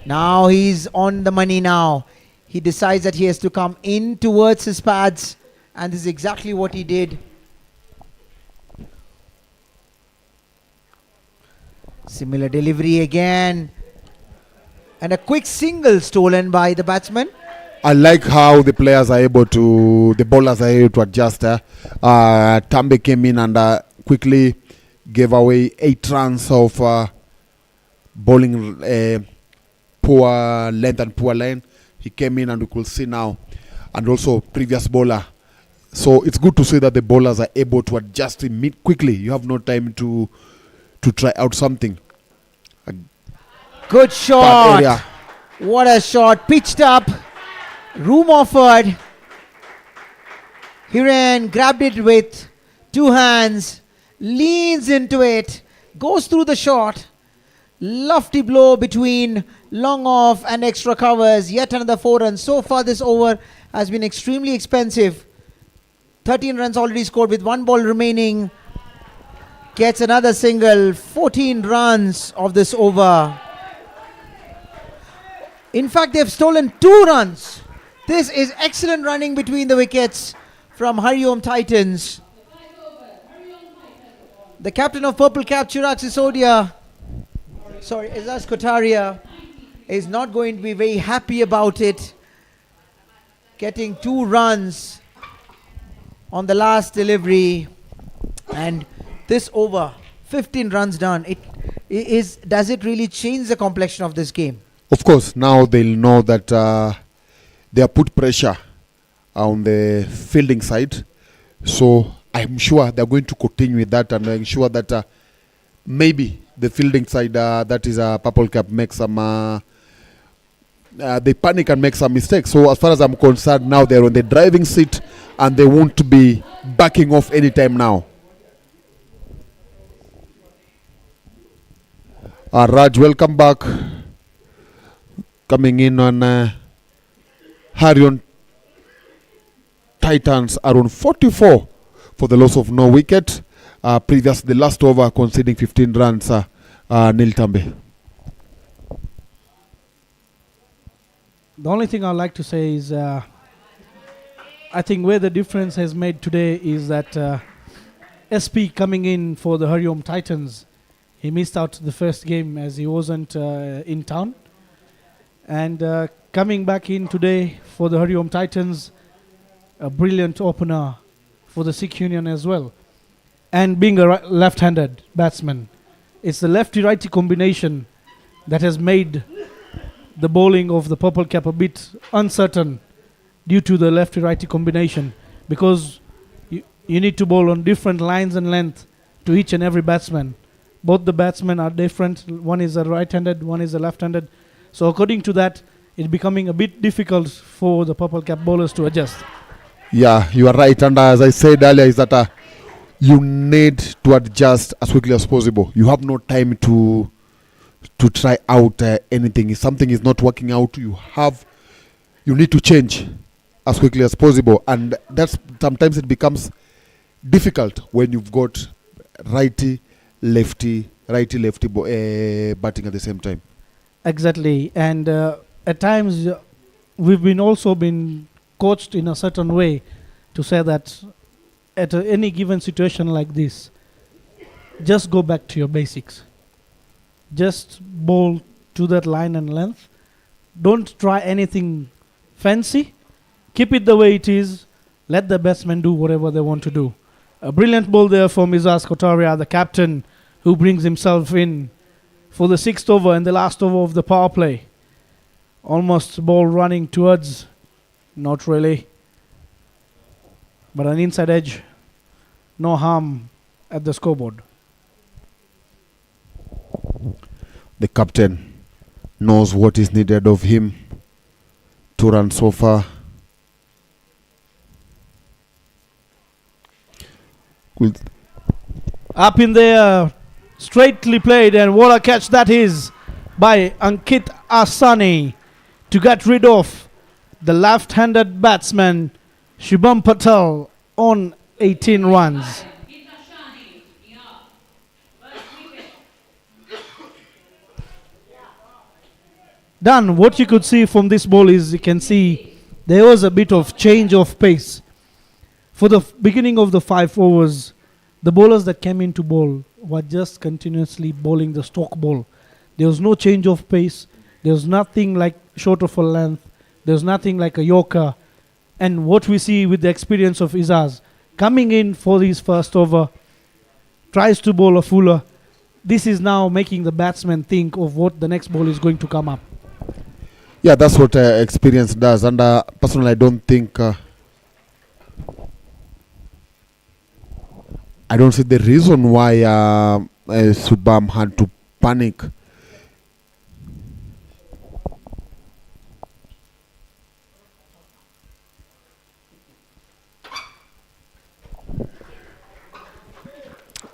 [SPEAKER 1] Now he's on the money now. He decides that he has to come in towards his pads, and this is exactly what he did. Similar delivery again, and a quick single stolen by the batsman.
[SPEAKER 4] I like how the bowlers are able to adjust. Tambe came in and quickly gave away 8 runs of bowling poor length and poor line. He came in, and we could see now, and also previous bowler. So it's good to see that the bowlers are able to adjust quickly. You have no time to try out something.
[SPEAKER 1] Good shot. What a shot. Pitched up. Room offered. Hiren grabbed it with 2 hands. Leans into it. Goes through the shot. Lofty blow between long off and extra covers. Yet another 4 runs. So far this over has been extremely expensive. 13 runs already scored with 1 ball remaining. Gets another single. 14 runs of this over. In fact, they've stolen 2 runs. This is excellent running between the wickets from Hariom Titans. The captain of Purple Cap, Chirag Sisodia, Azaz Kotaria, is not going to be very happy about it. Getting 2 runs on the last delivery. And this over, 15 runs done. Does it really change the complexion of this game?
[SPEAKER 4] Of course, now they'll know that they have put pressure on the fielding side. So I'm sure they're going to continue with that, and I'm sure that maybe the fielding side, that is Purple Cap, makes some they panic and make some mistakes. So as far as I'm concerned, now they're on the driving seat and they won't be backing off anytime now. Raj, welcome back. Coming in on Harion Titans are on 44 for the loss of no wicket. Previous, the last over, conceding 15 runs, Nil Tambe.
[SPEAKER 7] The only thing I'd like to say is I think where the difference has made today is that SP coming in for the Hariom Titans, he missed out the first game as he wasn't in town. And coming back in today for the Hariom Titans, a brilliant opener for the Sikh Union as well. And being a left-handed batsman, it's the lefty-righty combination that has made the bowling of the Purple Cap a bit uncertain due to the lefty-righty combination, because you need to bowl on different lines and length to each and every batsman. Both the batsmen are different. One is a right-handed, one is a left-handed. So according to that, it's becoming a bit difficult for the Purple Cap bowlers to adjust.
[SPEAKER 4] Yeah, you are right. And as I said earlier, is that you need to adjust as quickly as possible. You have no time to try out anything. If something is not working out, you need to change as quickly as possible. And that's sometimes it becomes difficult when you've got righty, lefty batting at the same time.
[SPEAKER 7] Exactly. And at times we've also been coached in a certain way to say that at any given situation like this, just go back to your basics. Just bowl to that line and length. Don't try anything fancy. Keep it the way it is. Let the batsmen do whatever they want to do. A brilliant ball there for Mizaz Kotaria, the captain, who brings himself in for the 6th over and the last over of the power play. Almost ball running towards, not really, but an inside edge. No harm at the scoreboard.
[SPEAKER 4] The captain knows what is needed of him. 2 runs so far. Good.
[SPEAKER 7] Up in there, straightly played, and what a catch that is by Ankit Asani to get rid of the left-handed batsman Shubham Patel on 18 runs. Dan, what you could see from this ball is you can see there was a bit of change of pace. For the beginning of the 5 overs, the bowlers that came in to bowl were just continuously bowling the stock ball. There was no change of pace. There was nothing like short of a length. There was nothing like a Yorker. And what we see with the experience of Izaz, coming in for his first over, tries to bowl a fuller. This is now making the batsman think of what the next ball is going to come up.
[SPEAKER 4] Yeah, that's what experience does. And personally, I don't think... I don't see the reason why Shubham had to panic.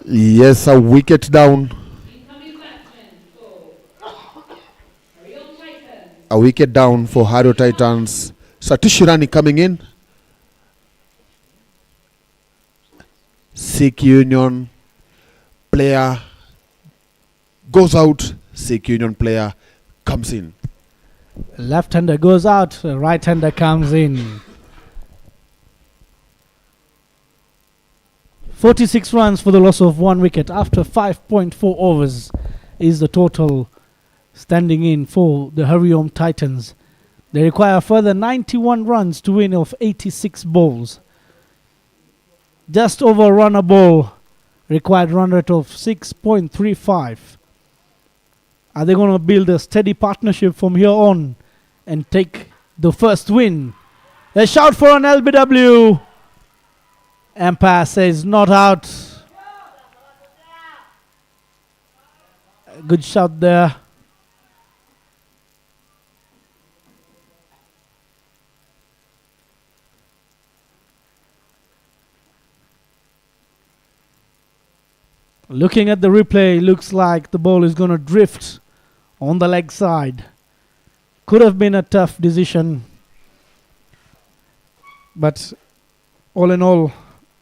[SPEAKER 4] Yes, a wicket down. A wicket down for Hariom Titans. Satish Irani coming in. Sikh Union player goes out. Sikh Union player comes in.
[SPEAKER 7] Left-hander goes out, right-hander comes in. 46 runs for the loss of 1 wicket after 5.4 overs is the total standing in for the Hariom Titans. They require a further 91 runs to win of 86 balls. Just over a run a ball, required run rate of 6.35. Are they going to build a steady partnership from here on and take the first win. A shout for an LBW. Umpire says not out. Good shot there. Looking at the replay, looks like the ball is going to drift on the leg side. Could have been a tough decision, but all in all,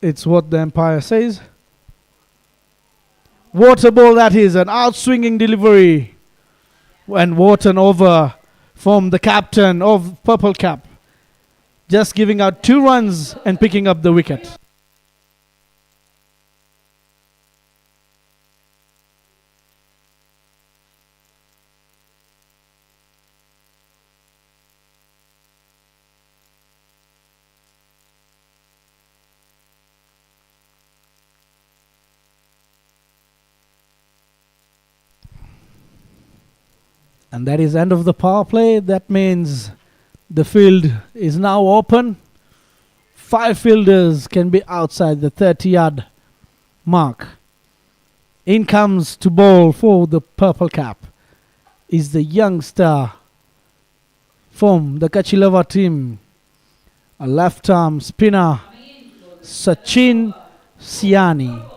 [SPEAKER 7] it's what the umpire says. What a ball that is, an out-swinging delivery. And what an over from the captain of Purple Cap. Just giving out 2 runs and picking up the wicket. And that is end of the power play. That means the field is now open. 5 fielders can be outside the 30-yard mark. In comes to bowl for the Purple Cap is the youngster from the Kachileva team. A left-arm spinner, Sachin Siani.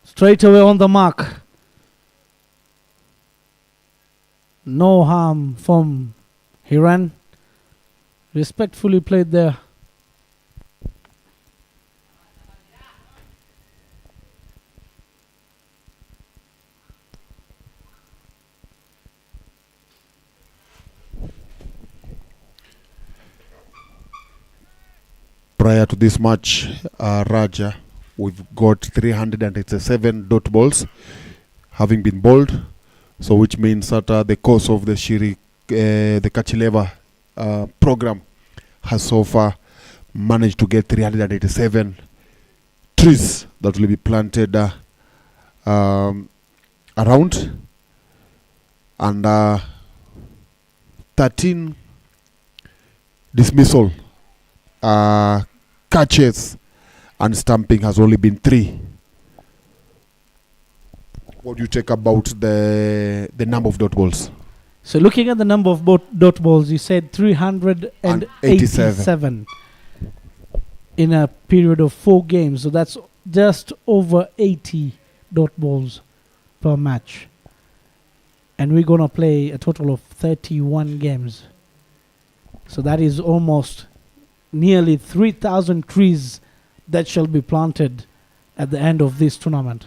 [SPEAKER 7] Straight away on the mark. No harm from Hiran. Respectfully played there.
[SPEAKER 4] Prior to this match, Raja, we've got 387 dot balls having been bowled, so which means that the course of the the Kachileva program has so far managed to get 387 trees that will be planted around, and 13 dismissal catches, and stamping has only been 3. What do you take about the number of dot balls?
[SPEAKER 7] So looking at the number of dot balls, you said 387 in a period of 4 games. So that's just over 80 dot balls per match. And we're going to play a total of 31 games. So that is almost nearly 3,000 trees that shall be planted at the end of this tournament.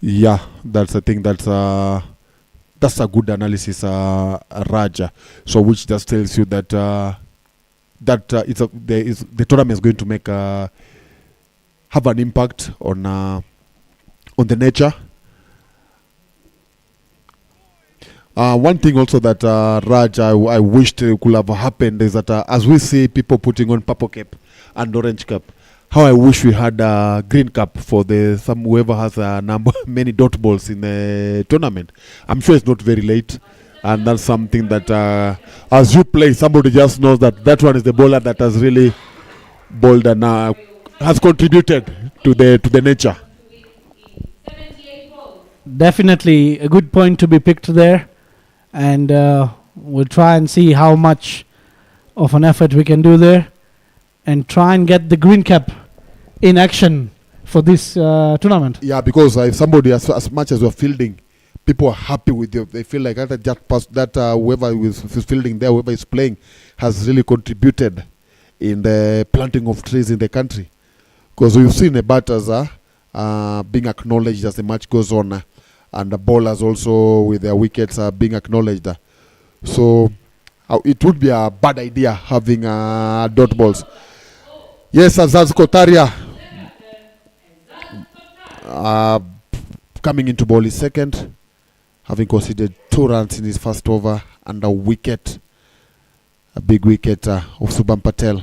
[SPEAKER 4] Yeah, that's a thing. That's a good analysis, Raja. So which just tells you that the tournament is going to make have an impact on the nature. One thing also that Raj, I wished could have happened is that as we see people putting on purple cap and orange cap, how I wish we had a green cap for whoever has many dot balls in the tournament. I'm sure it's not very late, and that's something that as you play, somebody just knows that one is the bowler that has really bowled and has contributed to the nature.
[SPEAKER 7] Definitely a good point to be picked there. And we'll try and see how much of an effort we can do there and try and get the green cap in action for this tournament.
[SPEAKER 4] Yeah, because if somebody, as much as we're fielding, people are happy with you. They feel like that whoever is fielding there, whoever is playing, has really contributed in the planting of trees in the country. Because we've seen the batters being acknowledged as the match goes on. And the bowlers also with their wickets are being acknowledged. So it would be a bad idea having dot balls. Yes, Azaz Kotaria coming into ball is second, having conceded 2 runs in his first over and a wicket, a big wicket of Shubham Patel.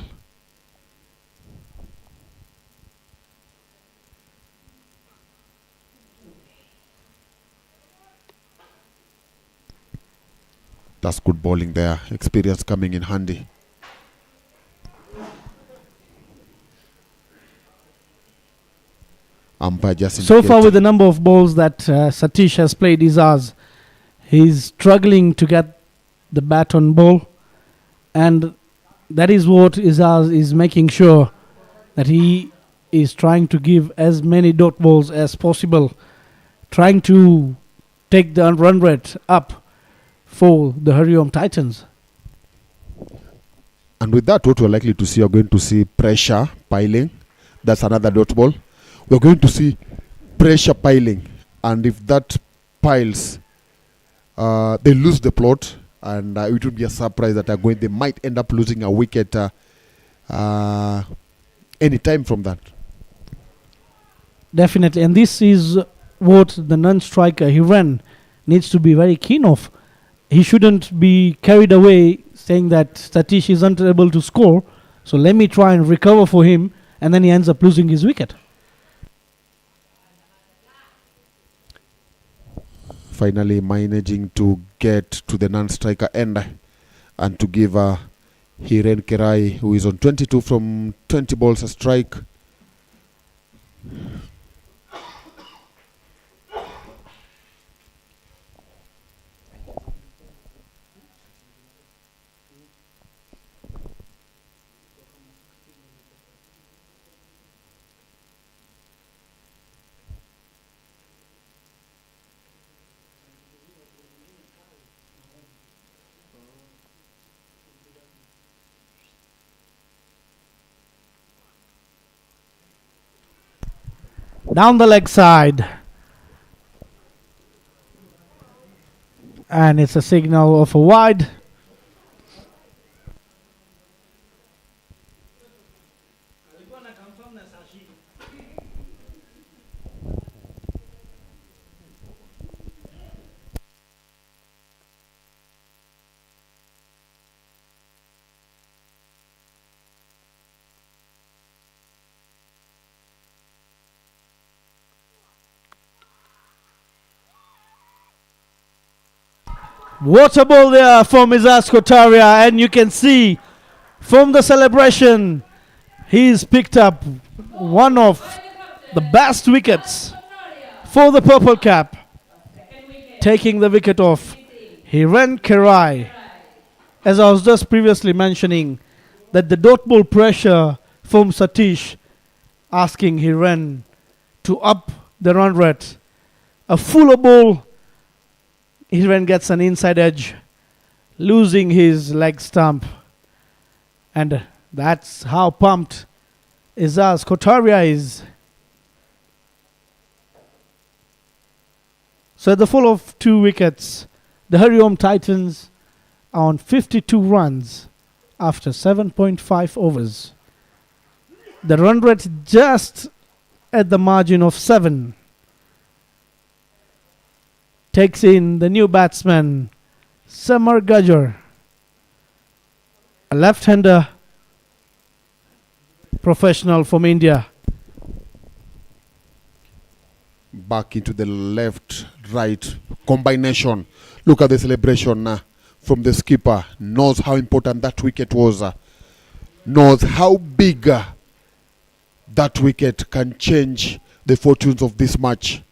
[SPEAKER 4] That's good bowling there. Experience coming in handy. Umpire just
[SPEAKER 7] So far, with the number of balls that Satish has played, he's struggling to get the bat on ball, and that is what Izaz is making sure that he is trying to give as many dot balls as possible, trying to take the run rate up for the Hariom Titans.
[SPEAKER 4] And with that, what we're likely to see, you're going to see pressure piling. That's another dot ball. We're going to see pressure piling, and if that piles, they lose the plot, and it would be a surprise that they might end up losing a wicket any time from that.
[SPEAKER 7] Definitely, and this is what the non-striker Hiran needs to be very keen of. He shouldn't be carried away saying that Satish isn't able to score, so let me try and recover for him, and then he ends up losing his wicket.
[SPEAKER 4] Finally managing to get to the non-striker end and to give Hiren Kerai, who is on 22 from 20 balls, a strike.
[SPEAKER 7] Down the leg side, and it's a signal of a wide. Water ball there from Izaz Kotaria, and you can see from the celebration he's picked up one of the best wickets for the purple cap, taking the wicket off Hiren Kerai. As I was just previously mentioning, that the dot ball pressure from Satish asking Hiren to up the run rate. A fuller ball, Hiren gets an inside edge, losing his leg stump. And that's how pumped Izaz Kotaria is. So at the fall of 2 wickets, the Hariom Titans are on 52 runs after 7.5 overs. The run rate just at the margin of 7. Takes in the new batsman, Samar Gajjar, a left-hander professional from India.
[SPEAKER 4] Back into the left-right combination. Look at the celebration from the skipper. Knows how important that wicket was. Knows how big that wicket can change the fortunes of this match.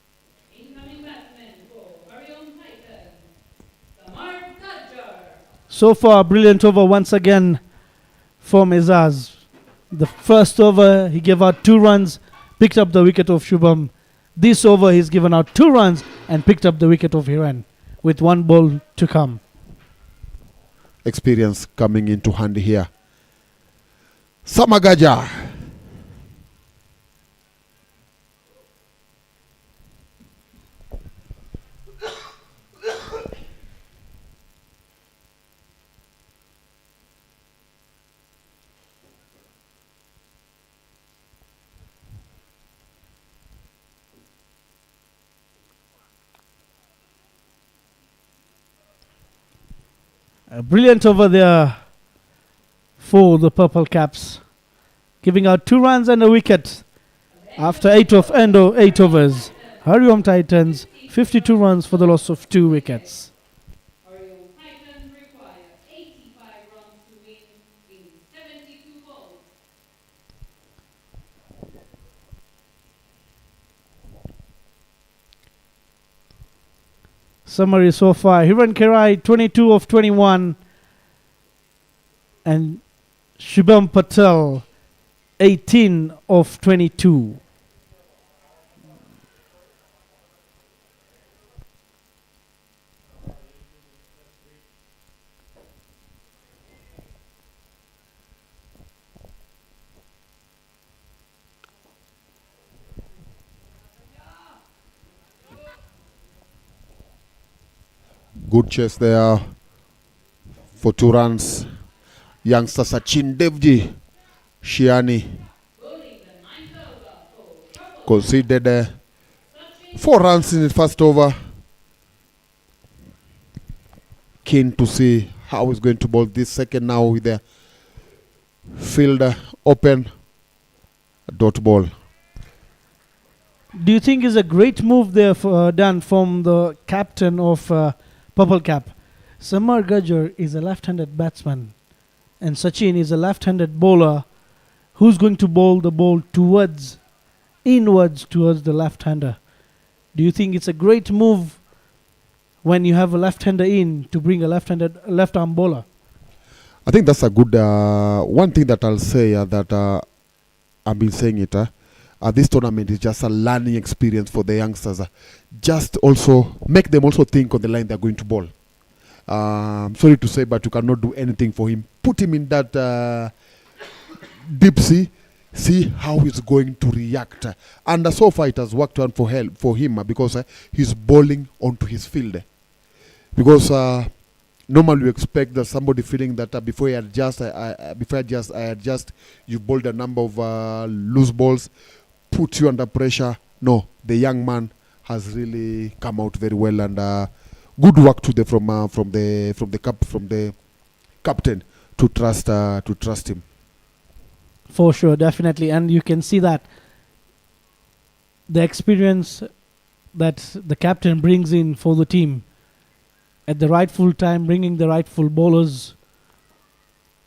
[SPEAKER 7] So far, a brilliant over once again from Izaz. The first over, he gave out 2 runs, picked up the wicket of Shubham. This over, he's given out 2 runs and picked up the wicket of Hiren with 1 ball to come.
[SPEAKER 4] Experience coming into handy here. Samagaja.
[SPEAKER 7] A brilliant over there for the Purple Caps, giving out 2 runs and a wicket after 8 overs. Hariom Titans 52 runs for the loss of 2 wickets.
[SPEAKER 6] Hariom Titans require 85 runs to win in 72 balls.
[SPEAKER 7] Summary so far: Hiran Kerai 22 of 21 and Shubham Patel 18 of 22.
[SPEAKER 4] Good chase there for 2 runs. Youngster Sachin Devji Shiani conceded 4 runs in the first over. Keen to see how he's going to bowl this second now with the field open. Dot ball.
[SPEAKER 7] Do you think is a great move there done from the captain of Purple Cap? Samar Gajjar is a left-handed batsman and Sachin is a left-handed bowler who's going to bowl the ball inwards towards the left-hander. Do you think it's a great move when you have a left-hander in to bring a left-arm bowler?
[SPEAKER 4] I think that's a good one thing that I'll say that I've been saying it. This tournament is just a learning experience for the youngsters. Just also make them also think on the line they're going to bowl. Sorry to say, but you cannot do anything for him. Put him in that deep sea. See how he's going to react. And so far it has worked out for him because he's bowling onto his field. Because normally you expect that somebody feeling that before I adjust, you bowled a number of loose balls, put you under pressure. No, the young man has really come out very well, and good work to from the captain to trust him.
[SPEAKER 7] For sure, definitely, and you can see that the experience that the captain brings in for the team at the rightful time, bringing the rightful bowlers.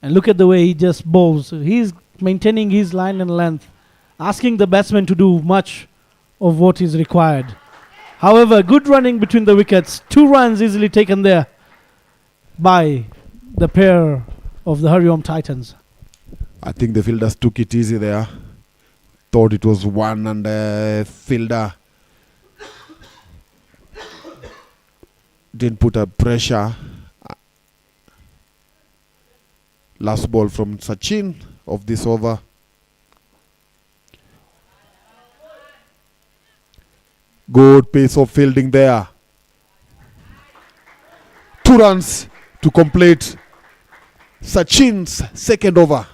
[SPEAKER 7] And look at the way he just bowls. He's maintaining his line and length, asking the batsman to do much of what is required. However, good running between the wickets. 2 runs easily taken there by the pair of the Hariom Titans.
[SPEAKER 4] I think the fielders took it easy there. Thought it was one, and the fielder didn't put a pressure. Last ball from Sachin of this over. Good pace of fielding there. 2 runs to complete Sachin's second over.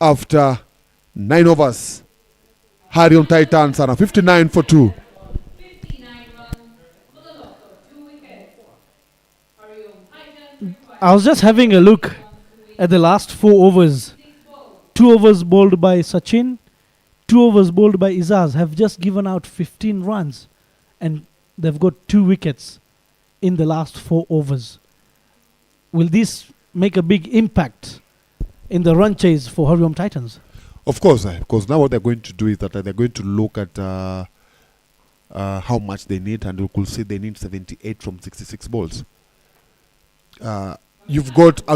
[SPEAKER 4] After 9 overs, Hariom Titans are 59 for 2.
[SPEAKER 6] 59 runs for the loss of 2 wickets. Hariom Titans
[SPEAKER 7] I was just having a look at the last 4 overs. 2 overs bowled by Sachin, 2 overs bowled by Izaz have just given out 15 runs, and they've got 2 wickets in the last 4 overs. Will this make a big impact in the run chase for Hariom Titans?
[SPEAKER 4] Of course, because now what they're going to do is that they're going to look at how much they need, and you could say they need 78 from 66 balls. You've got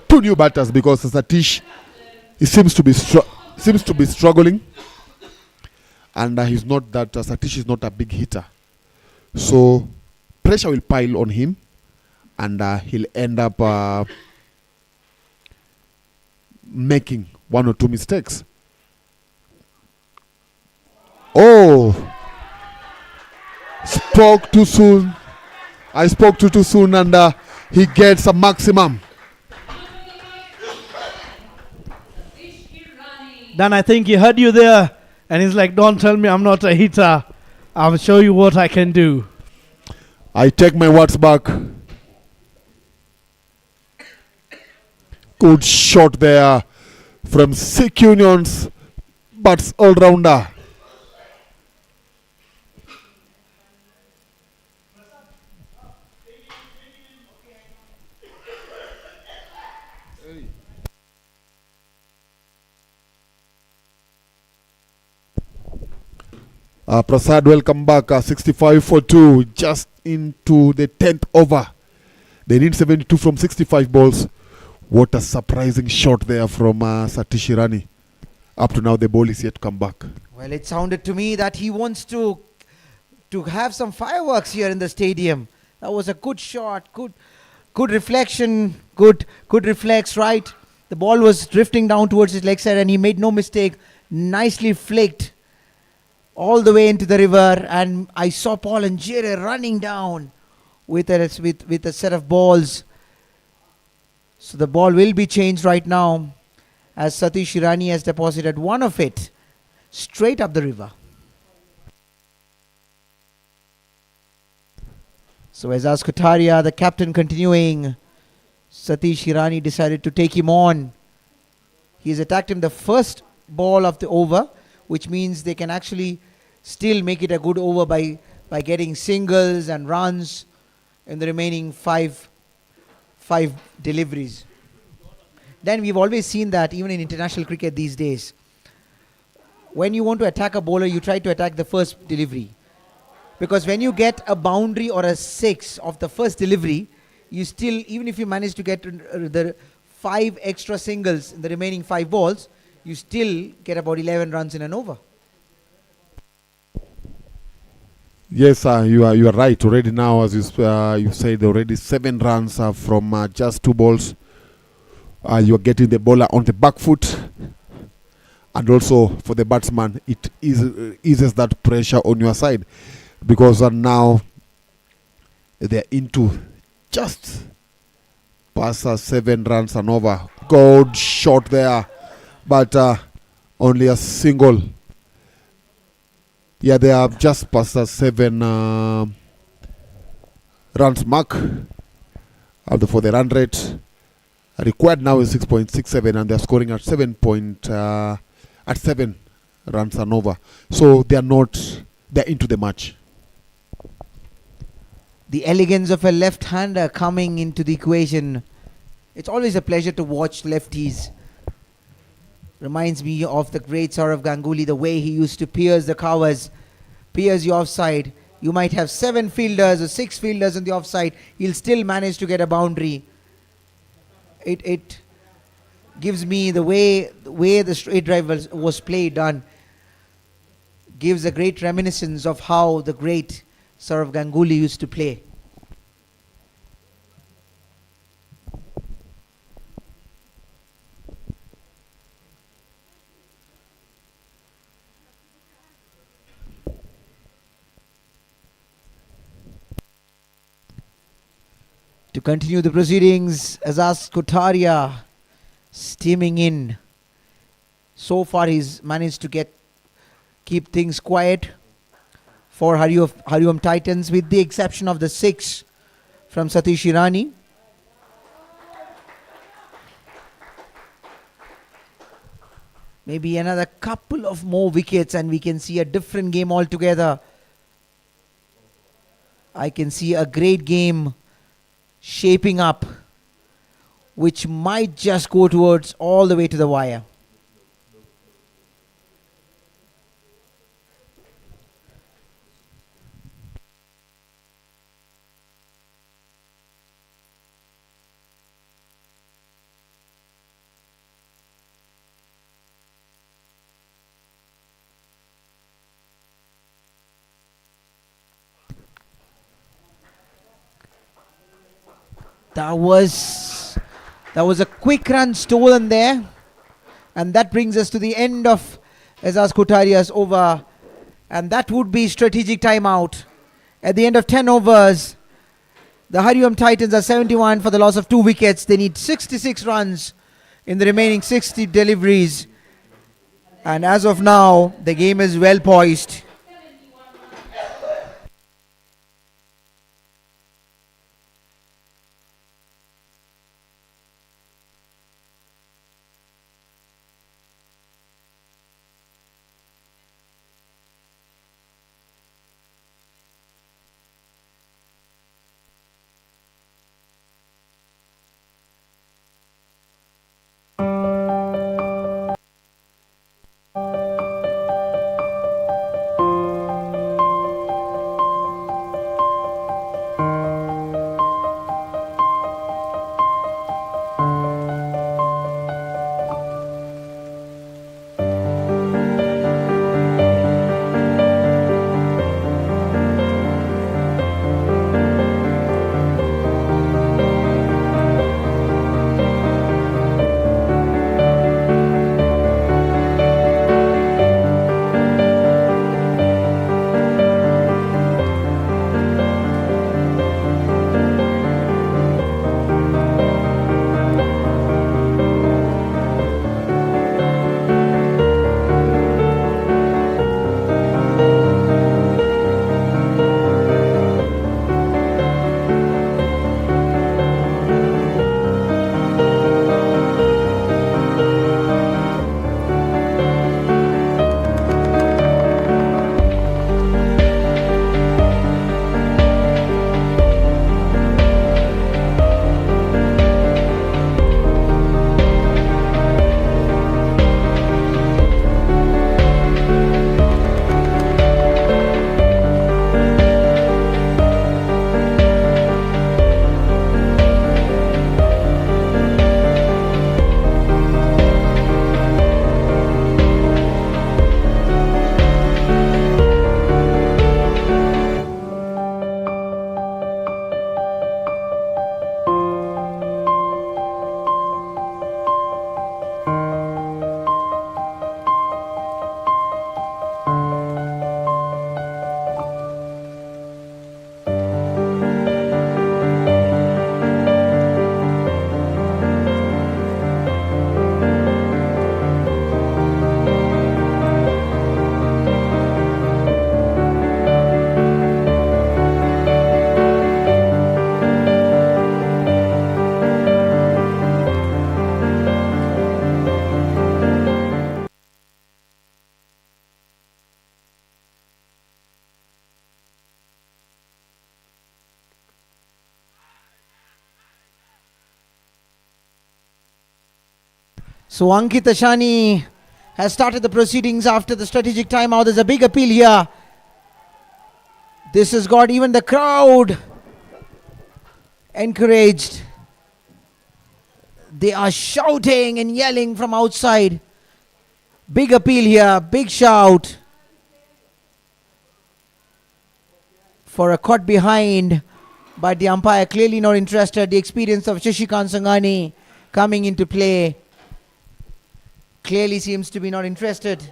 [SPEAKER 4] 2 new batters, because Satish, he seems to be struggling, and he's not that. Satish is not a big hitter, so pressure will pile on him, and he'll end up making 1 or 2 mistakes. Oh, spoke too soon. I spoke too soon, and he gets a maximum.
[SPEAKER 7] Dan, I think he heard you there, and he's like, don't tell me I'm not a hitter. I'll show you what I can do.
[SPEAKER 4] I take my words back. Good shot there from Sikh Union's bats all-rounder. Prasad, welcome back. 65 for 2, just into the 10th over. They need 72 from 65 balls. What a surprising shot there from Satish Irani. Up to now, the ball is yet to come back.
[SPEAKER 1] Well, it sounded to me that he wants to have some fireworks here in the stadium. That was a good shot, good reflection, good reflex, right? The ball was drifting down towards his leg side and he made no mistake. Nicely flicked all the way into the river, and I saw Paul and Jere running down with a set of balls. So the ball will be changed right now as Satish Irani has deposited one of it straight up the river. So Azaz Kotaria, the captain, continuing. Satish Irani decided to take him on. He's attacked him the first ball of the over, which means they can actually still make it a good over by getting singles and runs in the remaining five deliveries. Then we've always seen that even in international cricket these days, when you want to attack a bowler, you try to attack the first delivery. Because when you get a boundary or a 6 of the first delivery, you still, even if you manage to get the 5 extra singles in the remaining 5 balls, you still get about 11 runs in an over.
[SPEAKER 4] Yes, you are right. Already now, as you said, already 7 runs from just 2 balls. You are getting the bowler on the back foot, and also for the batsman, it eases that pressure on your side, because now they are into just past 7 runs and over. Good shot there, but only a single. Yeah, they are just past 7 runs mark for the run rate. Required now is 6.67, and they are scoring at 7 runs and over. So they are into the match.
[SPEAKER 1] The elegance of a left-hander coming into the equation. It's always a pleasure to watch lefties. Reminds me of the great Saurav Ganguly, the way he used to pierce the covers, pierce your offside. You might have 7 fielders or 6 fielders on the offside. He'll still manage to get a boundary. It gives me the way the straight drive was played on, gives a great reminiscence of how the great Saurav Ganguly used to play. To continue the proceedings, Azaz Kotaria steaming in. So far he's managed to keep things quiet for Hariom Titans, with the exception of the 6 from Satish Irani. Maybe another couple of more wickets and we can see a different game altogether. I can see a great game shaping up, which might just go towards all the way to the wire. That was a quick run stolen there, and that brings us to the end of Azaz Kotaria's over, and that would be strategic timeout. At the end of 10 overs, the Hariom Titans are 71 for the loss of 2 wickets. They need 66 runs in the remaining 60 deliveries, and as of now, the game is well poised. So Ankit Ashani has started the proceedings after the strategic timeout. There's a big appeal here. This has got even the crowd encouraged. They are shouting and yelling from outside. Big appeal here, big shout for a caught behind, but the umpire clearly not interested. The experience of Shashikant Sangani coming into play clearly seems to be not interested.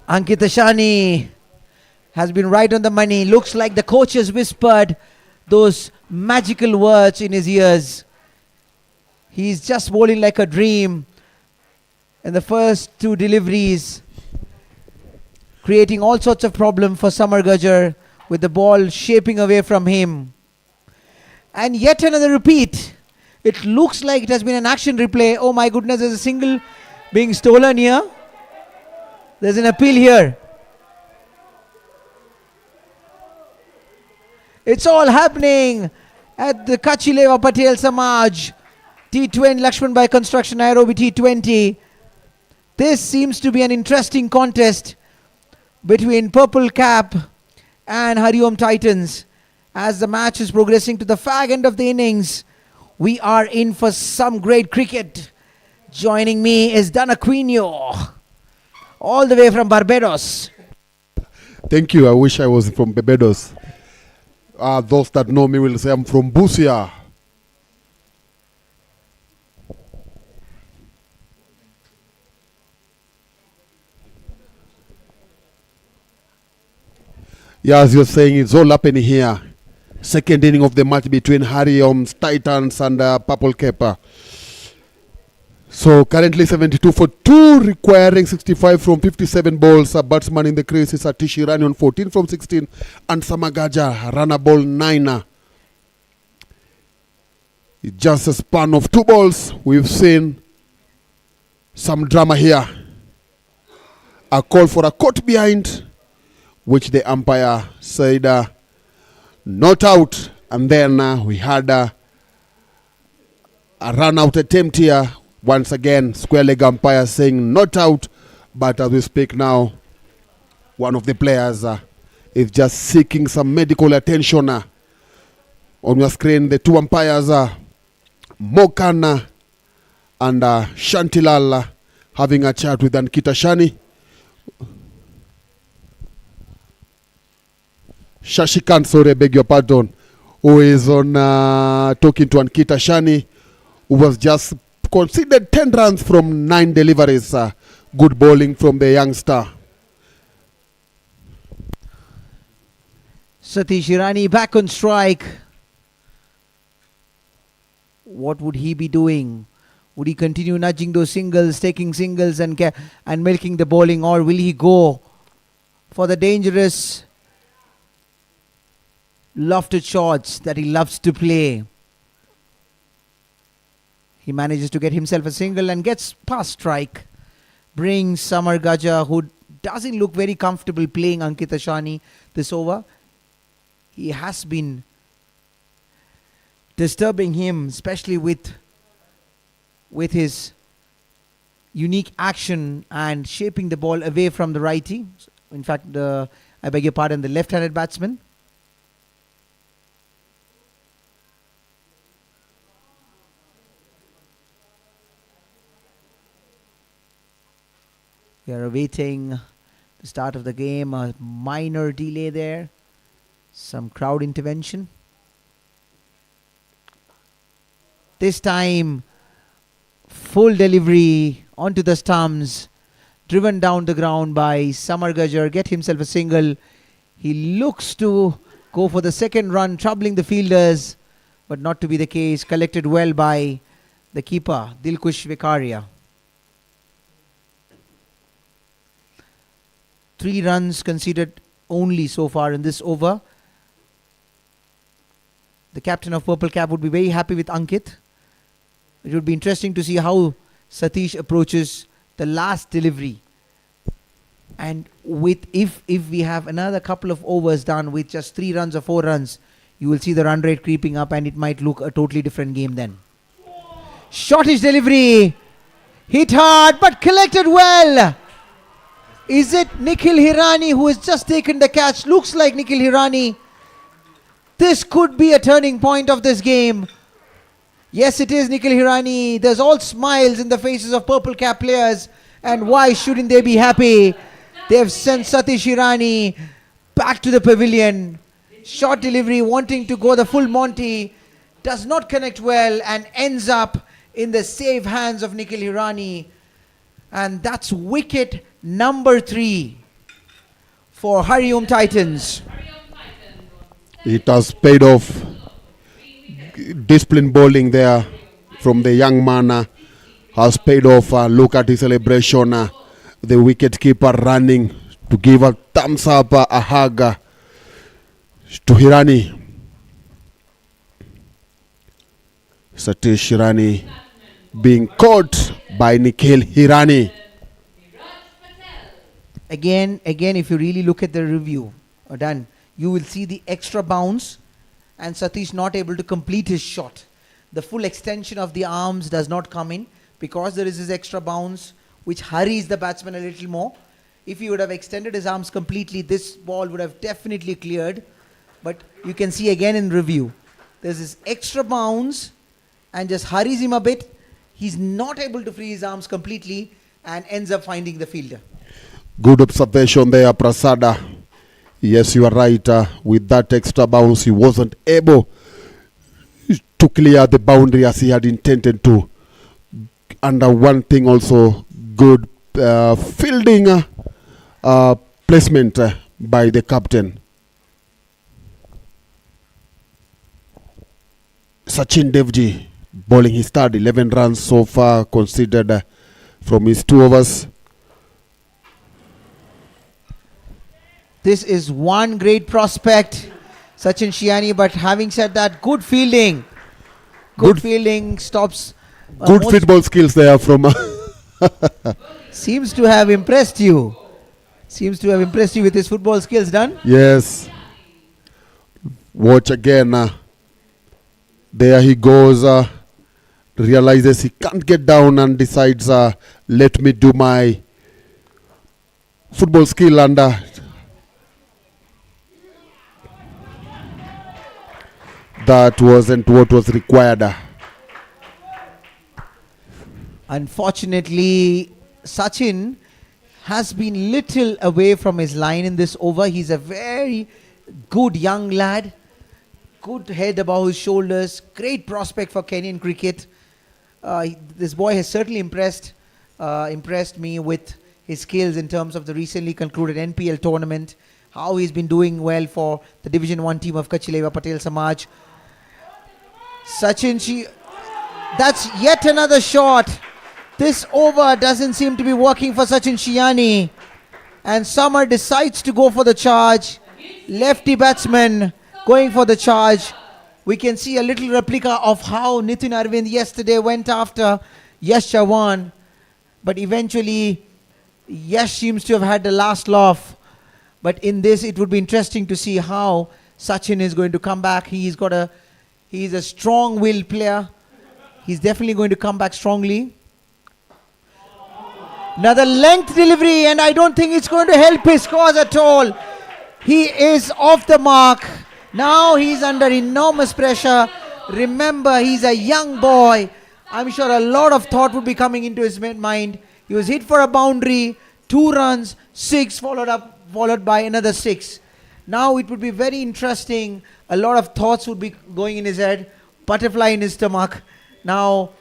[SPEAKER 1] Ankit Ashani has been right on the money. Looks like the coach has whispered those magical words in his ears. He's just bowling like a dream. And the first two deliveries creating all sorts of problem for Samar Gajjar with the ball shaping away from him. And yet another repeat. It looks like it has been an action replay. Oh my goodness, there's a single being stolen here. There's an appeal here. It's all happening at the Kachileva Patel Samaj T20 LAXMANBHAI Construction Nairobi T20. This seems to be an interesting contest between Purple Cap and Hariom Titans. As the match is progressing to the fag end of the innings, we are in for some great cricket. Joining me is Dan Aquino, all the way from Barbados.
[SPEAKER 4] Thank you. I wish I was from Barbados. Those that know me will say I'm from Busia. Yeah, as you're saying, it's all happening here. Second inning of the match between Hariom's Titans and Purple Cap. So currently 72 for 2, requiring 65 from 57 balls. A batsman in the crease is Atish Irani on 14 from 16, and Samagaja runner ball 9. It's just a span of 2 balls. We've seen some drama here. A call for a caught behind, which the umpire said not out, and then we had a run out attempt here. Once again, square leg umpire saying not out, but as we speak now, one of the players is just seeking some medical attention. On your screen, the two umpires, Mokana and Shantilal, having a chat with Ankit Ashani. Shashikant, sorry, beg your pardon, who is on talking to Ankit Ashani, who was just conceded 10 runs from 9 deliveries. Good bowling from the youngster.
[SPEAKER 1] Satish Irani back on strike. What would he be doing? Would he continue nudging those singles, taking singles and milking the bowling, or will he go for the dangerous lofted shots that he loves to play? He manages to get himself a single and gets past strike. Brings Samar Gajjar, who doesn't look very comfortable playing Ankit Ashani this over. He has been disturbing him, especially with his unique action and shaping the ball away from the righty. In fact, I beg your pardon, the left-handed batsman. We are awaiting the start of the game. A minor delay there. Some crowd intervention. This time, full delivery onto the stumps. Driven down the ground by Samar Gajar. Get himself a single. He looks to go for the second run, troubling the fielders. But not to be the case. Collected well by the keeper, Dilkush Vikaria. 3 runs conceded only so far in this over. The captain of Purple Cap would be very happy with Ankit. It would be interesting to see how Satish approaches the last delivery. And with if we have another couple of overs done with just 3 runs or 4 runs, you will see the run rate creeping up and it might look a totally different game then. Shortish delivery. Hit hard but collected well. Is it Nikhil Hirani who has just taken the catch? Looks like Nikhil Hirani. This could be a turning point of this game. Yes, it is Nikhil Hirani. There's all smiles in the faces of Purple Cap players. And why shouldn't they be happy? They've sent Satish Hirani back to the pavilion. Short delivery, wanting to go the full Monty. Does not connect well and ends up in the safe hands of Nikhil Hirani. And that's wicket number 3 for Hariom Titans.
[SPEAKER 4] It has paid off. Disciplined bowling there from the young man has paid off. Look at his celebration. The wicket keeper running to give a thumbs up, a hug to Hirani. Satish Hirani being caught by Nikhil Hirani.
[SPEAKER 1] Again, if you really look at the review, done, you will see the extra bounce and Satish not able to complete his shot. The full extension of the arms does not come in because there is this extra bounce which hurries the batsman a little more. If he would have extended his arms completely, this ball would have definitely cleared. But you can see again in review, there's this extra bounce and just hurries him a bit. He's not able to free his arms completely and ends up finding the fielder.
[SPEAKER 4] Good observation there, Prasada. Yes, you are right. With that extra bounce, he wasn't able to clear the boundary as he had intended to. And one thing also, good fielding placement by the captain. Sachin Devji bowling his third, 11 runs so far conceded from his 2 overs.
[SPEAKER 1] This is one great prospect, Sachin Shiani, but having said that, good fielding. Good fielding stops.
[SPEAKER 4] Good football skills there from...
[SPEAKER 1] Seems to have impressed you. Seems to have impressed you with his football skills, done?
[SPEAKER 4] Yes. Watch again. There he goes. Realizes he can't get down and decides, let me do my football skill and... that wasn't what was required.
[SPEAKER 1] Unfortunately, Sachin has been little away from his line in this over. He's a very good young lad. Good head above his shoulders. Great prospect for Kenyan cricket. This boy has certainly impressed me with his skills in terms of the recently concluded NPL tournament. How he's been doing well for the Division 1 team of Kachileva Patel Samaj. Sachin, that's yet another shot. This over doesn't seem to be working for Sachin Shiani. And Samar decides to go for the charge. Lefty batsman going for the charge. We can see a little replica of how Nitin Arvind yesterday went after Yash Chavan. But eventually, Yash seems to have had the last laugh. But in this, it would be interesting to see how Sachin is going to come back. He's got He's a strong-willed player. He's definitely going to come back strongly. Another length delivery, and I don't think it's going to help his cause at all. He is off the mark. Now he's under enormous pressure. Remember, he's a young boy. I'm sure a lot of thought would be coming into his mind. He was hit for a boundary, 2 runs, 6 followed by another 6. Now it would be very interesting. A lot of thoughts would be going in his head, butterfly in his stomach. Now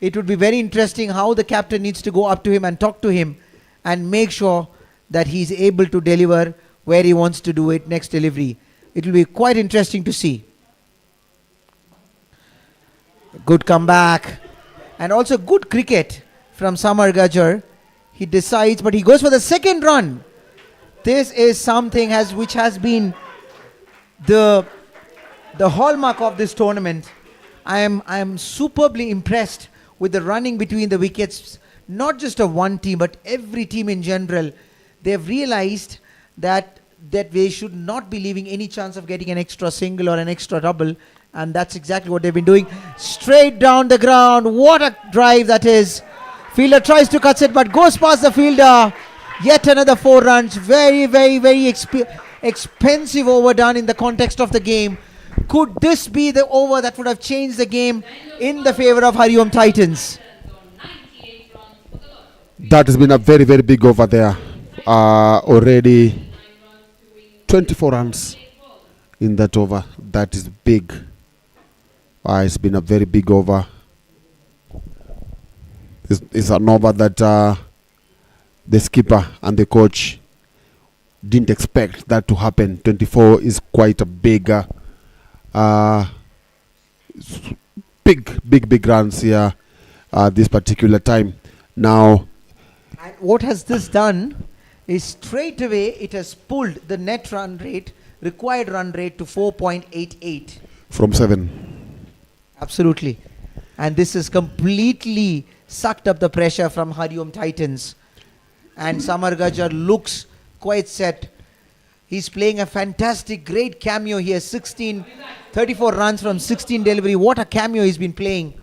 [SPEAKER 1] it would be very interesting how the captain needs to go up to him and talk to him and make sure that he's able to deliver where he wants to do it next delivery. It will be quite interesting to see. Good comeback. And also good cricket from Samar Gajjar. He decides, but he goes for the second run. This is something which has been the hallmark of this tournament. I am superbly impressed with the running between the wickets, not just of one team, but every team in general. They have realized that they should not be leaving any chance of getting an extra single or an extra double, and that's exactly what they've been doing. Straight down the ground. What a drive that is. Fielder tries to cut it, but goes past the fielder. Yet another 4 runs. Very, very, very expensive over done in the context of the game. Could this be the over that would have changed the game in the favor of Hariom Titans?
[SPEAKER 4] That has been a very, very big over there. Already 24 runs in that over. That is big. It's been a very big over. It's an over that the skipper and the coach didn't expect that to happen. 24 is quite a big big runs here this particular time. Now,
[SPEAKER 1] and what has this done is straight away it has pulled the net run rate, required run rate, to 4.88
[SPEAKER 4] from 7.
[SPEAKER 1] Absolutely. And this has completely sucked up the pressure from Hariom Titans. And Samar Gajjar looks quite set. He's playing a fantastic, great cameo here. 34 runs from 16 delivery. What a cameo he's been playing.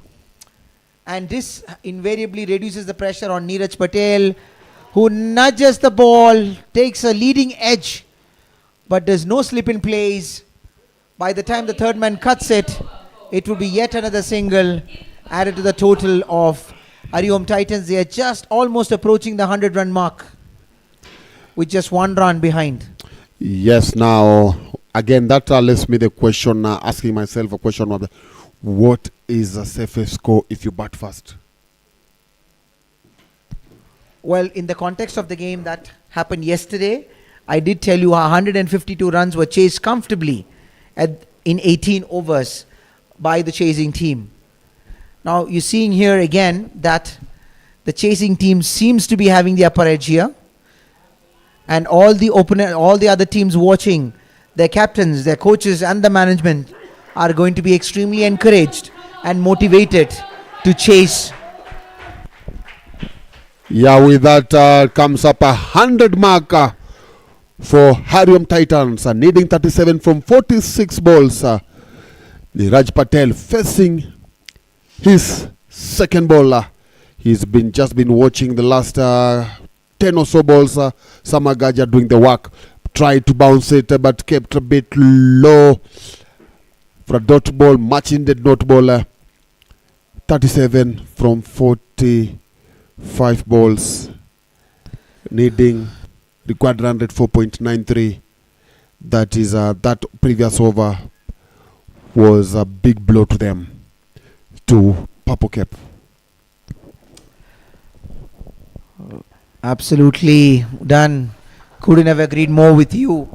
[SPEAKER 1] And this invariably reduces the pressure on Neeraj Patel, who nudges the ball, takes a leading edge, but there's no slip in plays. By the time the third man cuts it, it would be yet another single added to the total of Hariom Titans. They are just almost approaching the 100-run mark with just 1 run behind.
[SPEAKER 4] Yes, now, again, that leaves me the question, asking myself a question of what is the safest score if you bat first?
[SPEAKER 1] Well, in the context of the game that happened yesterday, I did tell you 152 runs were chased comfortably in 18 overs by the chasing team. Now, you're seeing here again that the chasing team seems to be having the upper edge here. And all the other teams watching, their captains, their coaches and the management are going to be extremely encouraged and motivated to chase.
[SPEAKER 4] Yeah, with that comes up 100 mark for Hariom Titans, needing 37 from 46 balls. Neeraj Patel facing his second ball. He's just been watching the last 10 or so balls. Samar Gajjar doing the work. Tried to bounce it, but kept a bit low for a dot ball, much needed dot ball. 37 from 45 balls, needing required run rate 4.93. That is that previous over was a big blow to them, to Purple Cap.
[SPEAKER 1] Absolutely done. Couldn't have agreed more with you.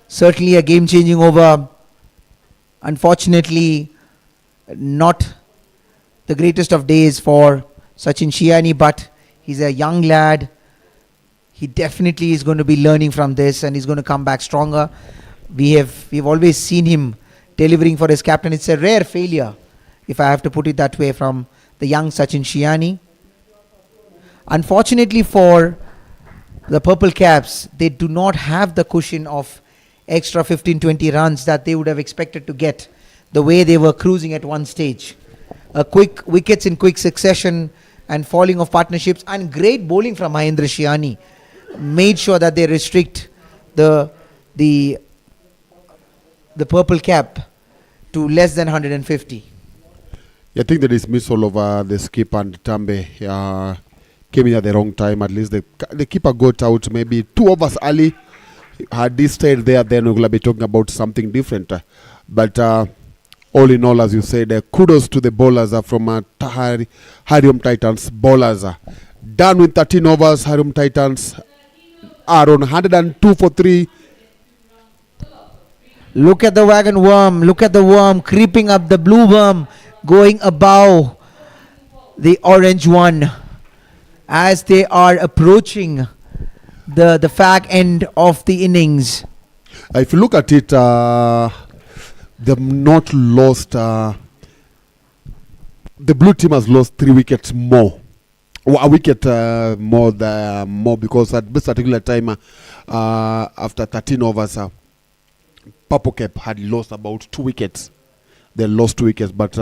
[SPEAKER 1] Certainly a game-changing over. Unfortunately, not the greatest of days for Sachin Shiani, but he's a young lad. He definitely is going to be learning from this, and he's going to come back stronger. We've always seen him delivering for his captain. It's a rare failure, if I have to put it that way, from the young Sachin Shiani. Unfortunately for the Purple Caps, they do not have the cushion of extra 15-20 runs that they would have expected to get. the way they were cruising at one stage. Quick wickets in quick succession and falling of partnerships, and great bowling from Mahendra Shiani made sure that they restrict the purple cap to less than 150.
[SPEAKER 4] I think the dismissal of the skipper and Tambe came in at the wrong time. At least the keeper got out maybe 2 overs early. Had he stayed there, then we will be talking about something different. But all in all, as you said, kudos to the bowlers from Hariom Titans. Bowlers done with 13 overs. Hariom Titans are on 102 for 3.
[SPEAKER 1] Look at the wagon worm. Look at the worm creeping up, the blue worm going above the orange one as they are approaching the fag end of the innings.
[SPEAKER 4] If you look at it, they've not lost. The blue team has lost 3 wickets more. A wicket more because at this particular time, after 13 overs, Purple Cap had lost about 2 wickets. They lost 2 wickets, but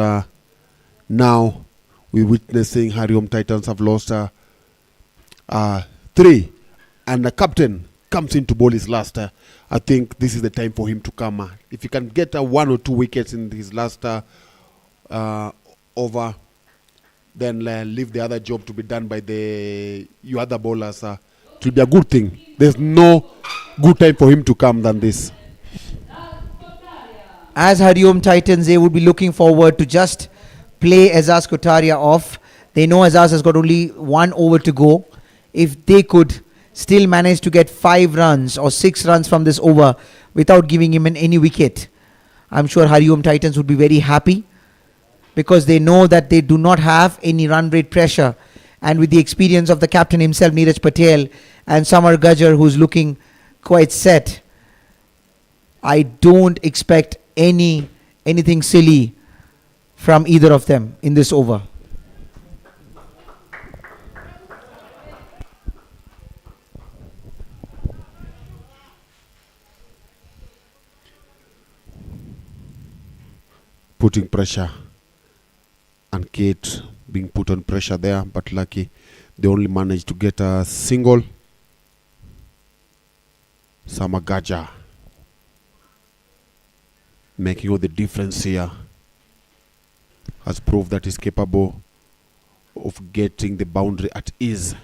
[SPEAKER 4] now we're witnessing Hariom Titans have lost 3, and the captain comes in to bowl his last. I think this is the time for him to come. If he can get 1 or 2 wickets in his last over, then leave the other job to be done by your other bowlers. It will be a good thing. There's no good time for him to come than this.
[SPEAKER 1] As Hariom Titans, they would be looking forward to just play Azaz Kotaria off. They know Azaz has got only 1 over to go. If they could still manage to get 5 runs or 6 runs from this over without giving him any wicket, I'm sure Hariom Titans would be very happy, because they know that they do not have any run rate pressure. And with the experience of the captain himself, Neeraj Patel, and Samar Gajjar, who's looking quite set, I don't expect anything silly from either of them in this over.
[SPEAKER 4] Putting pressure, and Kate being put on pressure there, but lucky they only managed to get a single. Samagaja making all the difference here, has proved that he's capable of getting the boundary at ease.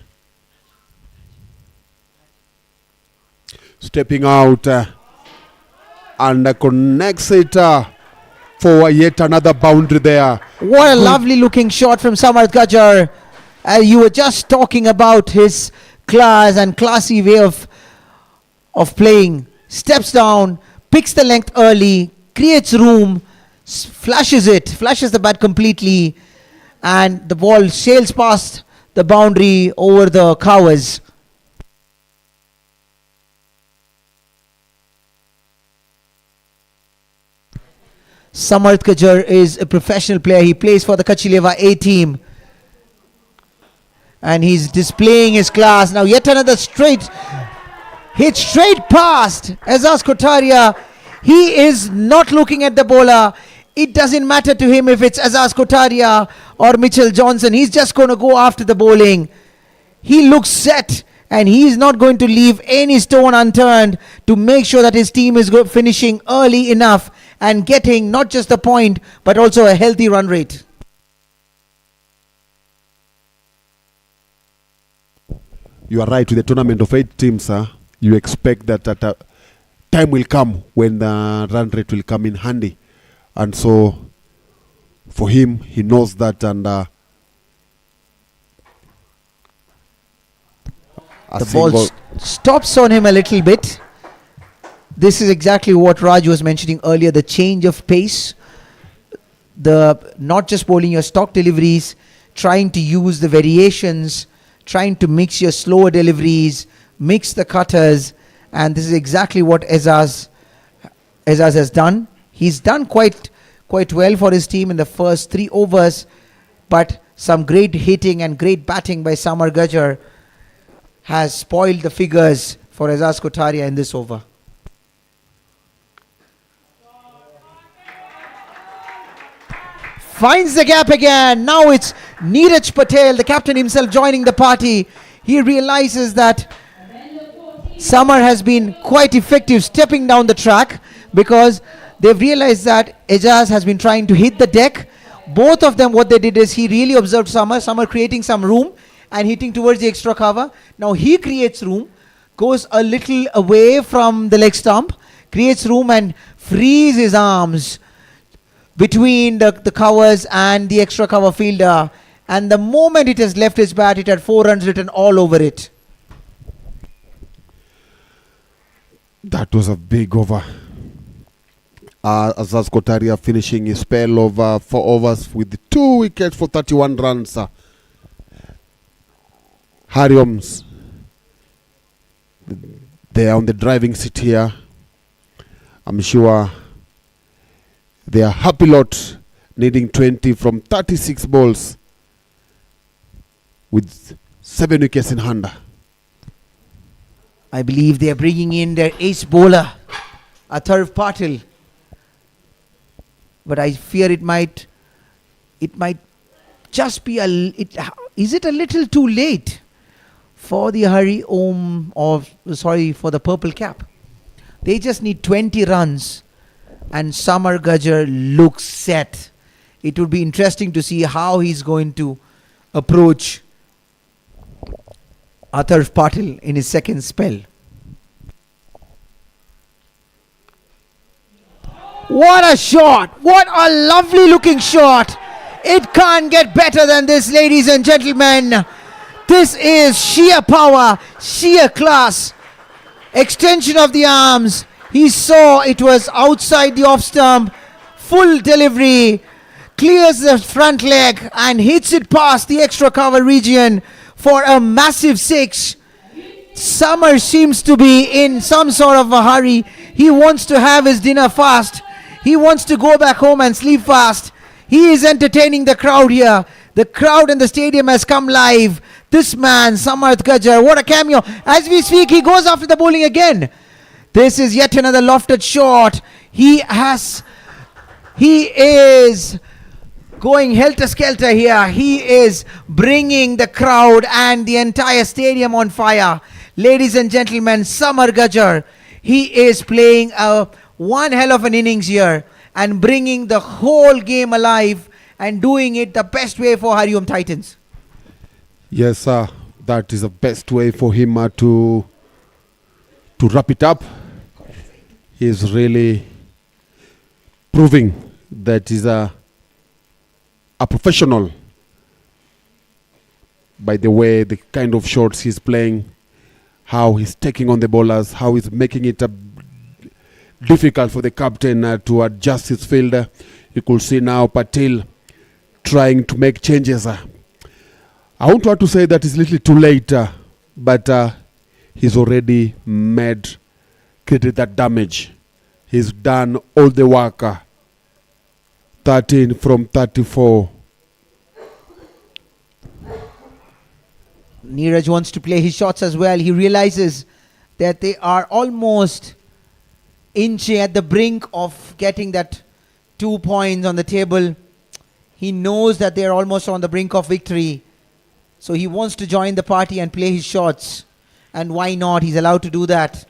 [SPEAKER 4] Stepping out and connects it for yet another boundary there.
[SPEAKER 1] What a lovely looking shot from Samarth Gajjar. You were just talking about his class and classy way of playing. Steps down, picks the length early, creates room, flashes the bat completely, and the ball sails past the boundary over the covers. Samarth Gajjar is a professional player. He plays for the Kachileva A team, and he's displaying his class. Now yet another straight hit, straight past Azaz Kotaria. He is not looking at the bowler. It doesn't matter to him if it's Azaz Kotaria or Mitchell Johnson. He's just going to go after the bowling. He looks set, and he is not going to leave any stone unturned to make sure that his team is finishing early enough and getting not just the point but also a healthy run rate.
[SPEAKER 4] You are right, with the tournament of 8 teams, you expect that time will come when the run rate will come in handy. And so for him, he knows that, and
[SPEAKER 1] the ball stops on him a little bit. This is exactly what Raj was mentioning earlier, the change of pace, the not just bowling your stock deliveries, trying to use the variations, trying to mix your slower deliveries, mix the cutters, and this is exactly what Azaz has done. He's done quite well for his team in the first 3 overs, but some great hitting and great batting by Samar Gajjar has spoiled the figures for Azaz Kotaria in this over. finds the gap again. Now it's Neeraj Patel, the captain himself, joining the party. He realizes that Samar has been quite effective stepping down the track, because they've realized that Ejaz has been trying to hit the deck. Both of them, what they did is he really observed Samar creating some room and hitting towards the extra cover. Now he creates room, goes a little away from the leg stump, creates room and frees his arms between the covers and the extra cover fielder. And the moment it has left his bat, it had 4 runs written all over it.
[SPEAKER 4] That was a big over. Azaz Kotaria finishing his spell of 4 overs with 2 wickets for 31 runs. Harriums, they are on the driving seat here. I'm sure they are happy lot, needing 20 from 36 balls with 7 wickets in hand.
[SPEAKER 1] I believe they are bringing in their ace bowler, Atharv Patel. But I fear it might just be is it a little too late for the for the purple cap? They just need 20 runs and Samar Gajjar looks set. It would be interesting to see how he's going to approach Atharv Patel in his second spell. What a shot! What a lovely looking shot! It can't get better than this, ladies and gentlemen. This is sheer power, sheer class. Extension of the arms. He saw it was outside the off stump. Full delivery. Clears the front leg and hits it past the extra cover region for a massive 6. Samar seems to be in some sort of a hurry. He wants to have his dinner fast. He wants to go back home and sleep fast. He is entertaining the crowd here. The crowd in the stadium has come live. This man, Samar Gajjar, what a cameo. As we speak, he goes after the bowling again. This is yet another lofted shot. He is going helter-skelter here. He is bringing the crowd and the entire stadium on fire. Ladies and gentlemen, Samar Gajjar, he is playing one hell of an innings here and bringing the whole game alive and doing it the best way for Hariom Titans.
[SPEAKER 4] Yes, that is the best way for him to wrap it up. He is really proving that he's a professional by the way, the kind of shots he's playing, how he's taking on the bowlers, how he's making it difficult for the captain to adjust his field. You could see now Patel trying to make changes. I won't want to say that it's a little too late, but he's already created that damage. He's done all the work. 13 from 34.
[SPEAKER 1] Neeraj wants to play his shots as well. He realizes that they are almost inching at the brink of getting that 2 points on the table. He knows that they are almost on the brink of victory. So he wants to join the party and play his shots. And why not? He's allowed to do that.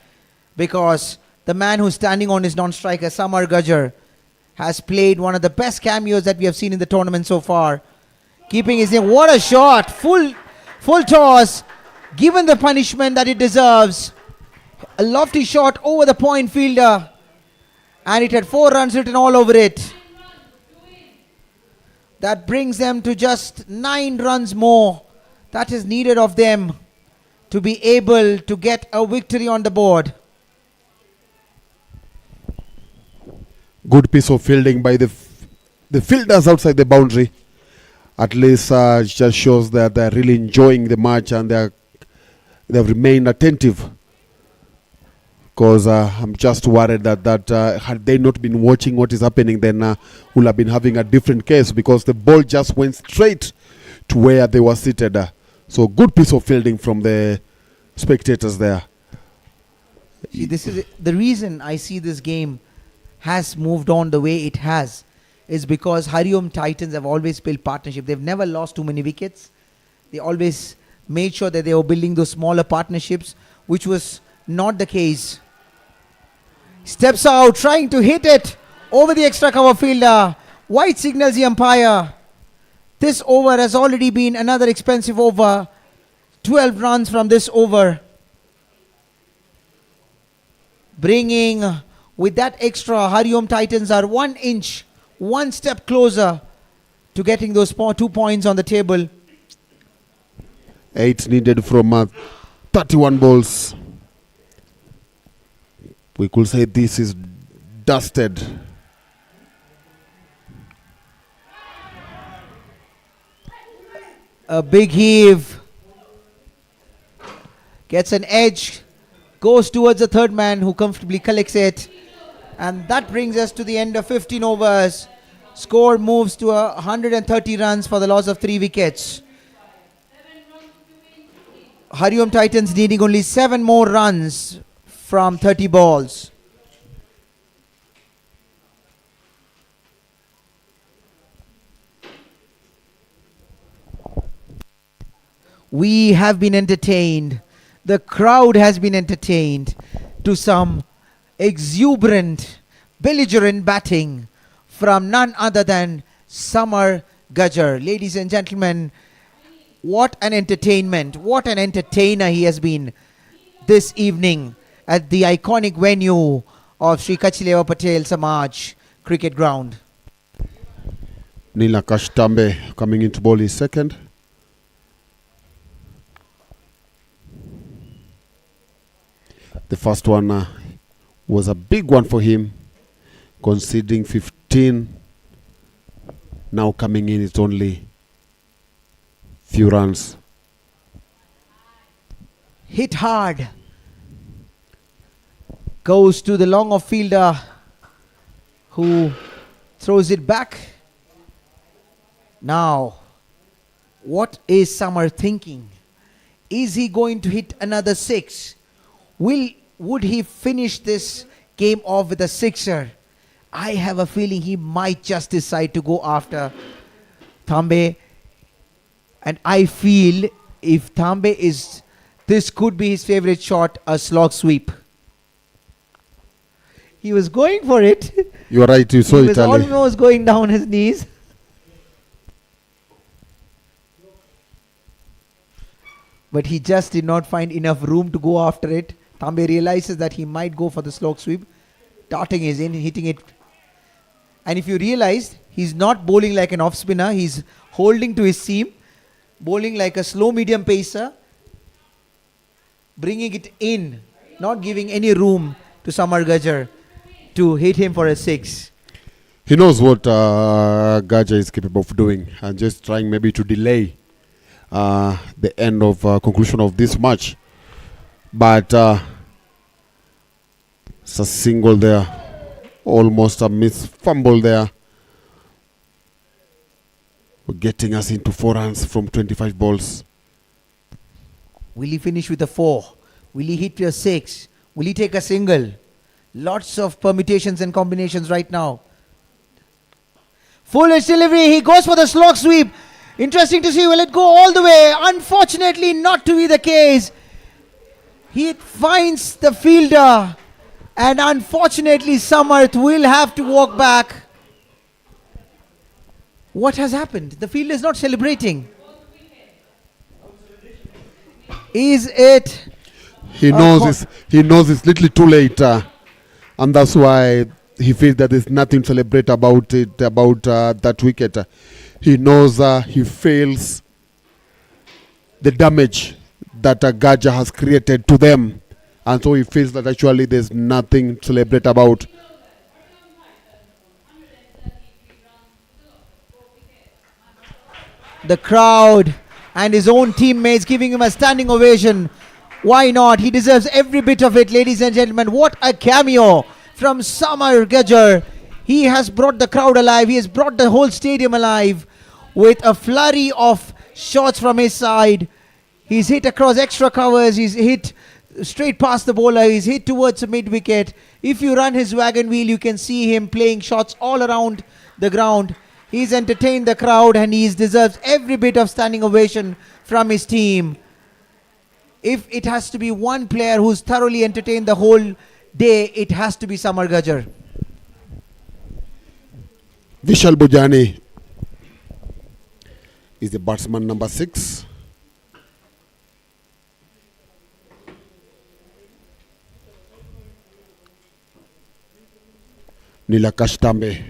[SPEAKER 1] Because the man who's standing on his non-striker, Samar Gajjar, has played one of the best cameos that we have seen in the tournament so far. Keeping his name. What a shot! Full toss. Given the punishment that it deserves. A lofty shot over the point fielder. And it had 4 runs written all over it. That brings them to just 9 runs more. That is needed of them to be able to get a victory on the board.
[SPEAKER 4] Good piece of fielding by the fielders outside the boundary. At least it just shows that they're really enjoying the match and they've remained attentive. Because I'm just worried that had they not been watching what is happening, then we'll have been having a different case, because the ball just went straight to where they were seated. So good piece of fielding from the spectators there.
[SPEAKER 1] See, this is the reason I see this game has moved on the way it has. is because Hariom Titans have always built partnership. They've never lost too many wickets. They always made sure that they were building those smaller partnerships, which was not the case. Steps out, trying to hit it over the extra cover fielder. White signals the umpire. This over has already been another expensive over. 12 runs from this over. Bringing with that extra, Hariom Titans are 1 inch, 1 step closer to getting those 2 points on the table.
[SPEAKER 4] 8 needed from 31 balls. We could say this is dusted.
[SPEAKER 1] A big heave. Gets an edge. Goes towards the third man who comfortably collects it. And that brings us to the end of 15 overs. Score moves to 130 runs for the loss of 3 wickets. Hariom Titans needing only 7 more runs from 30 balls. We have been entertained. The crowd has been entertained to some exuberant, belligerent batting from none other than Samar Gajjar. Ladies and gentlemen, what an entertainment, what an entertainer he has been this evening at the iconic venue of Sri Kachileva Patel Samaj Cricket Ground.
[SPEAKER 4] Nilakash Tambe coming into ball is second. The first one was a big one for him, conceding 15. Now coming in, it's only few runs.
[SPEAKER 1] Hit hard. Goes to the long off fielder who throws it back. Now, what is Samar thinking? Is he going to hit another 6? Would he finish this game off with a 6er? I have a feeling he might just decide to go after Tambe. And I feel if Tambe is, this could be his favorite shot, a slog sweep. He was going for it.
[SPEAKER 4] You are right, you saw it.
[SPEAKER 1] He was almost going down his knees. But he just did not find enough room to go after it. Tambe realizes that he might go for the slog sweep. Darting is in, hitting it. And if you realize, he's not bowling like an off spinner. He's holding to his seam, bowling like a slow medium pacer, bringing it in, not giving any room to Samar Gajjar to hit him for a 6.
[SPEAKER 4] He knows what Gajjar is capable of doing, and just trying maybe to delay the end of conclusion of this match. But it's a single there, almost a miss fumble there. We're getting us into 4 runs from 25 balls.
[SPEAKER 1] Will he finish with a 4? Will he hit a 6? Will he take a single? Lots of permutations and combinations right now. Foolish delivery. He goes for the slog sweep. Interesting to see. Will it go all the way? Unfortunately, not to be the case. He finds the fielder. And unfortunately, Samarth will have to walk back. What has happened? The fielder is not celebrating. Is it?
[SPEAKER 4] He knows it's little too late, and that's why he feels that there's nothing to celebrate about it, about that wicket. He knows he fails the damage that Gajjar has created to them, and so he feels that actually there's nothing to celebrate about.
[SPEAKER 1] The crowd and his own teammates giving him a standing ovation. Why not? He deserves every bit of it, ladies and gentlemen. What a cameo from Samar Gajjar. He has brought the crowd alive. He has brought the whole stadium alive with a flurry of shots from his side. He's hit across extra covers. He's hit straight past the bowler. He's hit towards the mid-wicket. If you run his wagon wheel, you can see him playing shots all around the ground. He's entertained the crowd and he deserves every bit of standing ovation from his team. If it has to be one player who's thoroughly entertained the whole day, it has to be Samar Gajar.
[SPEAKER 4] Vishal Bujani is the batsman number 6. Nilakash Tambe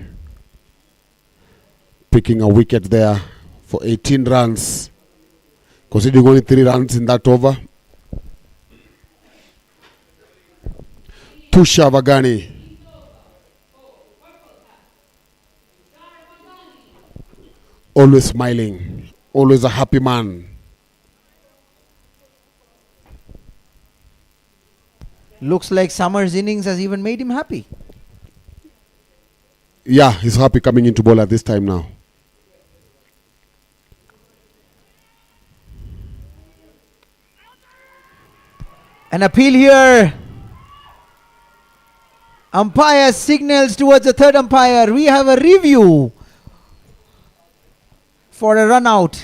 [SPEAKER 4] picking a wicket there for 18 runs, considering only 3 runs in that over. Tusha Vagani always smiling, always a happy man.
[SPEAKER 1] Looks like Samar's innings has even made him happy.
[SPEAKER 4] Yeah, he's happy coming into bowl at this time now.
[SPEAKER 1] An appeal here. Umpire signals towards the third umpire. We have a review for a run out.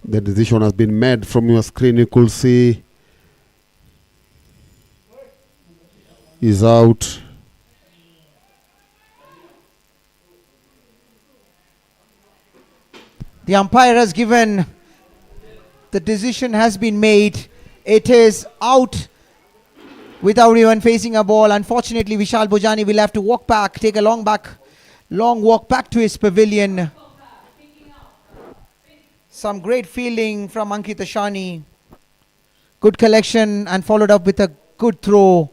[SPEAKER 4] The decision has been made. From your screen you could see is out.
[SPEAKER 1] The umpire has given, the decision has been made. It is out without even facing a ball. Unfortunately, Vishal Bujani will have to walk back, take a long walk back to his pavilion. Some great fielding from Ankit Ashani. Good collection and followed up with a good throw.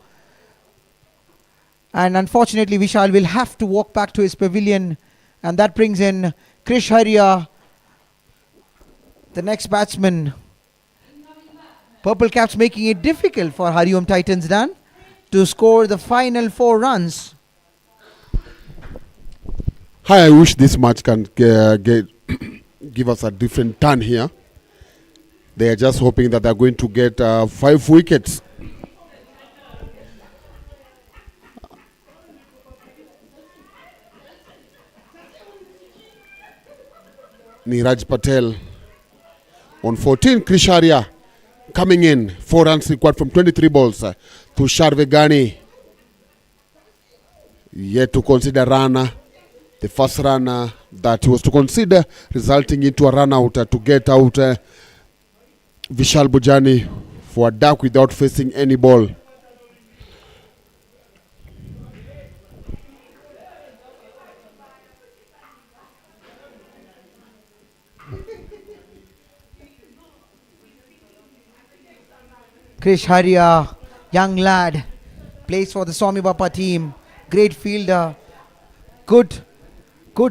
[SPEAKER 1] And unfortunately, Vishal will have to walk back to his pavilion. And that brings in Krish Haria, the next batsman. Purple Caps making it difficult for Hariom Titans Dan to score the final 4 runs.
[SPEAKER 4] Hi, I wish this match can give us a different turn here. They are just hoping that they're going to get 5 wickets. Niraj Patel on 14. Krisharia coming in. 4 runs required from 23 balls. Tushar Vegani yet to consider runner. The first runner that he was to consider, resulting into a run out to get out Vishal Bujani for a duck without facing any ball.
[SPEAKER 1] Krish Haria, young lad, plays for the Swami Bappa team. Great fielder. Good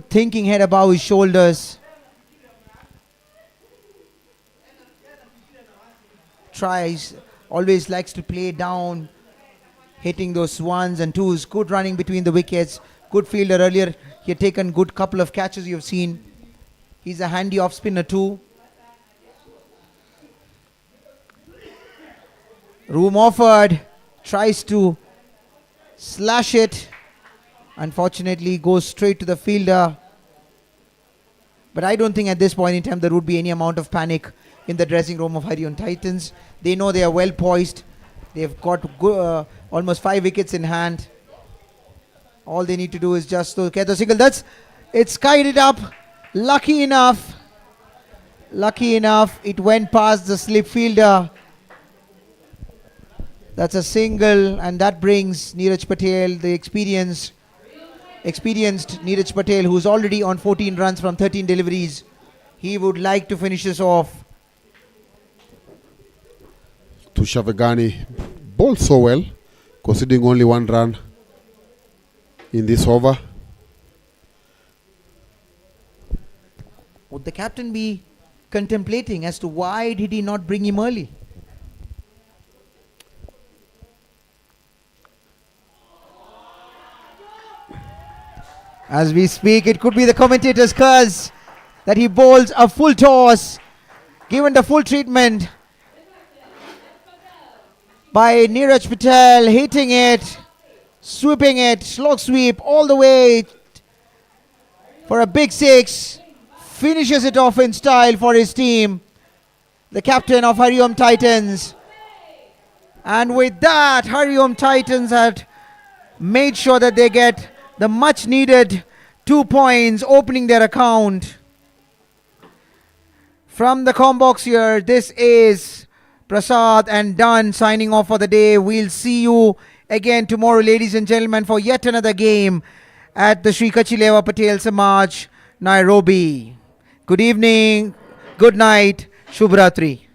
[SPEAKER 1] thinking head above his shoulders. Tries, always likes to play down, hitting those 1s and 2s. Good running between the wickets. Good fielder. Earlier he had taken good couple of catches you've seen. He's a handy off spinner too. Room offered, tries to slash it. Unfortunately goes straight to the fielder. But I don't think at this point in time there would be any amount of panic in the dressing room of Hariom Titans. They know they are well poised. They've got almost 5 wickets in hand. All they need to do is just to get the single. It's skied it up. Lucky enough, it went past the slip fielder. That's a single, and that brings Neeraj Patel, the experienced Neeraj Patel, who's already on 14 runs from 13 deliveries. He would like to finish this off.
[SPEAKER 4] Tushavegani bowled so well, conceding only 1 run in this over.
[SPEAKER 1] Would the captain be contemplating as to why did he not bring him early? As we speak, it could be the commentator's curse that he bowls a full toss, given the full treatment by Neeraj Patel, hitting it, sweeping it, slog sweep all the way for a big 6, finishes it off in style for his team, the captain of Hariom Titans. And with that, Hariom Titans had made sure that they get the much needed 2 points, opening their account. From the combox here, this is Prasad and Dunn signing off for the day. We'll see you again tomorrow, ladies and gentlemen, for yet another game at the Sri Kachileva Patel Samaj, Nairobi. Good evening, good night, Shubhratri.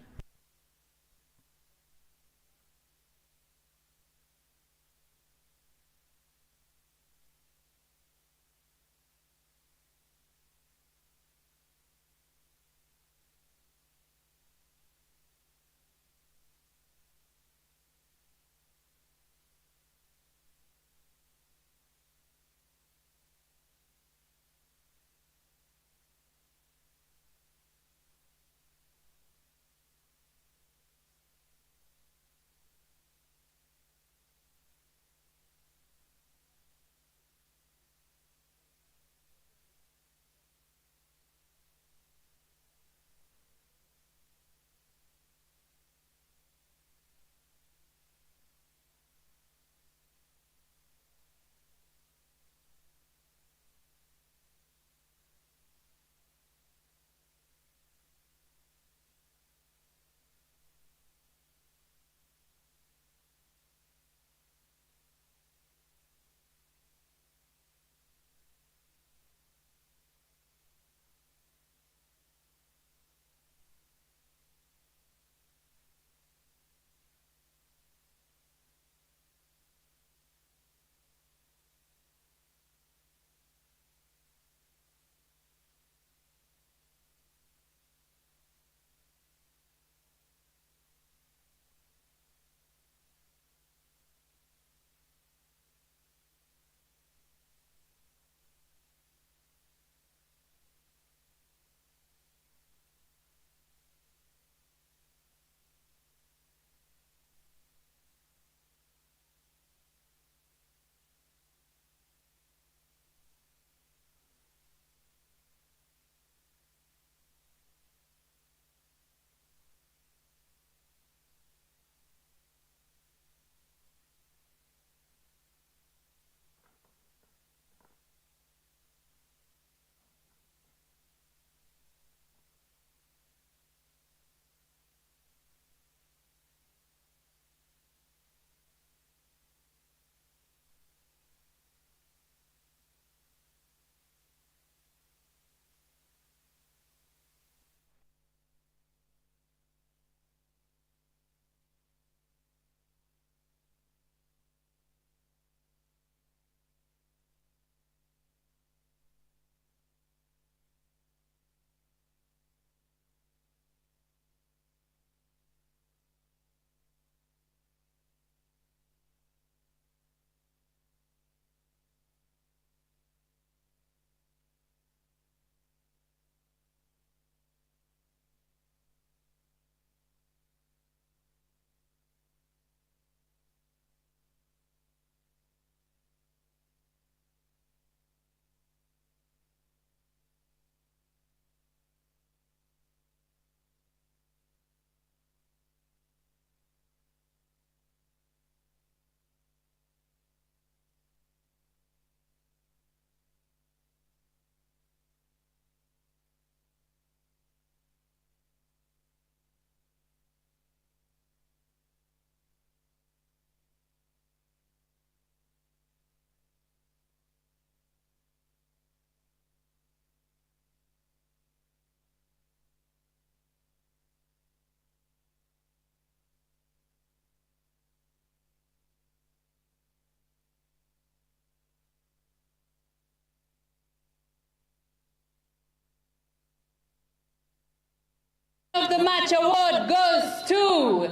[SPEAKER 6] the Match award goes to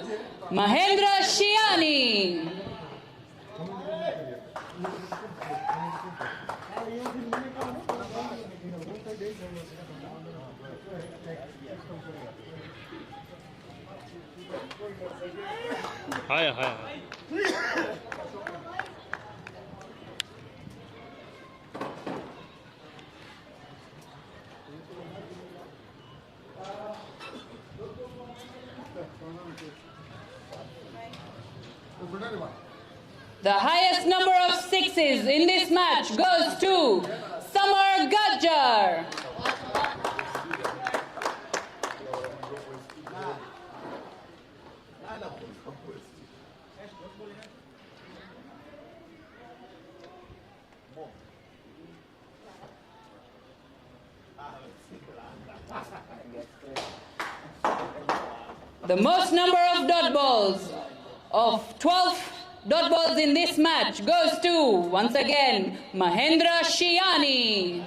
[SPEAKER 6] Mahendra Shiani. The highest number of sixes in this match goes to Samar Gajjar. The most number of dot balls of 12 dot balls in this match goes to, once again, Mahendra Shiani.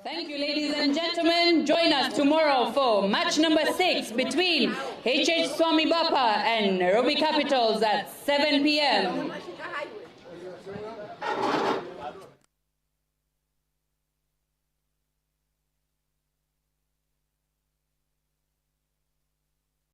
[SPEAKER 6] Thank you, ladies and gentlemen. Join us tomorrow for match number 6 between HH Swami Bappa and Nairobi Capitals at 7 p.m.